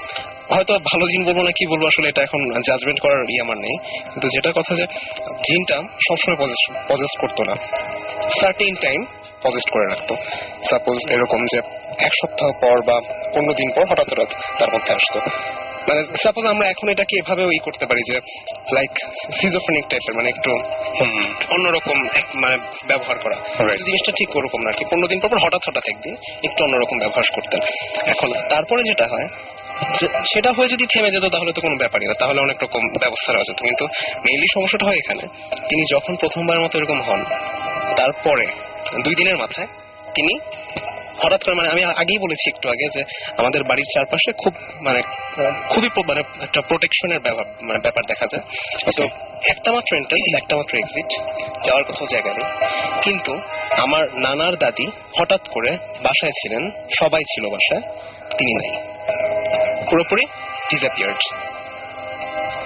S4: হয়তো ভালো জিন বলবো না কি বলবো আসলে এটা এখন জাজমেন্ট করার আমার নেই, কিন্তু যেটা কথা যে জিনটা সবসময় পজেস করতো না, সার্টেন টাইম পজেস্ট করে রাখতো। সাপোজ এরকম যে এক সপ্তাহ পর বা 15 দিন পর হঠাৎ হঠাৎ তার মধ্যে আসতো। মানে সাপোজ আমরা এখন এটাকে এভাবে ওই করতে পারি যে লাইক সিজোফ্রেনিক টাইপের, মানে একটু অন্যরকম মানে ব্যবহার করা। জিনিসটা ঠিক ওরকম না আর কি, 15 দিন পর হঠাৎ হঠাৎ একদিন একটু অন্যরকম ব্যবহার করতেন। এখন তারপরে যেটা হয় সেটা হয়ে যদি থেমে যেত তাহলে তো কোনো ব্যাপারই না, তাহলে অনেক রকম ব্যবস্থা রয়েছে। কিন্তু মেইনলি সমস্যাটা হয় এখানে, তিনি যখন প্রথমবার মতো এরকম হন, তারপরে 2 দিনের মাথায় তিনি হঠাৎ করে, মানে আমি আগেই বলেছি একটু আগে যে আমাদের বাড়ির চারপাশে খুবই মানে একটা প্রোটেকশনের ব্যাপার দেখা যায়। তো একটা মাত্র এন্ট্রান্স, একটা মাত্র এক্সিট, যাওয়ার কোথাও জায়গা নেই। কিন্তু আমার নানার দাদি হঠাৎ করে বাসায় ছিলেন, সবাই ছিল বাসায়, তিনি নাই, পুরোপুরি ডিসঅ্যাপিয়ার্ড।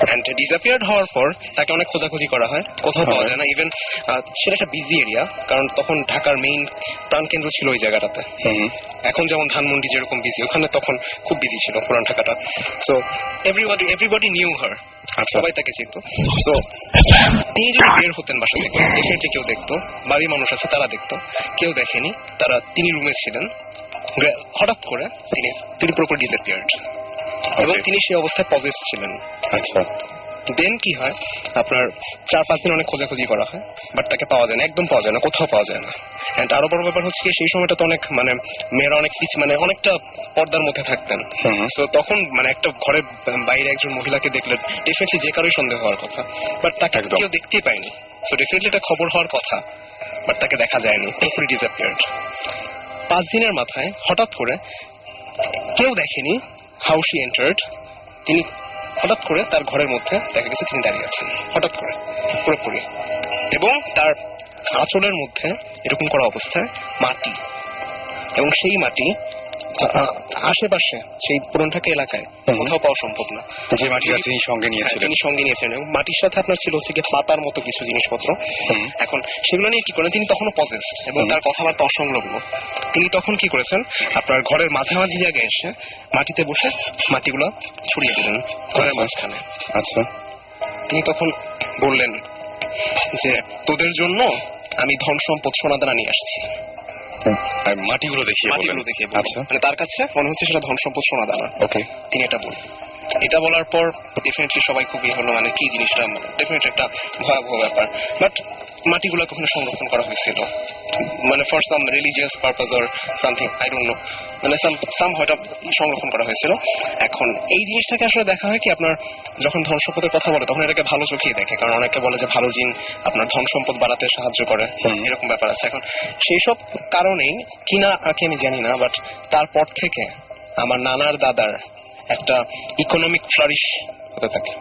S4: অ্যান্ড ডিসঅ্যাপিয়ার্ড হওয়ার পর তাকে অনেক খোঁজাখুঁজি করা হয়, কোথাও পাওয়া যায় না। ইভেন সেটা একটা বিজি এরিয়া, কারণ তখন ঢাকার মেইন প্রাণকেন্দ্র ছিল ওই জায়গাটাতে। এখন যেমন ধানমন্ডি যেরকম বিজি, ওখানে তখন খুব বিজি ছিল পুরান ঢাকাটা। সো এভরিবডি নিউ হার, সবাই তাকে চিনত। তো তিনি যদি বের হতেন বাসা থেকে, ডেফিনেটলি কেউ দেখতো, বাড়ির মানুষ আছে তারা দেখতো, কেউ দেখেনি, তিনি রুমে ছিলেন। হঠাৎ করে তিনি পুরোপুরি ডিসঅ্যাপিয়ার্ড এবং তিনি সেই অবস্থায় পজেসড ছিলেন।
S2: আচ্ছা,
S4: দেন কি হয়, আপনার 4-5 দিন অনেক খোঁজাখুঁজি করা হয়, বাট তাকে পাওয়া যায় না, একদম পাওয়া যায় না, কোথাও পাওয়া যায় না। এন্ড আরো বড় ব্যাপার হচ্ছে সেই সময়টা তো অনেক মেয়েরা অনেক অনেকটা পর্দার মধ্যে থাকতেন। তো তখন একটা ঘরের বাইরে একজন মহিলাকে দেখলে ডেফিনেটলি যে কারোই সন্দেহ হওয়ার কথা, বাট তাকে কেউ দেখতেই পায়নি। সো ডেফিনেটলি এটা খবর হওয়ার কথা, বাট তাকে দেখা যায়নি, পুরোপুরি ডিসঅ্যাপিয়ার্ড। 5 দিনের মাথায় হঠাৎ করে কেউ দেখেনি হাউ শি এন্টার্ড, তিনি হঠাৎ করে তার ঘরের মধ্যে দেখা গেছে তিনি দাঁড়িয়ে আছেন, হঠাৎ করে পুরোপুরি, এবং তার আঁচলের মধ্যে এরকম করা অবস্থায় মাটি, এবং সেই মাটি আশেপাশে সেই পুরান ঢাকা এলাকায় কোথাও পাওয়া সম্ভব না।
S2: যে মাটিটা তিনি সঙ্গে নিয়েছিলেন,
S4: এবং মাটির সাথে আপনার ছিল হচ্ছে গিয়ে পাতার মতো কিছু জিনিসপত্র। এখন সেগুলো নিয়ে কি করেন, তিনি তখনও পজেসড এবং তার কথাবার্তা অসংলগ্ন। তিনি তখন কি করেছেন, আপনার ঘরের মাঝামাঝি জায়গায় এসে মাটিতে বসে মাটিগুলো ছড়িয়ে দিলেন ঘরের মাঝখানে।
S2: আচ্ছা,
S4: তিনি তখন বললেন যে তোদের জন্য আমি ধন সম্পদ সোনাদানা নিয়ে আসছি।
S2: মাটিগুলো দেখিয়ে
S4: আচ্ছা, তার কাছে মনে হচ্ছে সেটা ধন সম্পদ সোনাদানা।
S2: ওকে,
S4: তিনি এটা বলার পর ডেফিনেটলি সবাই খুবই হলো কি জিনিসটা, ডেফিনেটলি একটা ভয়াবহ ব্যাপার। বাট মাটিগুলো কখনো সংরক্ষণ করা হয়েছিল for some religious purpose or something, I don't know, some হয়তো সংরক্ষণ করা হয়েছিল। এখন এই জিনিসটাকে আসলে দেখা হয় কি, আপনার যখন ধন সম্পদের কথা বলে তখন এটাকে ভালো চোখেই দেখে, কারণ অনেকে বলে যে ভালো জিন আপনার ধন সম্পদ বাড়াতে সাহায্য করে, এরকম ব্যাপার আছে। এখন সেই সব কারণেই কিনা আগে আমি জানি না, বাট তারপর থেকে আমার নানার দাদার একটা ইকোনমিক ফ্লারিশ হতে থাকে,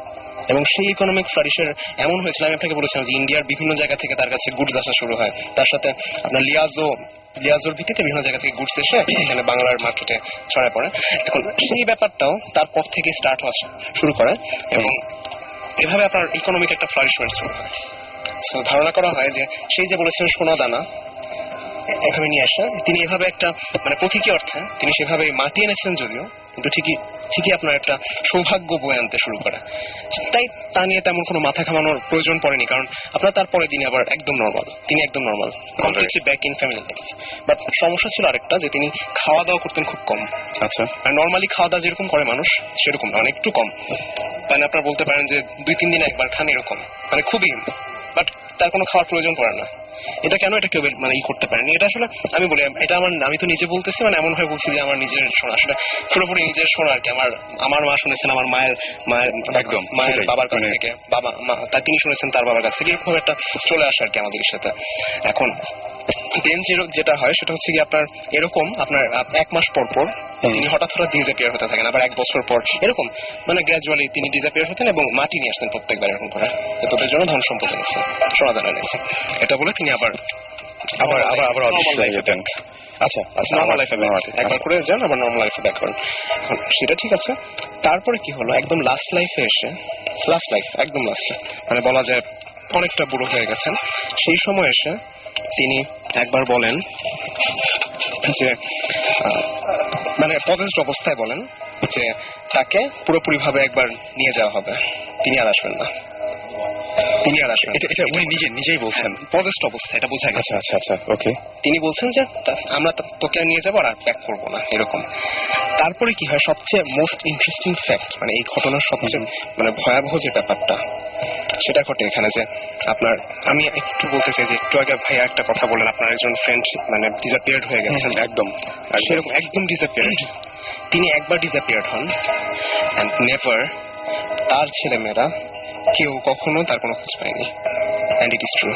S4: এবং সেই ইকোনমিক ফ্লারিশের এমন হয়েছিল, আমি আপনাকে বলেছিলাম যে ইন্ডিয়ার বিভিন্ন জায়গা থেকে তার কাছে গুডস আসা শুরু হয়, তার সাথে আপনার লিয়াজোর ভিত্তিতে বিভিন্ন জায়গা থেকে গুডস এসে এখানে বাংলার মার্কেটে ছড়ায় পড়ে। এখন সেই ব্যাপারটাও তারপর থেকে স্টার্ট হওয়া শুরু করে, এবং এভাবে আপনার ইকোনমিক একটা ফ্লারিশমেন্ট শুরু হয়। সো ধারণা করা হয় যে সেই যে বলেছিলেন সোনা দানা এখানে নিয়ে আসা, তিনি এভাবে একটা প্রতীকী অর্থে তিনি সেভাবে মাটি এনেছিলেন যদিও, কিন্তু ঠিকই আপনার একটা সৌভাগ্য বয়ে আনতে শুরু করে। তাই তা নিয়ে তেমন কোনো মাথা ঘামানোর প্রয়োজন পড়েনি, কারণ আপনার তারপরে তিনি আবার তিনি একদম normal, completely back in family life. But সমস্যা ছিল আরেকটা, যে তিনি খাওয়া দাওয়া করতেন খুব কম। আচ্ছা, আর নর্মালি খাওয়া দাওয়া যেরকম করে মানুষ সেরকম না, একটু কম, আপনার বলতে পারেন যে 2-3 দিনে একবার খান, এরকম খুবই, বাট তার কোনো খাওয়ার প্রয়োজন পড়ে না। এটা কেন এটা কেউ করতে পারেনি, এটা আসলে আমি বলি, এটা আমি তো নিজে বলতেছি, এমন ভাবে বলছি যে আমার নিজের শোনা, আসলে পুরোপুরি নিজের শোনা আর কি। আমার মা শুনেছেন আমার মায়ের বাবার কাছ থেকে, তিনি শুনেছেন তার বাবার কাছ থেকে, এরকম একটা চলে আসে আর কি আমাদের সাথে। এখন দেন যেটা হয় সেটা হচ্ছে কি, আপনার এরকম আপনার 1 মাস পর তিনি হঠাৎ ডিসঅ্যাপিয়ার হতে থাকেন, আবার 1 বছর পর এরকম গ্র্যাজুয়ালি তিনি ডিসঅ্যাপিয়ার হতেন, এবং মাটি নিয়ে আসতেন প্রত্যেকবার এরকম করে, তোদের জন্য ধন সম্পদ এনেছে, সোনাদানা এনেছে, এটা বলে তিনি আবার
S2: যেতেন। আচ্ছা,
S4: নর্মাল লাইফে একবার করে যান, আবার নর্মাল লাইফে ব্যাক করেন। সেটা ঠিক আছে। তারপরে কি হলো, একদম লাস্ট লাইফে এসে, একদম লাস্টে বলা যায় অনেকটা বুড়ো হয়ে গেছেন, সেই সময় এসে তিনি একবার বলেন যে পজেসড অবস্থায় বলেন যে তাকে পুরোপুরি ভাবে একবার নিয়ে যাওয়া হবে, তিনি আর আসবেন না।
S2: এটা উনি নিজেই বলছেন,
S4: পজেসড অবস্থা, এটা বোঝা গেছে।
S2: আচ্ছা, ওকে।
S4: তিনি বলছেন যে আমরা তোকে নিয়ে যাবো আর ব্যাক করবো না, এরকম। তারপরে কি হয়, সবচেয়ে মোস্ট ইন্টারেস্টিং ফ্যাক্ট, এই ঘটনার সবচেয়ে ভয়াবহ যে ব্যাপারটা সেটা ঘটে এখানে, যে আপনার আমি একটু বলতে চাই যে একটু আগে ভাইয়া একটা কথা বললেন, আপনার একজন ফ্রেন্ড ডিসঅ্যাপিয়ার্ড হয়ে গেছেন,
S2: একদম
S4: সেরকম একদম ডিসঅ্যাপিয়ার্ড। তিনি একবার ডিসঅ্যাপিয়ার্ড হন, এন্ড নেভার, তার ছেলেমেয়েরা কেউ কখনো তার কোনো খোঁজ পায়নি, এন্ড ইট ইজ ট্রু।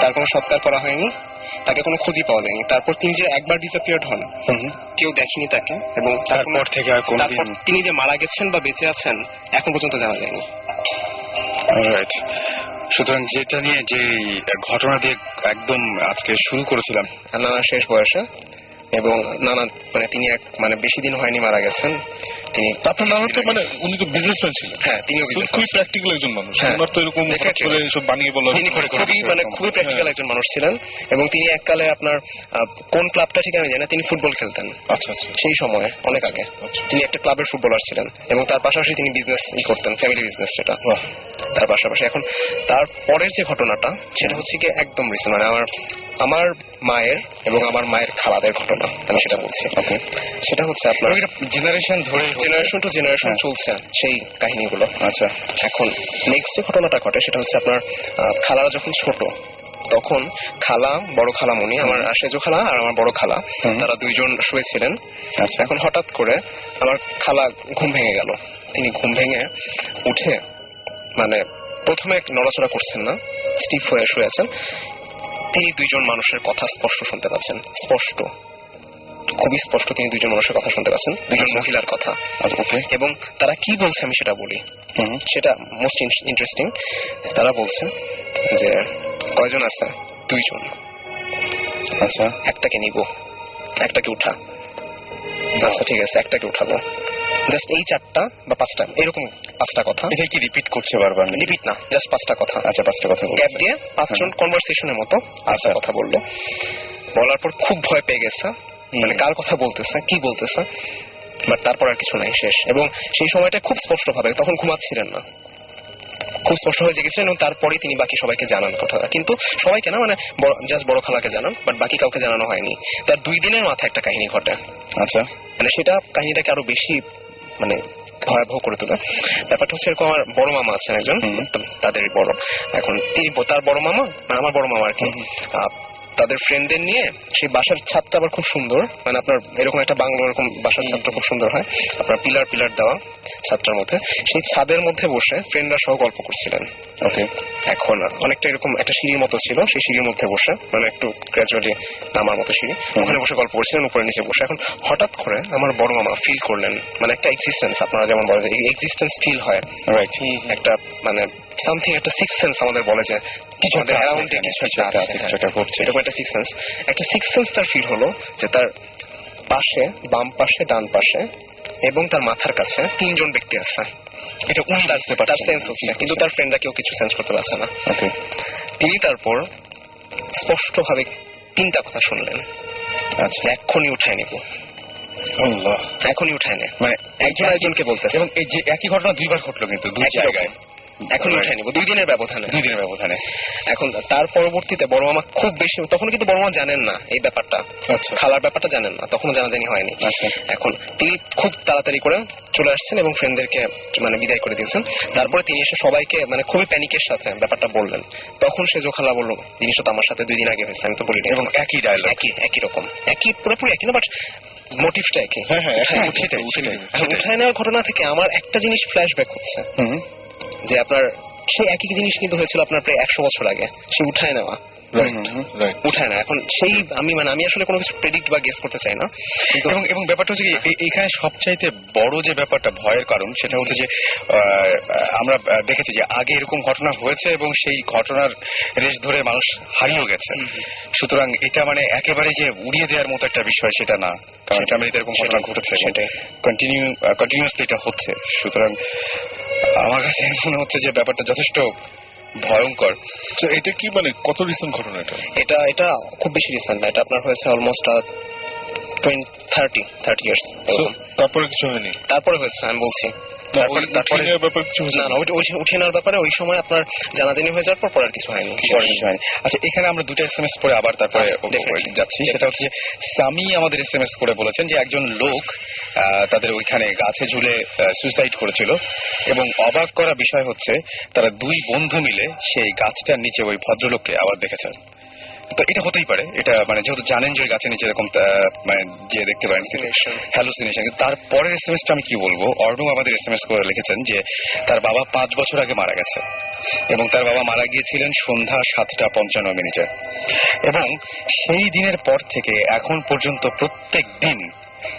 S4: তার কোনো সৎকার করা হয়নি, তাকে কোনো খোঁজই পাওয়া যায়নি। তারপর তিনি যে একবার ডিসঅ্যাপিয়ার্ড হন, কেউ দেখেনি তাকে, এবং
S2: তারপর থেকে আর কোনদিন
S4: তিনি যে মারা গেছেন বা বেঁচে আছেন এখন পর্যন্ত জানা যায়নি।
S2: সুতরাং যেটা নিয়ে যে ঘটনা দিয়ে একদম আজকে শুরু করেছিলাম
S4: নানা শেষ বয়সে, এবং নানা মানে তিনি বেশি দিন হয়নি মারা গেছেন। তিনি
S3: আপনার নানা তো মানে উনি তো বিজনেসম্যান ছিলেন।
S4: হ্যাঁ, তিনিও businessman
S3: খুবই
S4: ছিলেন।
S3: প্র্যাকটিক্যাল একজন মানুষ।
S4: হ্যাঁ।
S3: ওনার তো এরকম
S4: দেখে
S3: হঠাৎ করে এসব বানিয়ে বলা
S4: তিনি খুবই প্র্যাকটিক্যাল একজন মানুষ ছিলেন এবং তিনি এককালে আপনার কোন ক্লাবটা ঠিক আমি জানি না, তিনি ফুটবল খেলতেন।
S3: আচ্ছা আচ্ছা।
S4: সেই সময়ে অনেক আগে
S3: আচ্ছা।
S4: তিনি একটা ক্লাবের ফুটবলার ছিলেন এবং তার পাশাপাশি তিনি বিজনেস করতেন, ফ্যামিলি বিজনেস সেটা।
S3: বাহ।
S4: তার পাশাপাশি এখন তার পরের যে ঘটনাটা সেটা হচ্ছে কি একদম রিসেন্ট, মানে আমার মায়ের এবং আমার মায়ের খালাদের ঘটনা আমি সেটা বলছি।
S2: ওকে।
S4: সেটা হচ্ছে আপনার
S2: জেনারেশন ধরে
S4: জেনারেশন টু জেনারেশন চলছে সেই কাহিনীগুলো।
S2: আচ্ছা।
S4: এখন নেক্সট যে ঘটনাটা ঘটে সেটা হচ্ছে আপনার খালারা যখন ছোট তখন খালা, বড় খালামণি, আমার সেজো খালা আর আমার বড় খালা, তারা দুইজন শুয়েছিলেন।
S2: আচ্ছা।
S4: এখন হঠাৎ করে আমার খালা ঘুম ভেঙে গেল। তিনি ঘুম ভেঙে উঠে মানে প্রথমে নড়াচড়া করছেন না, স্টিফ হয়ে শুয়েছেন। তিনি দুইজন মানুষের কথা স্পষ্ট শুনতে পাচ্ছেন, স্পষ্ট, খুবই স্পষ্ট তিনি দুইজন মানুষের কথা শুনতে পাচ্ছেন, দুইজন মহিলার কথা।
S2: ওকে।
S4: এবং তারা কি বলছে আমি সেটা বলি, সেটা মোস্ট ইন্টারেস্টিং। তারা বলছেন যে কয়জন আছে? দুইজন।
S2: আচ্ছা।
S4: একটাকে নিব, একটাকে উঠা। আচ্ছা ঠিক আছে, একটাকে উঠাবো। জাস্ট এই 4টা বা 5টা এরকম 5টা কথা।
S2: এটা কি রিপিট করছে বারবার?
S4: রিপিট না, জাস্ট 5টা কথা।
S2: আচ্ছা, 5টা কথা
S4: গ্যাপ দিয়ে 5জন কনভারসেশনের মতো 5টা কথা বললো। বলার পর খুব ভয় পেয়ে গেছে, মানে কার কথা বলতেছে, কি বলতেছে, বাট তারপর আর কিছু নাই, শেষ। এবং সেই সময়টা খুব স্পষ্ট ভাবে, তখন ঘুমাচ্ছিলেন না, খুব স্পষ্ট হয়ে জেগেছিলেন এবং তারপরে তিনি বাকি সবাইকে জানান কথাটা। কিন্তু সবাইকে না, মানে জাস্ট বড় খালাকে জানান, বাট বাকি কাউকে জানানো হয়নি। তার 2 দিনের মাথায় একটা কাহিনী ঘটে।
S2: আচ্ছা।
S4: মানে সেটা কাহিনীটাকে আরো বেশি মানে ভয়াবহ করে তোলে। ব্যাপারটা হচ্ছে এরকম, আমার বড় মামা আছেন একজন, তাদেরই বড়। এখন তিনি, তার বড় মামা মানে আমার বড় মামা আর কি, তাদের ফ্রেন্ডদের নিয়ে সেই বাসার ছাদটা আবার খুব সুন্দর, মানে আপনার এরকম একটা বাংলো এরকম বাসার ছাদটা খুব সুন্দর হয়, আপনার পিলার পিলার দেওয়া ছাদটার মধ্যে, সেই ছাদের মধ্যে বসে ফ্রেন্ডরা সহ গল্প করছিলেন।
S2: ওকে।
S4: এখন অনেকটা এরকম একটা সিঁড়ির মতো ছিল, সেই সিঁড়ির মধ্যে বসে, মানে একটু গ্রাজুয়ালি নামার মতো সিঁড়ি, ওখানে বসে গল্প করছিলেন উপরে নিচে বসে। এখন হঠাৎ করে আমার বড় মামা ফিল করলেন, মানে একটা এক্সিস্টেন্স, আপনারা যেমন বলে যে এক্সিস্টেন্স ফিল হয়, রাইট, একটা মানে সামথিং, একটা সিক্স সেন্স আমাদের বলে যে কিছু আমাদের অ্যারাউন্ডে কিছু একটা ঘটছে, এরকম একটা সিক্স সেন্স। একটা সিক্স সেন্স তার ফিল হলো যে তার পাশে, বাম পাশে, ডান পাশে এবং তার মাথার কাছে 3জন ব্যক্তি আছে। এটা উনি তার সেন্স হচ্ছে, কিন্তু তার ফ্রেন্ডরা কেউ কিছু সেন্স করতে পারছে না।
S2: ওকে।
S4: তিনি তারপর স্পষ্ট ভাবে 3টা কথা শুনলেন।
S2: আচ্ছা।
S4: এক্ষুনি উঠায় নিব,
S2: আল্লাহ,
S4: এখনই উঠায় নে,
S2: মানে
S4: একজন একজনকে বলতেছে।
S2: এবং এই যে একই ঘটনা 2বার ঘটলো কিন্তু 2
S4: একই
S2: জায়গায়।
S4: রকম। এখনই উঠায় নিব, 2 দিনের ব্যবধানে।
S2: 2 দিনের ব্যবধানে।
S4: এখন তার পরবর্তীতে বড় মামা খুব বেশি, তখন কিন্তু বড় মামা জানেন না এই ব্যাপারটা,
S2: আচ্ছা।
S4: খালার ব্যাপারটা জানেন না, তখন জানাজানি হয়নি।
S2: আচ্ছা।
S4: এখন তিনি খুব তাড়াতাড়ি করে চলে আসছেন এবং ফ্রেন্ডদেরকে মানে বিদায় করে দিয়েছেন। তারপরে তিনি এসে সবাইকে মানে খুবই প্যানিকের সাথে ব্যাপারটা বললেন। তখন সেজো খালা বলল, জিনিসটা তো আমার সাথে 2 দিন আগে হয়েছে, আমি তো বলিনি।
S2: এবং একই ডায়লগ,
S4: একই রকম, একই, পুরোপুরি একই না, বাট মোটিভটা একই।
S2: হ্যাঁ হ্যাঁ,
S4: সেটাই। উঠায় নেওয়ার ঘটনা থেকে আমার একটা জিনিস ফ্ল্যাশব্যাক হচ্ছে, যে আপনার সেই একই জিনিস কিন্তু হয়েছিল আপনার প্রায় 100 বছর আগে, সে উঠায় নেওয়া, উঠায় না। এখন সেই আমি আসলে কোনো কিছু প্রেডিক্ট বা গেস করতে চাই না, কিন্তু
S2: এবং ব্যাপারটা হচ্ছে কি, এখানে সবচাইতে বড় যে ব্যাপারটা ভয়ের কারণ সেটা হচ্ছে যে আমরা দেখেছি যে আগে এরকম ঘটনা হয়েছে এবং সেই ঘটনার রেশ ধরে মানুষ হারিয়েও গেছে। সুতরাং এটা মানে একেবারে যে উড়িয়ে দেওয়ার মতো একটা বিষয় সেটা না, কারণ ফ্যামিলিতে এরকম ঘটনা ঘটেছে, সেটাই কন্টিনিউয়াসলি এটা হচ্ছে। সুতরাং আমার কাছে মনে হচ্ছে যে ব্যাপারটা যথেষ্ট ভয়ঙ্কর।
S3: তো এটা কি মানে কত রিসেন্ট ঘটনা এটা?
S4: এটা খুব বেশি রিসেন্ট না, এটা আপনার হয়েছে অলমোস্ট 30 ইয়ার্স।
S3: তারপরে কিছু হয়নি?
S4: তারপরে হয়েছে, আমি বলছি
S3: তারপরে ব্যাপার কিছু
S4: না না, উঠে নেওয়ার ব্যাপারে ওই সময় আপনার জানাজানি হয়ে যাওয়ার পর আর কিছু হয়নি।
S2: আচ্ছা, এখানে আমরা 2টা SMS পরে আবার তারপরে যাচ্ছি। সেটা হচ্ছে সামি আমাদের SMS করে বলেছেন যে একজন লোক তাদের ওইখানে গাছে ঝুলে সুইসাইড করেছিল এবং অবাক করা বিষয় হচ্ছে তারা 2 বন্ধু মিলে সেই গাছটার নিচে ওই ভদ্রলোককে আবার দেখেছেন। তো এটা হতেই পারে, এটা মানে যেহেতু জানেন যে ওই গাছের নিচে এরকম মানে যে দেখতে পারেন হ্যালুসিনেশন। তারপরের এসএমএসটা আমি কি বলবো, অর্ণব আমাদের SMS করে লিখেছেন যে তার বাবা 5 বছর আগে মারা গেছে এবং তার বাবা মারা গিয়েছিলেন সন্ধ্যা 7:55 এবং সেই দিনের পর থেকে এখন পর্যন্ত প্রত্যেক দিন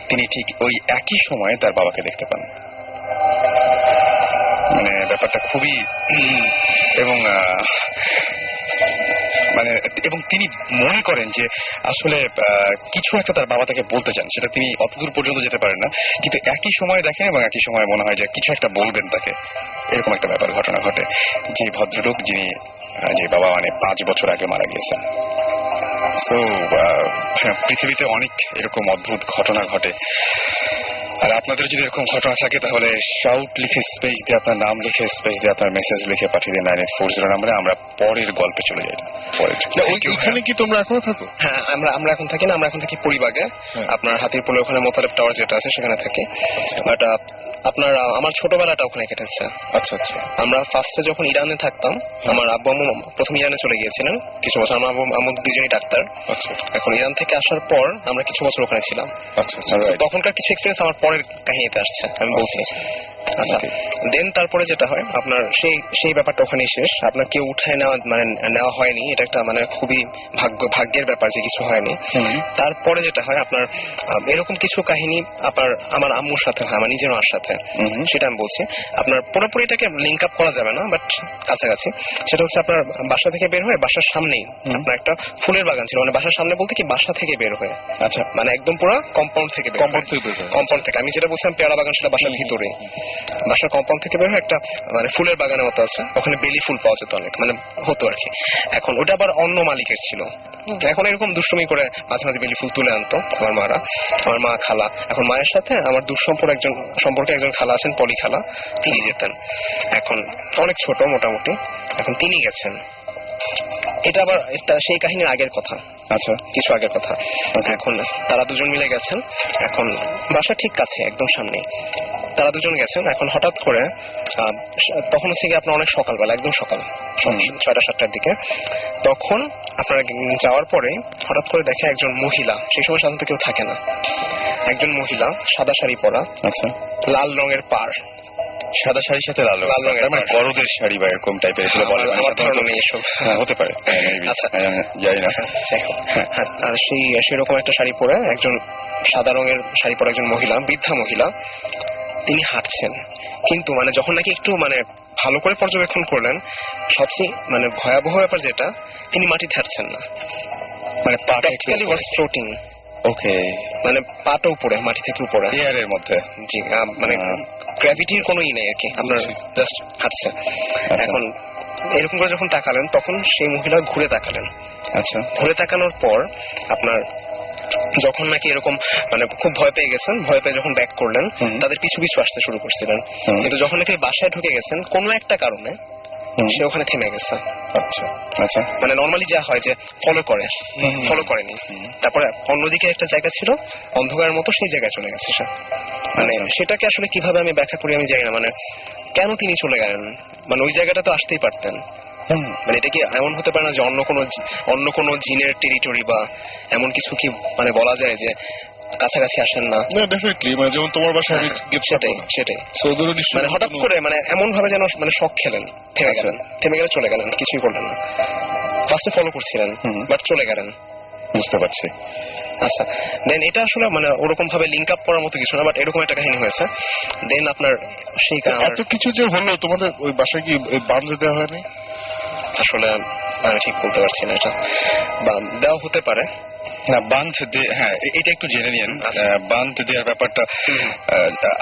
S2: তিনি ঠিক ওই একই সময়ে তার বাবাকে দেখতে পান। মানে ব্যাপারটা খুবই এবং মানে এবং তিনি মনে করেন যে আসলে কিছু একটা তার বাবা তাকে বলতে চান, সেটা তিনি অতদূর পর্যন্ত যেতে পারেন না, কিন্তু একই সময় দেখেন এবং একই সময় মনে হয় যে কিছু একটা বলবেন তাকে, এরকম একটা ব্যাপার ঘটনা ঘটে। যে ভদ্রলোক যিনি যে বাবা মানে 5 বছর আগে মারা গিয়েছেন। তো পৃথিবীতে অনেক এরকম অদ্ভুত ঘটনা ঘটে। আর আপনাদের যদি এরকম ঘটনা থাকে তাহলে শাউট লিখে স্পেস দিয়ে আপনার নাম লিখে স্পেস দিয়ে আপনার মেসেজ লিখে পাঠিয়ে দিন 9840 নম্বরে। আমরা পরের গল্পে চলে যাই।
S3: ওইখানে কি তোমরা এখনো থাকো?
S4: হ্যাঁ, আমরা এখন থাকি না, আমরা এখন থাকি পরিবাগে। আপনার হাতিরপুলের ওখানে মোতালেব টাওয়ার যেটা আছে সেখানে থাকি। বাট আপনার আমার ছোটবেলাটা ওখানে কেটেছে।
S3: আচ্ছা আচ্ছা।
S4: আমরা ফার্স্টে যখন ইরানে থাকতাম, আমার আব্বু আম্মু প্রথম ইরানে চলে গিয়েছিলেন কিছু বছর। আমার আম্মু দুজনই ডাক্তার।
S3: আচ্ছা।
S4: এখন ইরান থেকে আসার পর আমরা কিছু বছর ওখানে ছিলাম।
S3: আচ্ছা।
S4: তখনকার কিছু এক্সপিরিয়েন্স আমার পরের কাহিনীতে আসছে, আমি বলছি। আচ্ছা, দেন তারপরে যেটা হয় আপনার সেই ব্যাপারটা ওখানেই শেষ। আপনার কেউ উঠায় নেওয়া হয়নি, এটা একটা মানে খুবই ভাগ্যের ব্যাপার যে কিছু হয়নি। তারপরে যেটা হয় আপনার এরকম কিছু কাহিনী আমার আম্মুর সাথে হয়, আমার নিজের মার সাথে। সেটা আমি বলছি। আপনার পুরোপুরি এটাকে লিঙ্ক আপ করা যাবে না, বাট কাছাকাছি। সেটা হচ্ছে আপনার বাসা থেকে বের হয়ে বাসার সামনেই আপনার একটা ফুলের বাগান ছিল। মানে বাসার সামনে বলতে কি বাসা থেকে বের হয়ে, আচ্ছা মানে একদম পুরো কম্পাউন্ড থেকে কম্পাউন্ড থেকে আমি যেটা বলছিলাম পেয়ারা বাগান সেটা বাসার ভিতরে। বাসার কম্পাউন্ড থেকে বের হয়ে একটা মানে ফুলের বাগানের মতো আছে, ওখানে বেলি ফুল পাওয়া যেত অনেক, মানে হতো আর কি। এখন ওটা আবার অন্য মালিকের ছিল। এখন এরকম দুষ্টুমি করে মাঝে মাঝে বেলি ফুল তুলে আনতো আমার মারা, আমার মা খালা। এখন মায়ের সাথে আমার সম্পর্কে একজন খালা আছেন, পলি খালা, তিনি যেতেন। এখন অনেক ছোট মোটামুটি, এখন তিনি গেছেন। এটা আবার সেই কাহিনীর আগের কথা। আচ্ছা, কিছু আগের কথা। এখন তারা দুজন মিলে গেছেন। এখন বাসা ঠিক কাছে, একদম সামনে তারা দুজন গেছেন। এখন হঠাৎ করে তখন হচ্ছে গিয়ে আপনার অনেক সকালবেলা, একদম সকাল 6টা-7টার দিকে। তখন আপনারা যাওয়ার পরে হঠাৎ করে দেখে একজন মহিলা, সেই সময় সাধারণত কেউ থাকে না, একজন মহিলা সাদা শাড়ি পরা, আচ্ছা লাল রঙের পাড়,
S2: সাদা শাড়ির সাথে লাল রঙের মানে বড়দের শাড়ি বা এরকম টাইপের হতে পারে, জানি না।
S4: সেরকম একটা শাড়ি পরে একজন সাদা রঙের শাড়ি পরা একজন মহিলা, বৃদ্ধা মহিলা, তিনি হাঁটছেন। কিন্তু মানে যখন নাকি একটু মানে ভালো করে পর্যবেক্ষণ করলেন, সবচেয়ে মানে ভয়াবহ ব্যাপার যেটা, তিনি মাটিতে হাঁটছেন না, মানে প্র্যাকটিক্যালি ওয়াজ ফ্লোটিং। ওকে, মানে পাটা উপরে, মাটি থেকে উপরে,
S2: এয়ারের মধ্যে।
S4: জি, মানে গ্র্যাভিটির কোনো ই নেই আর কি, আপনার জাস্ট হাঁটছে। এখন এরকম করে যখন তাকালেন, তখন সেই মহিলা ঘুরে তাকালেন। আচ্ছা, ঘুরে তাকানোর পর আপনার যখন নাকি এরকম মানে খুব ভয় পেয়ে গেছেন, ভয় পেয়ে যখন ব্যাক করলেন, তাদের পিছু পিছু আসতে শুরু করছিলেন। কিন্তু যখন নাকি বাসায় ঢুকে গেছেন, কোনো একটা কারণে সে ওখানে থেমে গেছে। আচ্ছা আচ্ছা, মানে নর্মালি যা হয় যে ফলো করেনি। তারপরে অন্যদিকে একটা জায়গা ছিল অন্ধকারের মতো, সেই জায়গায় চলে গেছে সে। মানে সেটাকে আসলে কিভাবে আমি ব্যাখ্যা করি আমি জানি না, মানে কেন তিনি চলে গেলেন, মানে ওই জায়গাটা তো আসতেই পারতেন। মানে এটা কি এমন হতে পারে না যে অন্য কোনো জিনের টেরিটরি বা এমন কিছু কি মানে বলা যায় যে কাছাকাছি আসেন না?
S3: ডেফিনেটলি, মানে যেমন তোমার বাসায়
S4: সেটাই মানে হঠাৎ করে মানে এমন ভাবে যেন মানে শক খেলেন, থেমে গেলে চলে গেলেন, কিছুই করলেন না। ফার্স্টে ফলো করছিলেন, বাট চলে গেলেন।
S2: বুঝতে পারছি।
S4: আচ্ছা, দেন এটা আসলে মানে ওরকম ভাবে লিঙ্ক আপ করার মতো কিছু না, বাট এরকম একটা কাহিনী হয়েছে। দেন আপনার সেই
S3: এত কিছু যে হলো, তোমাদের ওই বাসায় কি বাঁধ দেওয়া হয়নি?
S4: আসলে আমি ঠিক বলতে পারছি না, এটা দেওয়া হতে পারে
S2: না। বাঁধ হ্যাঁ, এটা একটু জেনে নিন। বাঁধ দেওয়ার ব্যাপারটা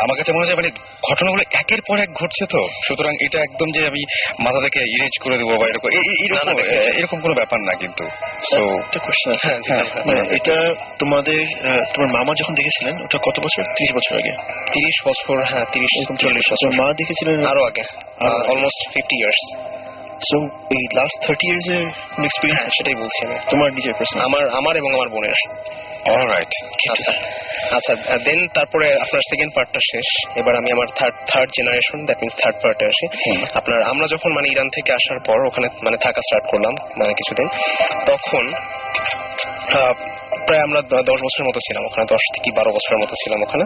S2: আমার কাছে মনে হয় মানে ঘটনাগুলো একের পর এক ঘটছে, তো সুতরাং এটা একদম যে আমি মাথা থেকে ইরেজ করে দেবো বা এরকম কোনো ব্যাপার না। কিন্তু
S6: এটা তোমার মামা যখন দেখেছিলেন ওটা কত বছর? 30 বছর আগে?
S4: 30 বছর, হ্যাঁ 30-40 বছর।
S6: মা দেখেছিলেন
S4: আরো আগে, অলমোস্ট 50 ইয়ার্স।
S6: সো এই লাস্ট 30 ইয়ার্স এর কোন এক্সপেরিয়েন্স?
S4: সেটাই বলছি আমি,
S6: তোমার নিজের পার্সোনাল?
S4: আমার এবং আমার বোনের।
S2: অলরাইট,
S4: আচ্ছা, দেন তারপরে আপনার সেকেন্ড পার্টটা শেষ। এবার আমি আমার third generation, that means third পার্টে আসি। আপনার আমরা যখন মানে ইরান থেকে আসার পর ওখানে মানে থাকা স্টার্ট করলাম মানে কিছুদিন, তখন প্রায় আমরা 10 বছরের মতো ছিলাম ওখানে, 10 থেকে 12 বছরের মতো ছিলাম ওখানে।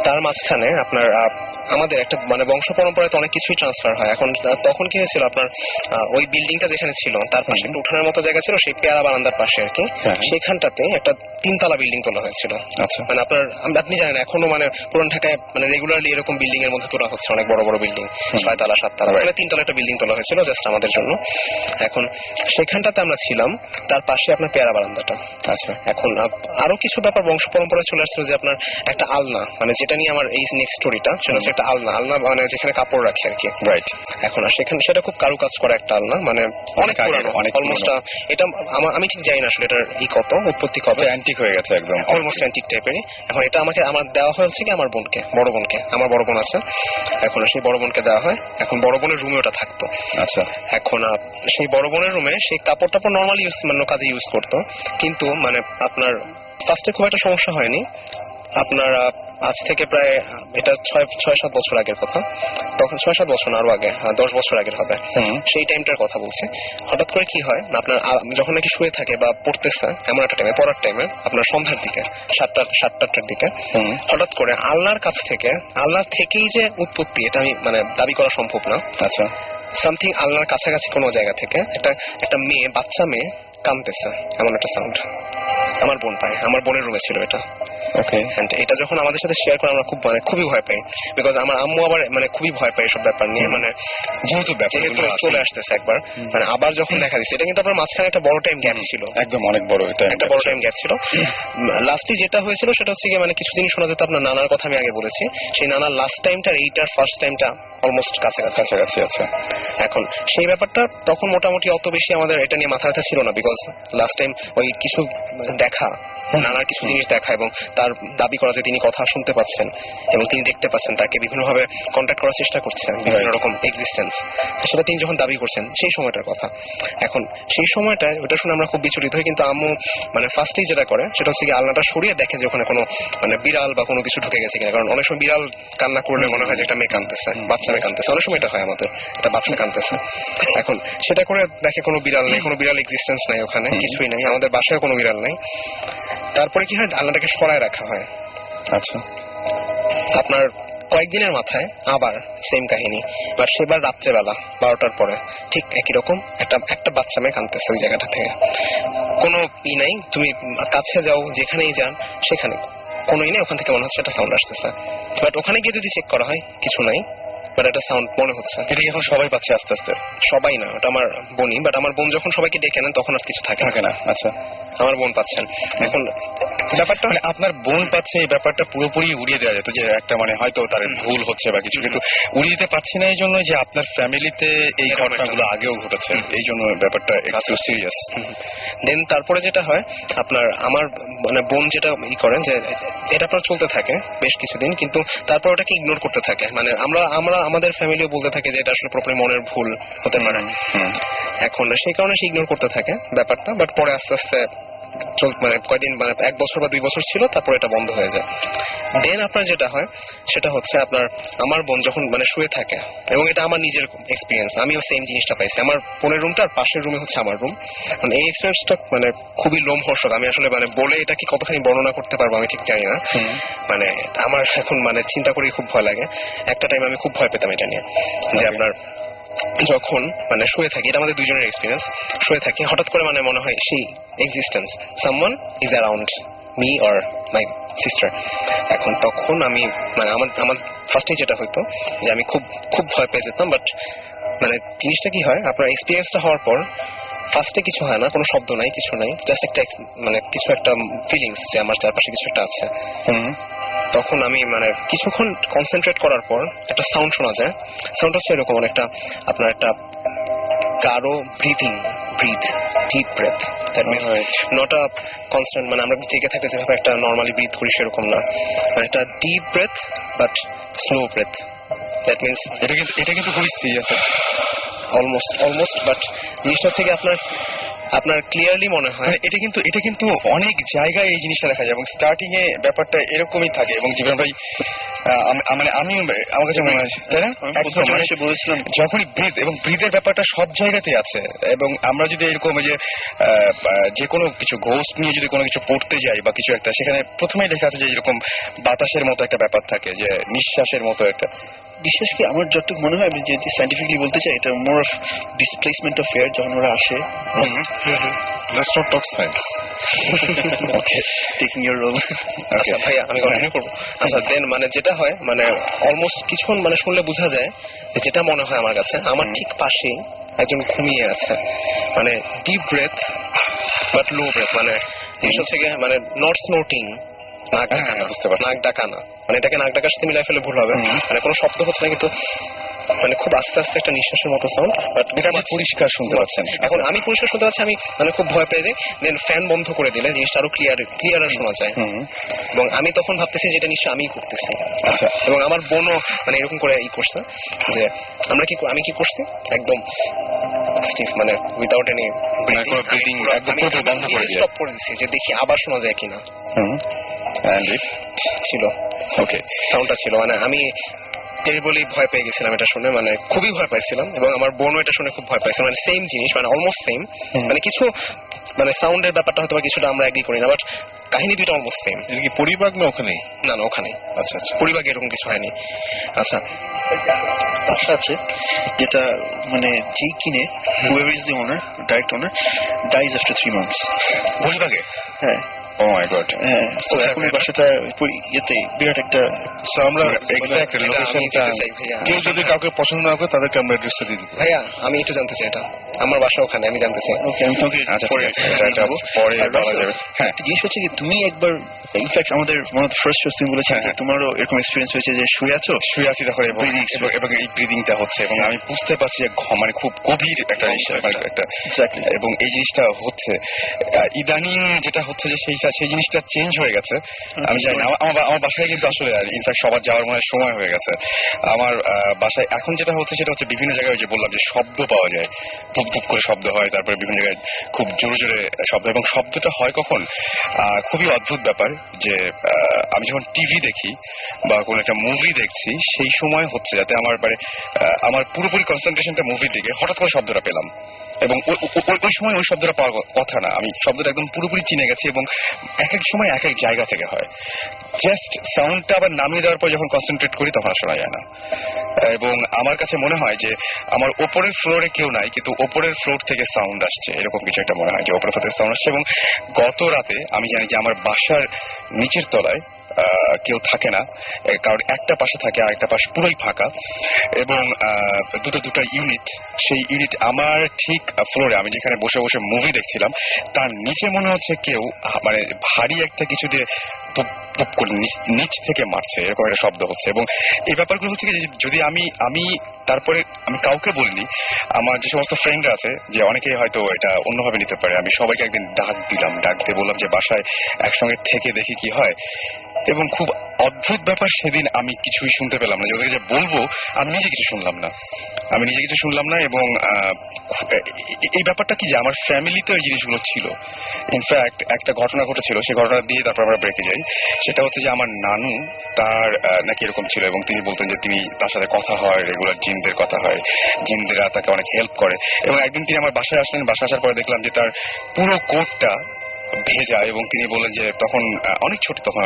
S4: তার মাঝখানে আপনার আমাদের একটা মানে বংশ পরম্পরায় তো অনেক কিছুই ট্রান্সফার হয়। এখন তখন কি হয়েছিল আপনার ওই বিল্ডিংটা যেখানে ছিল তার পাশে একটা উঠানের মতো জায়গা ছিল, সেই পেয়ারা বারান্দার পাশে আর কি, সেখানটাতে একটা 3 তলা বিল্ডিং তোলা হয়েছিল।
S2: আচ্ছা,
S4: মানে আপনি জানেন এখনো মানে পুরান ঢাকায় মানে রেগুলারলি এরকম বিল্ডিং এর মধ্যে তোলা হচ্ছে, অনেক বড় বড় বিল্ডিং, 6 তলা 7 তলা, মানে 3 তলা একটা বিল্ডিং তোলা হয়েছিল জাস্ট আমাদের জন্য। এখন সেখানটাতে আমরা ছিলাম, তার পাশে আপনার পেয়ারা বারান্দাটা।
S2: আচ্ছা,
S4: এখন আরো কিছু ব্যাপার বংশ পরম্পরা চলে আসছিল, যে আপনার একটা আলনা, মানে যেটা নিয়ে আমার এই নেক্সট স্টোরিটা, সেটা হচ্ছে একটা আলনা মানে যেখানে কাপড় রাখে আর কি।
S2: রাইট।
S4: এখন আর সেখানে সেটা খুব কারুকাজ করা একটা আলনা, মানে অনেক পুরানো,
S2: অনেক
S4: অলমোস্ট এটা আমি ঠিক জানি না আসলে এটার কত উৎপত্তি কবে,
S2: অ্যান্টিক হয়ে গেছে একদম,
S4: অলমোস্ট অ্যান্টিক টাইপেরই। এখন এটা আমার দেওয়া হয়েছে কি আমার বোনকে, বড় বোনকে, আমার বড় বোন আছে, এখন সেই বড় বোনকে দেওয়া হয়। এখন বড় বোনের রুমে ওটা থাকতো।
S2: আচ্ছা,
S4: এখন সেই বড় বোনের রুমে সেই কাপড় টাপড় নর্মালি মানে কাজে ইউজ করতো, কিন্তু মানে আপনার ফার্স্টে খুব একটা সমস্যা হয়নি। আপনার আজ থেকে প্রায় এটা 6-7 বছর আগের কথা, তখন 6-7 বছর না আরো আগে, 10 বছর আগের হবে, সেই টাইমটার কথা বলছি। হঠাৎ করে কি হয় আপনার যখন নাকি শুয়ে থাকে বা পড়তেছে এমন একটা টাইমে, পড়ার টাইমে আপনার সন্ধ্যার দিকে 7-8টার দিকে, হঠাৎ করে আল্লাহর কাছ থেকে, আল্লাহর থেকেই যে উৎপত্তি এটা আমি মানে দাবি করা সম্ভব না।
S2: আচ্ছা,
S4: সামথিং আল্লাহর কাছাকাছি কোনো জায়গা থেকে একটা মেয়ে, বাচ্চা মেয়ে কাঁদতেছে, এমন একটা সাউন্ড আমার বোন পায়। আমার বোনের রুমে ছিল এটা।
S2: ওকে।
S4: এটা যখন আমাদের সাথে শেয়ার করে আমরা খুবই ভয় পাই, বিকজ আমার আম্মু আবার মানে খুবই ভয় পায় এসব ব্যাপার নিয়ে, মানে যেহেতু চলে আসতেছে একবার, মানে আবার যখন দেখা দিচ্ছে, এটা কিন্তু আপনার মাঝখানে একটা বড় টাইম গ্যাপ ছিল,
S2: একদম অনেক বড়, এটা
S4: একটা বড় টাইম গ্যাপ ছিল। লাস্টলি যেটা হয়েছিল সেটা হচ্ছে গিয়ে মানে কিছু জিনিস শোনা যেত, আপনার নানার কথা আমি আগে বলেছি, সেই নানার লাস্ট টাইমটা এইটার ফার্স্ট টাইমটা অলমোস্ট কাছাকাছি।
S2: আচ্ছা,
S4: এখন সেই ব্যাপারটা তখন মোটামুটি অত বেশি আমাদের এটা নিয়ে মাথা ব্যথা ছিল না, বিকজ লাস্ট টাইম ওই কিছু দেখা, নানার কিছু জিনিস দেখা এবং তার দাবি করা যে তিনি কথা শুনতে পাচ্ছেন এবং তিনি দেখতে পাচ্ছেন, তাকে বিভিন্নভাবে কন্ট্যাক্ট করার চেষ্টা করছেন, বিভিন্ন রকম এক্সিস্টেন্স, সেটা তিনি যখন দাবি করছেন সেই সময়টার কথা। এখন সেই সময়টায় ওটা শুনে আমরা খুব বিচলিত হই, কিন্তু আম্মু মানে ফার্স্টেই যেটা করে সেটা হচ্ছে কি আলনাটা সরিয়ে দেখে যে ওখানে কোনো মানে বিড়াল বা কোনো কিছু ঢুকে গেছে কিনা, কারণ অনেক সময় বিড়াল কান্না করলে মনে হয় যে একটা মেয়ে কাঁদতেছে, বাচ্চা মেয়ে কাঁদতেছে, অনেক সময় এটা হয় আমাদের, একটা বাচ্চা কাঁদতেছে। এখন সেটা করে দেখে কোনো বিড়াল নেই, কোনো বিড়াল এক্সিস্টেন্স নাই ওখানে, কিছুই নাই, আমাদের বাসায় কোনো বিড়াল নাই। তারপরে কি হয়, আলনাটাকে সরায় রাখা হয়।
S2: আচ্ছা,
S4: আপনার কয়েকদিনের মাথায় আবার সেম কাহিনী, এবার সেবার রাত্রেবেলা 12টার পরে ঠিক একই রকম একটা বাচ্চা মেয়ে কাঁদতেছে ওই জায়গাটা থেকে। কোনো নাই, তুমি কাছে যাও যেখানেই যান সেখানে কোনো নেই, ওখান থেকে মনে হচ্ছে একটা সাউন্ড আসতেছে, বাট ওখানে গিয়ে যদি চেক করা হয় কিছু নাই, বাট একটা সাউন্ড মনে হচ্ছে।
S2: এটা এখন সবাই পাচ্ছে আস্তে আস্তে?
S4: সবাই না, ওটা আমার বোনই, বাট আমার বোন যখন সবাইকে ডেকে নেন তখন আর কিছু থাকে
S2: না। আচ্ছা,
S4: আমার বোন পাচ্ছেন। এখন ব্যাপারটা
S2: মানে আপনার বোন পাচ্ছে, এই ব্যাপারটা পুরোপুরি উড়িয়ে দেওয়া যেত যে একটা মানে হয়তো তার ভুল হচ্ছে বা কিছু, কিন্তু উড়িয়ে দিতে পারছি না এই জন্য যে আপনার ফ্যামিলিতে এই ঘটনাগুলো আগেও ঘটেছে, এই জন্য ব্যাপারটা একটু সিরিয়াস।
S4: দেন তারপরে যেটা হয় আপনার আমার মানে বোন যেটা করেন যে এটা আপনার চলতে থাকে বেশ কিছুদিন, কিন্তু তারপর ওটাকে ইগনোর করতে থাকে, মানে আমরা আমাদের ফ্যামিলিও বলতে থাকে যে এটা আসলে পুরোপুরি মনের ভুল হতে পারে। এখন সেই কারণে সে ইগনোর করতে থাকে ব্যাপারটা, বাট পরে আস্তে আস্তে মানে কয়দিন মানে 1 বছর বা 2 বছর ছিল, তারপর এটা বন্ধ হয়ে যায়। দেন আপনার যেটা হয় সেটা হচ্ছে আপনার আমার বোন যখন মানে শুয়ে থাকে, এবং এটা আমার নিজের এক্সপিরিয়েন্স, আমিও সেম জিনিসটা পাইছি, আমার বোনের রুমটা আর পাশের রুমে হচ্ছে আমার রুম, মানে এই এক্সপিরিয়েন্সটা মানে খুবই লোমহর্ষক, আমি আসলে মানে বলে এটা কি কতখানি বর্ণনা করতে পারবো আমি ঠিক জানি না, মানে আমার এখন মানে চিন্তা করেই খুব ভয় লাগে। একটা টাইম আমি খুব ভয় পেতাম এটা নিয়ে, যে আপনার যখন মানে শুয়ে থাকি, এটা আমাদের দুজনের এক্সপিরিয়েন্স, শুয়ে থাকি হঠাৎ করে মানে মনে হয় সেই existence, someone is around me or my sister. এখন তখন আমি মানে আমার ফার্স্টে যেটা হইতো যে আমি খুব খুব ভয় পেয়ে যেতাম, বাট মানে জিনিসটা কি হয় আপনার এক্সপিরিয়েন্সটা হওয়ার পর ফার্স্টে কিছু হয় না, কোনো শব্দ নাই, কিছু নাই, জাস্ট একটা মানে কিছু একটা ফিলিংস যে আমার চারপাশে কিছু একটা আছে। তখন আমি মানে কিছুক্ষণ কনসেন্ট্রেট করার পর একটা সাউন্ড শোনা যায়, সাউন্ড হচ্ছে এরকম একটা আপনার একটা গাঢ় breath, deep breath, that means not a constant, মানে আমরা জেগে থাকলে যেভাবে একটা নর্মালি ব্রিথ করি সেরকম না, মানে একটা deep breath but slow breath, that means এটা কিন্তু খুবই সিরিয়াস, অলমোস্ট, বাট জিনিসটা থেকে আপনার আপনার ক্লিয়ারলি মনে হয়
S2: মানে এটা কিন্তু অনেক জায়গায় এই জিনিসটা দেখা যায় এবং স্টার্টিং এ ব্যাপারটা এরকমই থাকে এবং জীবন ভাই মানে আমি আমার কাছে মনে হয় তাই না একদম মানে
S6: বলেছিলাম
S2: যখনই ব্রিথ এবং ব্রিথের ব্যাপারটা সব জায়গাতেই আছে এবং আমরা যদি এরকম যে যে কোনো কিছু ঘোস্ট নিয়ে যদি কোনো কিছু পড়তে যাই বা কিছু একটা সেখানে প্রথমেই লেখা আছে যে এরকম বাতাসের মতো একটা ব্যাপার থাকে যে নিঃশ্বাসের মতো একটা
S6: বিশেষ করে আমার যতটুকু মনে হয় আমি যদি সাইন্টিফিকলি বলতে চাই এটা more of displacement of air যখন ওরা আসে
S3: let's not talk science
S6: okay taking your role
S4: আচ্ছা ভাইয়া আমি কন্টিনিউ করবো আচ্ছা দেন মানে যেটা হয় মানে অলমোস্ট কিছুক্ষণ মানে শুনলে বোঝা যায় যে যেটা মনে হয় আমার কাছে আমার ঠিক পাশেই একজন ঘুমিয়ে আছে মানে deep breath but low breath মানে জিনিস হচ্ছে গিয়ে মানে নট স্নোটিং নাক ডাকা না
S2: বুঝতে পারছি
S4: নাক ডাকা না মানে এটাকে নাক ডাকার সাথে মিলাই ফেলে ভুল হবে মানে কোনো শব্দ হচ্ছে না কিন্তু মানে খুব আস্তে আস্তে একটা নিঃশ্বাসের মতো সাউন্ড বাট
S2: এটা আপনি পরিষ্কার শুনতে পাচ্ছেন
S4: এখন আমি পরিষ্কার শুনতে পাচ্ছি আমি মানে খুব ভয় পেয়ে যাই দেন ফ্যান বন্ধ করে দিলে জিনিসটা আরো ক্লিয়ার শোনা যায় এবং আমি তখন ভাবতেছি যেটা নিশ্চয় আমিই করতেছি
S2: আচ্ছা
S4: এবং আমার বোনও মানে এরকম করে করছে যে আমি কি করছি একদম স্টিফ মানে উইদাউট এনি
S2: ব্রিদিং একদম পুরো বন্ধ করে দিয়ে
S4: স্টপ করে দিয়েছি যে দেখি আবার শোনা যায় কিনা ছিল
S2: ওকে
S4: সাউন্ডটা ছিল মানে আমি টেরিবলি ভয় পেয়ে গেছিলাম এটা শুনে মানে খুবই ভয় পাইছিলাম এবং আমার বোনও এটা শুনে খুব ভয় পাইছিল মানে সেম জিনিস মানে অলমোস্ট সেম মানে কিছু মানে সাউন্ডের ব্যাপারটা হয়তো কিছুটা আমরা এগ্রি করি না বাট কাহিনী দুইটা অলমোস্ট সেম
S3: এটা কি পরিবাগ না ওখানেই
S4: না ওখানে
S3: আচ্ছা আচ্ছা
S4: পরিবাগে এরকম কিছু হয়নি আচ্ছা
S6: বাসা আছে যেটা মানে যেই কিনে whoever is the owner direct owner dies after 3 months
S2: পরিবাগে
S6: হ্যাঁ
S2: ও মাই গড
S6: হ্যাঁ তো এখন এই বাসাটা ইয়েতে বিরাট একটা
S3: So, আমরা
S2: এক্সাক্ট লোকেশনটা
S3: কেউ যদি কাউকে পছন্দ না করে তাদেরকে আমরা অ্যাড্রেসটা দিয়ে দিব
S4: ভাইয়া আমি একটু জানতে চাই এটা আমার বাসা ওখানে আমি জানতে চাই
S6: ওকে আমি তোমাকে
S2: আচ্ছা
S6: পরে
S2: এটা যাবো পরে বলা যাবে হ্যাঁ
S6: একটা জিনিস হচ্ছে কি তুমি একবার ইনফ্যাক্ট আমাদের one of the first shows তুমি বলেছিলে
S2: হ্যাঁ,
S6: যে তোমারও এরকম এক্সপিরিয়েন্স হয়েছে যে শুয়ে আছো
S2: শুয়ে আছি তখন এবং এই ব্রিদিংটা হচ্ছে এবং আমি বুঝতে পারছি যে মানে খুব গভীর একটা নিঃশ্বাস মানে একটা
S6: Exactly.
S2: এবং এই জিনিসটা হচ্ছে ইদানিং যেটা হচ্ছে যে সেই জিনিসটা চেঞ্জ হয়ে গেছে আমি জানি না আমার বাসায় কিন্তু আসলে ইনফ্যাক্ট সবার যাওয়ার মনে হয় সময় হয়ে গেছে আমার বাসায় এখন যেটা হচ্ছে সেটা হচ্ছে বিভিন্ন জায়গায় যে বললাম যে শব্দ পাওয়া যায় ধুপ ধুপ করে শব্দ হয় তারপরে বিভিন্ন জায়গায় খুব জোরে জোরে শব্দ এবং শব্দটা হয় কখন খুবই অদ্ভুত ব্যাপার যে আমি যখন টিভি দেখি বা কোন একটা মুভি দেখছি সেই সময় হচ্ছে যাতে আমার পুরোপুরি কনসেন্ট্রেশনটা মুভির দিকে হঠাৎ করে শব্দটা পেলাম এবং ওই সময় ওই শব্দটা পাওয়ার কথা না আমি শব্দটা একদম পুরোপুরি চিনে গেছি এবং এক এক সময় এক এক জায়গা থেকে হয় জাস্ট সাউন্ডটা আবার নামিয়ে দেওয়ার পর যখন কনসেন্ট্রেট করি তখন শোনা যায় না এবং আমার কাছে মনে হয় যে আমার ওপরের ফ্লোরে কেউ নাই কিন্তু ওপরের ফ্লোর থেকে সাউন্ড আসছে এরকম কিছু একটা মনে হয় যে ওপরের ফ্লোর থেকে সাউন্ড আসছে এবং গত রাতে আমি জানি যে আমার বাসার নিচের তলায় কেউ থাকে না কারণ একটা পাশে থাকে আর একটা পাশে পুরোই ফাঁকা এবং দুটো ইউনিট সেই ইউনিট আমার ঠিক ফ্লোরে আমি যেখানে বসে বসে মুভি দেখছিলাম তার নিচে মনে হচ্ছে কেউ মানে ভারী একটা কিছু দিয়ে ধুপ করে নিচ থেকে মারছে এরকম একটা শব্দ হচ্ছে এবং এই ব্যাপারগুলো হচ্ছে কি যদি আমি তারপরে আমি কাউকে বলিনি আমার যে সমস্ত ফ্রেন্ডরা আছে যে অনেকেই হয়তো এটা অন্যভাবে নিতে পারে আমি সবাইকে একদিন ডাক দিয়ে বললাম যে বাসায় একসঙ্গে থেকে দেখি কি হয় এবং খুব অদ্ভুত ব্যাপার সেদিন আমি কিছুই শুনতে পেলাম না ওদেরকে যে বলবো আমি নিজে কিছু শুনলাম না এবং এই ব্যাপারটা কি যে আমার ফ্যামিলিতে ওই জিনিসগুলো ছিল ইনফ্যাক্ট একটা ঘটনা ঘটেছিল সেই ঘটনা দিয়ে তারপর আমরা ব্রেকে যাই সেটা হচ্ছে যে আমার নানু তার নাকি এরকম ছিল এবং তিনি বলতেন যে তিনি তার সাথে কথা হয় রেগুলার জিনদের কথা হয় জিনদেরা তাকে অনেক হেল্প করে এবং একদিন তিনি আমার বাসায় আসলেন বাসায় আসার পরে দেখলাম যে তার পুরো কোটটা ভেজা এবং তিনি বললেন যে তখন অনেক ছোট তখন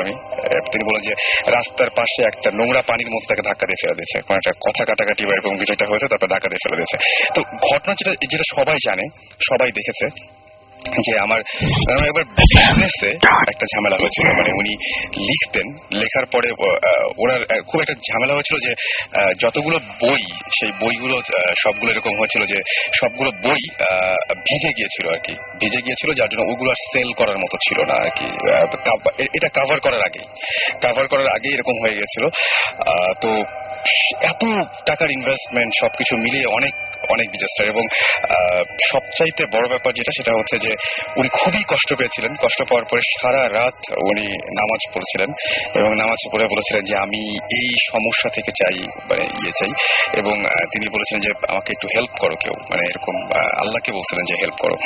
S2: তিনি বললেন যে রাস্তার পাশে একটা নোংরা পানির মধ্যে তাকে ধাক্কা দিয়ে ফেলে দিয়েছে কোনো একটা কথা কাটাকাটি বা এরকম কিছু একটা হয়েছে তারপর ধাক্কা দিয়ে ফেলে দিয়েছে তো ঘটনা যেটা সবাই জানে সবাই দেখেছে যে আমার একবার বিজনেসে একটা ঝামেলা হয়েছিল মানে উনি লিখতেন লেখার পরে ওনার খুব একটা ঝামেলা হয়েছিল যে যতগুলো বই সেই বইগুলো সবগুলো এরকম হয়েছিল যে সবগুলো বই ভিজে গিয়েছিল যার জন্য ওগুলো আর সেল করার মতো ছিল না আর কি এটা কাভার করার আগে এরকম হয়ে গেছিল তো এত টাকার ইনভেস্টমেন্ট সবকিছু মিলিয়ে অনেক ডিজাস্টার এবং সবচাইতে বড় ব্যাপার সেটা হচ্ছে যে উনি খুবই কষ্ট পেয়েছিলেন কষ্ট পাওয়ার পরে সারা রাত উনি নামাজ পড়েছিলেন এবং নামাজ পড়ে বলেছিলেন যে আমি এই সমস্যা থেকে চাই এবং তিনি বলেছিলেন যে আমাকে একটু হেল্প করো কেউ মানে এরকম আল্লাহকে বলছিলেন যে হেল্প করো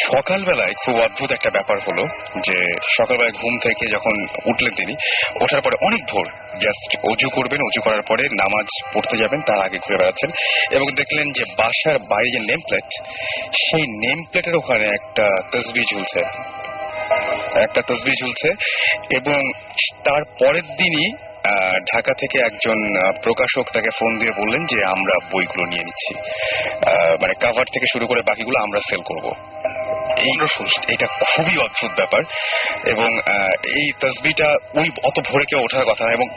S2: সকালবেলায় খুব অদ্ভুত একটা ব্যাপার হলো যে সকালবেলায় ঘুম থেকে যখন উঠলেন তিনি, ওঠার পরে অনেক ভোর জাস্ট অজু করবেন, অজু করার পরে নামাজ পড়তে যাবেন, তার আগে ঘুরে বেড়াচ্ছেন এবং দেখলেন যে বাসার বাইরে যে নেম প্লেট, সেই নেম প্লেটের ওখানে একটা তসবিহ ঝুলছে এবং তার পরের দিনই ঢাকা থেকে একজন প্রকাশক তাকে ফোন দিয়ে বললেন যে আমরা বইগুলো নিয়ে নিচ্ছি, মানে কভার থেকে শুরু করে বাকিগুলো আমরা সেল করব। এটা খুবই অদ্ভুত ব্যাপার এবং এই তসবিটা ওই অত ভোরে কেউ ওঠার কথা না এবং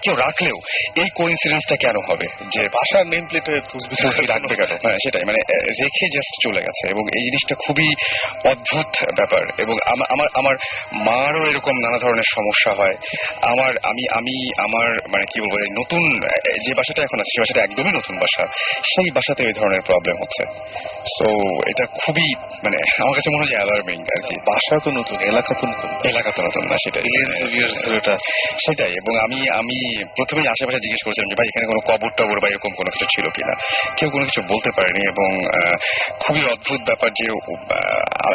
S2: কেউ রাখলেও এই কোইন্সিডেন্সটা কেন হবে যে
S3: বাসার নেম প্লেটের তসবিহ
S2: রাখবে কেন? হ্যাঁ, সেটাই, মানে রেখে জাস্ট চলে গেছে এবং এই জিনিসটা খুবই অদ্ভুত ব্যাপার। এবং আমার মারও এরকম নানা ধরনের সমস্যা হয়। আমার মানে কি বলবো, নতুন যে বাসাটা এখন আছে সেই বাসাটা একদমই নতুন বাসা, সেই বাসাতে ওই ধরনের প্রবলেম হচ্ছে। সো এটা খুবই মানে আমার কাছে মনে হয় অ্যালার্মিং আর কি।
S3: বাসা তো নতুন, এলাকা তো নতুন
S2: না, সেটাই। এবং আমি প্রথমেই আশেপাশে জিজ্ঞেস করেছিলাম যে ভাই এখানে কোনো কবর টবর বা এরকম কোনো কিছু ছিল কিনা, কেউ কোনো কিছু বলতে পারেনি এবং খুবই অদ্ভুত ব্যাপার যে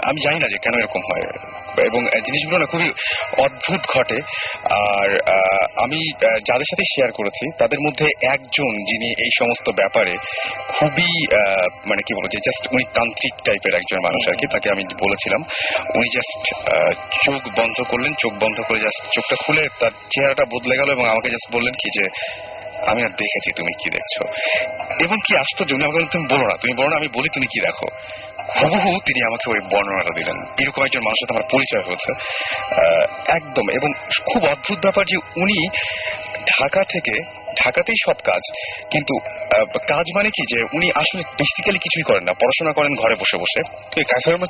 S2: আমি জানি না যে কেন এরকম হয় এবং জিনিসগুলো না খুবই অদ্ভুত ঘটে। আর আমি যাদের সাথে শেয়ার করেছি তাদের মধ্যে একজন যিনি এই সমস্ত ব্যাপারে খুবই মানে কি বলবো যে জাস্ট উনি তান্ত্রিক টাইপের একজন মানুষ আর কি, তাকে আমি বলেছিলাম, উনি জাস্ট চোখ বন্ধ করলেন, চোখ বন্ধ করে জাস্ট চোখটা খুলে তার চেহারাটা বদলে গেল এবং আমাকে জাস্ট বললেন কি যে আমি আর দেখেছি, তুমি কি দেখছো। এবং কি আশ্চর্য, উনি আমাকে তুমি বলো না, আমি বলি তুমি কি দেখো। হুবহু তিনি আমাকে ওই বর্ণনাটা দিলেন। এরকম একজন মানুষের সাথে আমার পরিচয় হয়েছে একদম। এবং খুব অদ্ভুত ব্যাপার যে উনি ঢাকাতেই সব কাজ, কিন্তু কাজ মানে কি যে উনি আসলে বেসিক্যালি কিছুই করেন না, পড়াশোনা করেন ঘরে বসে বসে।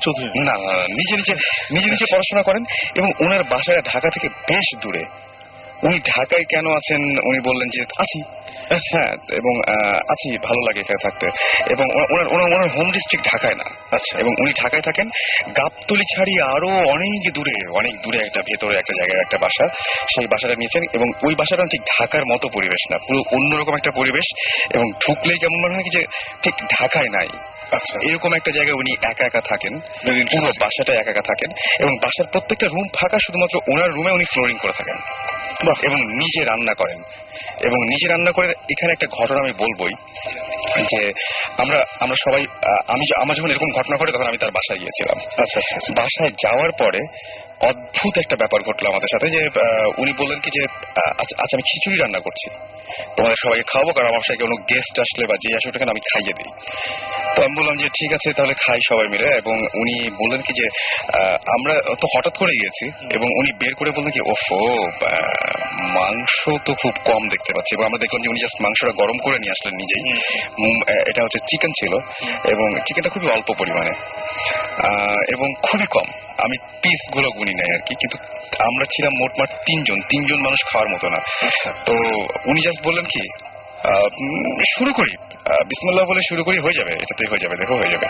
S3: চৌধুরী
S2: না, নিজে পড়াশোনা করেন এবং ওনার বাসায় ঢাকা থেকে বেশ দূরে। উনি ঢাকায় কেন আছেন উনি বললেন যে আছি, হ্যাঁ, এবং আছি, ভালো লাগে এখানে থাকতে। এবং ওনার হোম ডিস্ট্রিক্ট ঢাকায় না। আচ্ছা। এবং উনি ঢাকায় থাকেন, গাবতলী ছাড়িয়ে আরো অনেক দূরে একটা ভেতরে একটা জায়গায় একটা বাসা, সেই বাসাটা নিয়েছেন এবং ওই বাসাটা ঠিক ঢাকার মতো পরিবেশ না, পুরো অন্যরকম একটা পরিবেশ এবং ঢুকলেই কেমন মনে হয় কি যে ঠিক ঢাকায় নাই। আচ্ছা, এরকম একটা জায়গায় উনি একা থাকেন, পুরো বাসাটা একা থাকেন এবং বাসার প্রত্যেকটা রুম ফাঁকা, শুধুমাত্র ওনার রুমে উনি ফ্লোরিং করে থাকেন এবং নিজে রান্না করেন। এবং নিজে রান্না করে এখানে একটা ঘটনা আমি বলবোই যে আমরা সবাই আমার যখন এরকম ঘটনা ঘটে তখন আমি তার বাসায় গিয়েছিলাম। আচ্ছা, বাসায় যাওয়ার পরে অদ্ভুত একটা ব্যাপার ঘটলো আমাদের সাথে যে উনি বললেন কি যে আচ্ছা আমি খিচুড়ি রান্না করছি, তোমাদের সবাইকে খাওয়াবো, কারণ আমার সাথে কোনো গেস্ট আসলে বা যে আসলে আমি খাইয়ে দিই। তো আমি বললাম যে ঠিক আছে তাহলে খাই সবাই মিলে। এবং উনি বললেন কি যে আমরা তো হঠাৎ করে গিয়েছি এবং উনি বের করে বললেন কি ওফো মাংস তো খুব কম দেখতে পাচ্ছি। এবং আমরা দেখলাম যে উনি জাস্ট মাংসটা গরম করে নিয়ে আসলেন নিজেই। এটা হচ্ছে চিকেন ছিল এবং চিকেনটা খুবই অল্প পরিমাণে এবং খুবই কম, আমি পিসগুলো গুনি নাই আর কি, কিন্তু আমরা ছিলাম মোটমাট তিনজন মানুষ খাওয়ার মতো না। তো উনি জাস্ট বললেন কি শুরু করি, বিসমিল্লাহ বলে শুরু করি, হয়ে যাবে, এটাতেই হয়ে যাবে, দেখো হয়ে যাবে।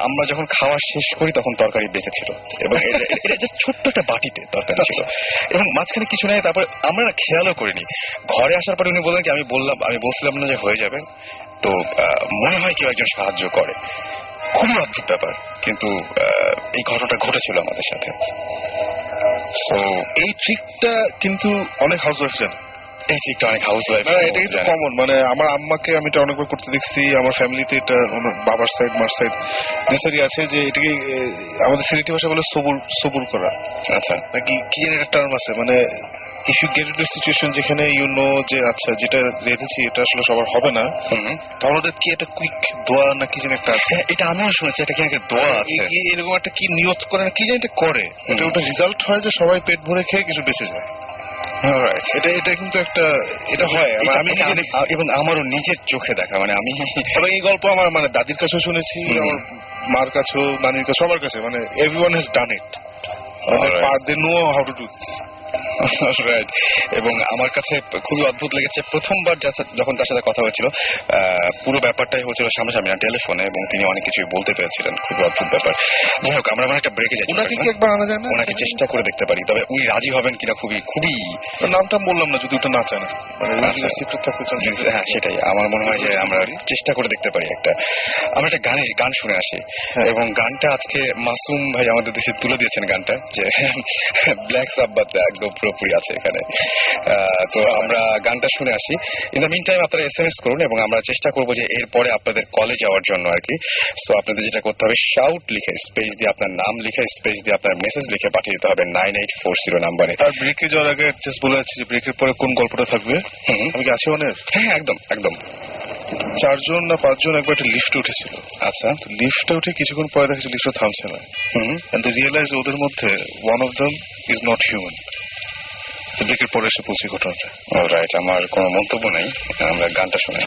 S2: আমরা যখন খাওয়া শেষ করি তখন তরকারি বেঁচে ছিল এবং এটা জাস্ট ছোট্ট একটা বাটিতে তরকারি ছিল এবং মাঝখানে কিছু নেই। তারপরে আমরা না খেয়ালও করিনি, ঘরে আসার পরে উনি বললেন কি আমি বলছিলাম না যে হয়ে যাবে, তো মনে হয় কেউ একজন সাহায্য করে। খুবই অদ্ভুত ব্যাপার, কিন্তু এই ঘটনাটা ঘটেছিল আমাদের সাথে।
S3: তো এই ট্রিকটা কিন্তু অনেক হাউসওয়াইফ জানে।
S2: এই ট্রিকটা অনেক হাউসওয়াইফ,
S3: এটা কিন্তু কমন। মানে আমার আম্মাকে আমি এটা অনেকবার করতে দেখছি, আমার ফ্যামিলিতে এটা আমার বাবার সাইড মার সাইড নেসারি আছে যে এটাকে আমাদের সিলেটি ভাষা বলে সবুর করা। আচ্ছা, নাকি কি যেন একটা টার্ম আছে, মানে if you get into situation যেখানে ইউ নো যে আচ্ছা যেটা রেখেছি এটা আসলে সবার হবে না, তাহলে কি একটা কুইক দোয়া না কি যেন একটা আছে, এটা আমিও শুনেছি, এটা কি একটা দোয়া আছে, এরকম একটা কি নিয়ত করে না কি যেন এটা করে, ওটা রেজাল্ট হয় যে সবাই পেট ভরে খেয়ে কিছু বেঁচে যায়। এটা কিন্তু একটা এটা হয় এবং আমারও নিজের চোখে দেখা, মানে আমি এবং এই গল্প আমার মানে দাদির কাছেও শুনেছি, আমার মার কাছেও, নানির কাছে, সবার কাছে, মানে everyone has done it, they know how to do this.
S2: Right. এবং আমার কাছে খুবই অদ্ভুত লেগেছে প্রথমবার যখন তার সাথে কথা হয়েছিল, পুরো ব্যাপারটাই হচ্ছিল সামনাসামনি না, টেলিফোনে, এবং তিনি অনেক কিছুই বলতে পেরেছিলেন। খুবই অদ্ভুত ব্যাপার। যাই হোক, আমরা একটা ব্রেকে যাই।
S3: ওনাকে কি একবার আনা যায় না?
S2: ওনাকে চেষ্টা করে দেখতে পারি, তবে উনি রাজি হবেন কিনা খুবই খুবই।
S3: নামটা বললাম না, যদি ওটা না চান, মানে সিক্রেট থাকতে চান।
S2: হ্যাঁ, সেটাই আমার মনে হয় যে আমরা চেষ্টা করে দেখতে পারি। আমরা একটা গান শুনে আসি, এবং গানটা আজকে মাসুম ভাই আমাদের দেশে তুলে দিয়েছেন গানটা, যে ব্ল্যাক সাব্বাত একদম পুরোপুরি আছে এখানে। তো আমরা গানটা শুনে আসি। ইন দ্য মিন টাইম আপনারা SMS করুন, এবং আমরা চেষ্টা করবো যে এরপরে আপনাদের কলে যাওয়ার জন্য আর কি। সো আপনাদের যেটা করতে হবে, শাউট লিখে স্পেস দিয়ে আপনার নাম লিখে স্পেস দিয়ে আপনার মেসেজ লিখে পাঠিয়ে দিতে হবে 9840 নাম্বারে।
S3: আর ব্রেকে যাওয়ার আগে জাস্ট বলে যাচ্ছি যে ব্রেকের পরে কোন গল্পটা থাকবে। আমি কি আছি অনেক?
S2: হ্যাঁ, একদম একদম।
S3: 4 জন না 5 জন একবার একটা লিফটে উঠেছিল।
S2: আচ্ছা।
S3: লিফটে উঠে কিছুক্ষণ পরে দেখেছি লিফটটা থামছে না। এন্ড দে রিয়েলাইজ ওদের মধ্যে one of them is not human. ব্রেকের পরে এসে পৌঁছে ঘটনাটা।
S2: রাইট, আমার কোনো মন্তব্য নাই, আমরা গানটা শুনে।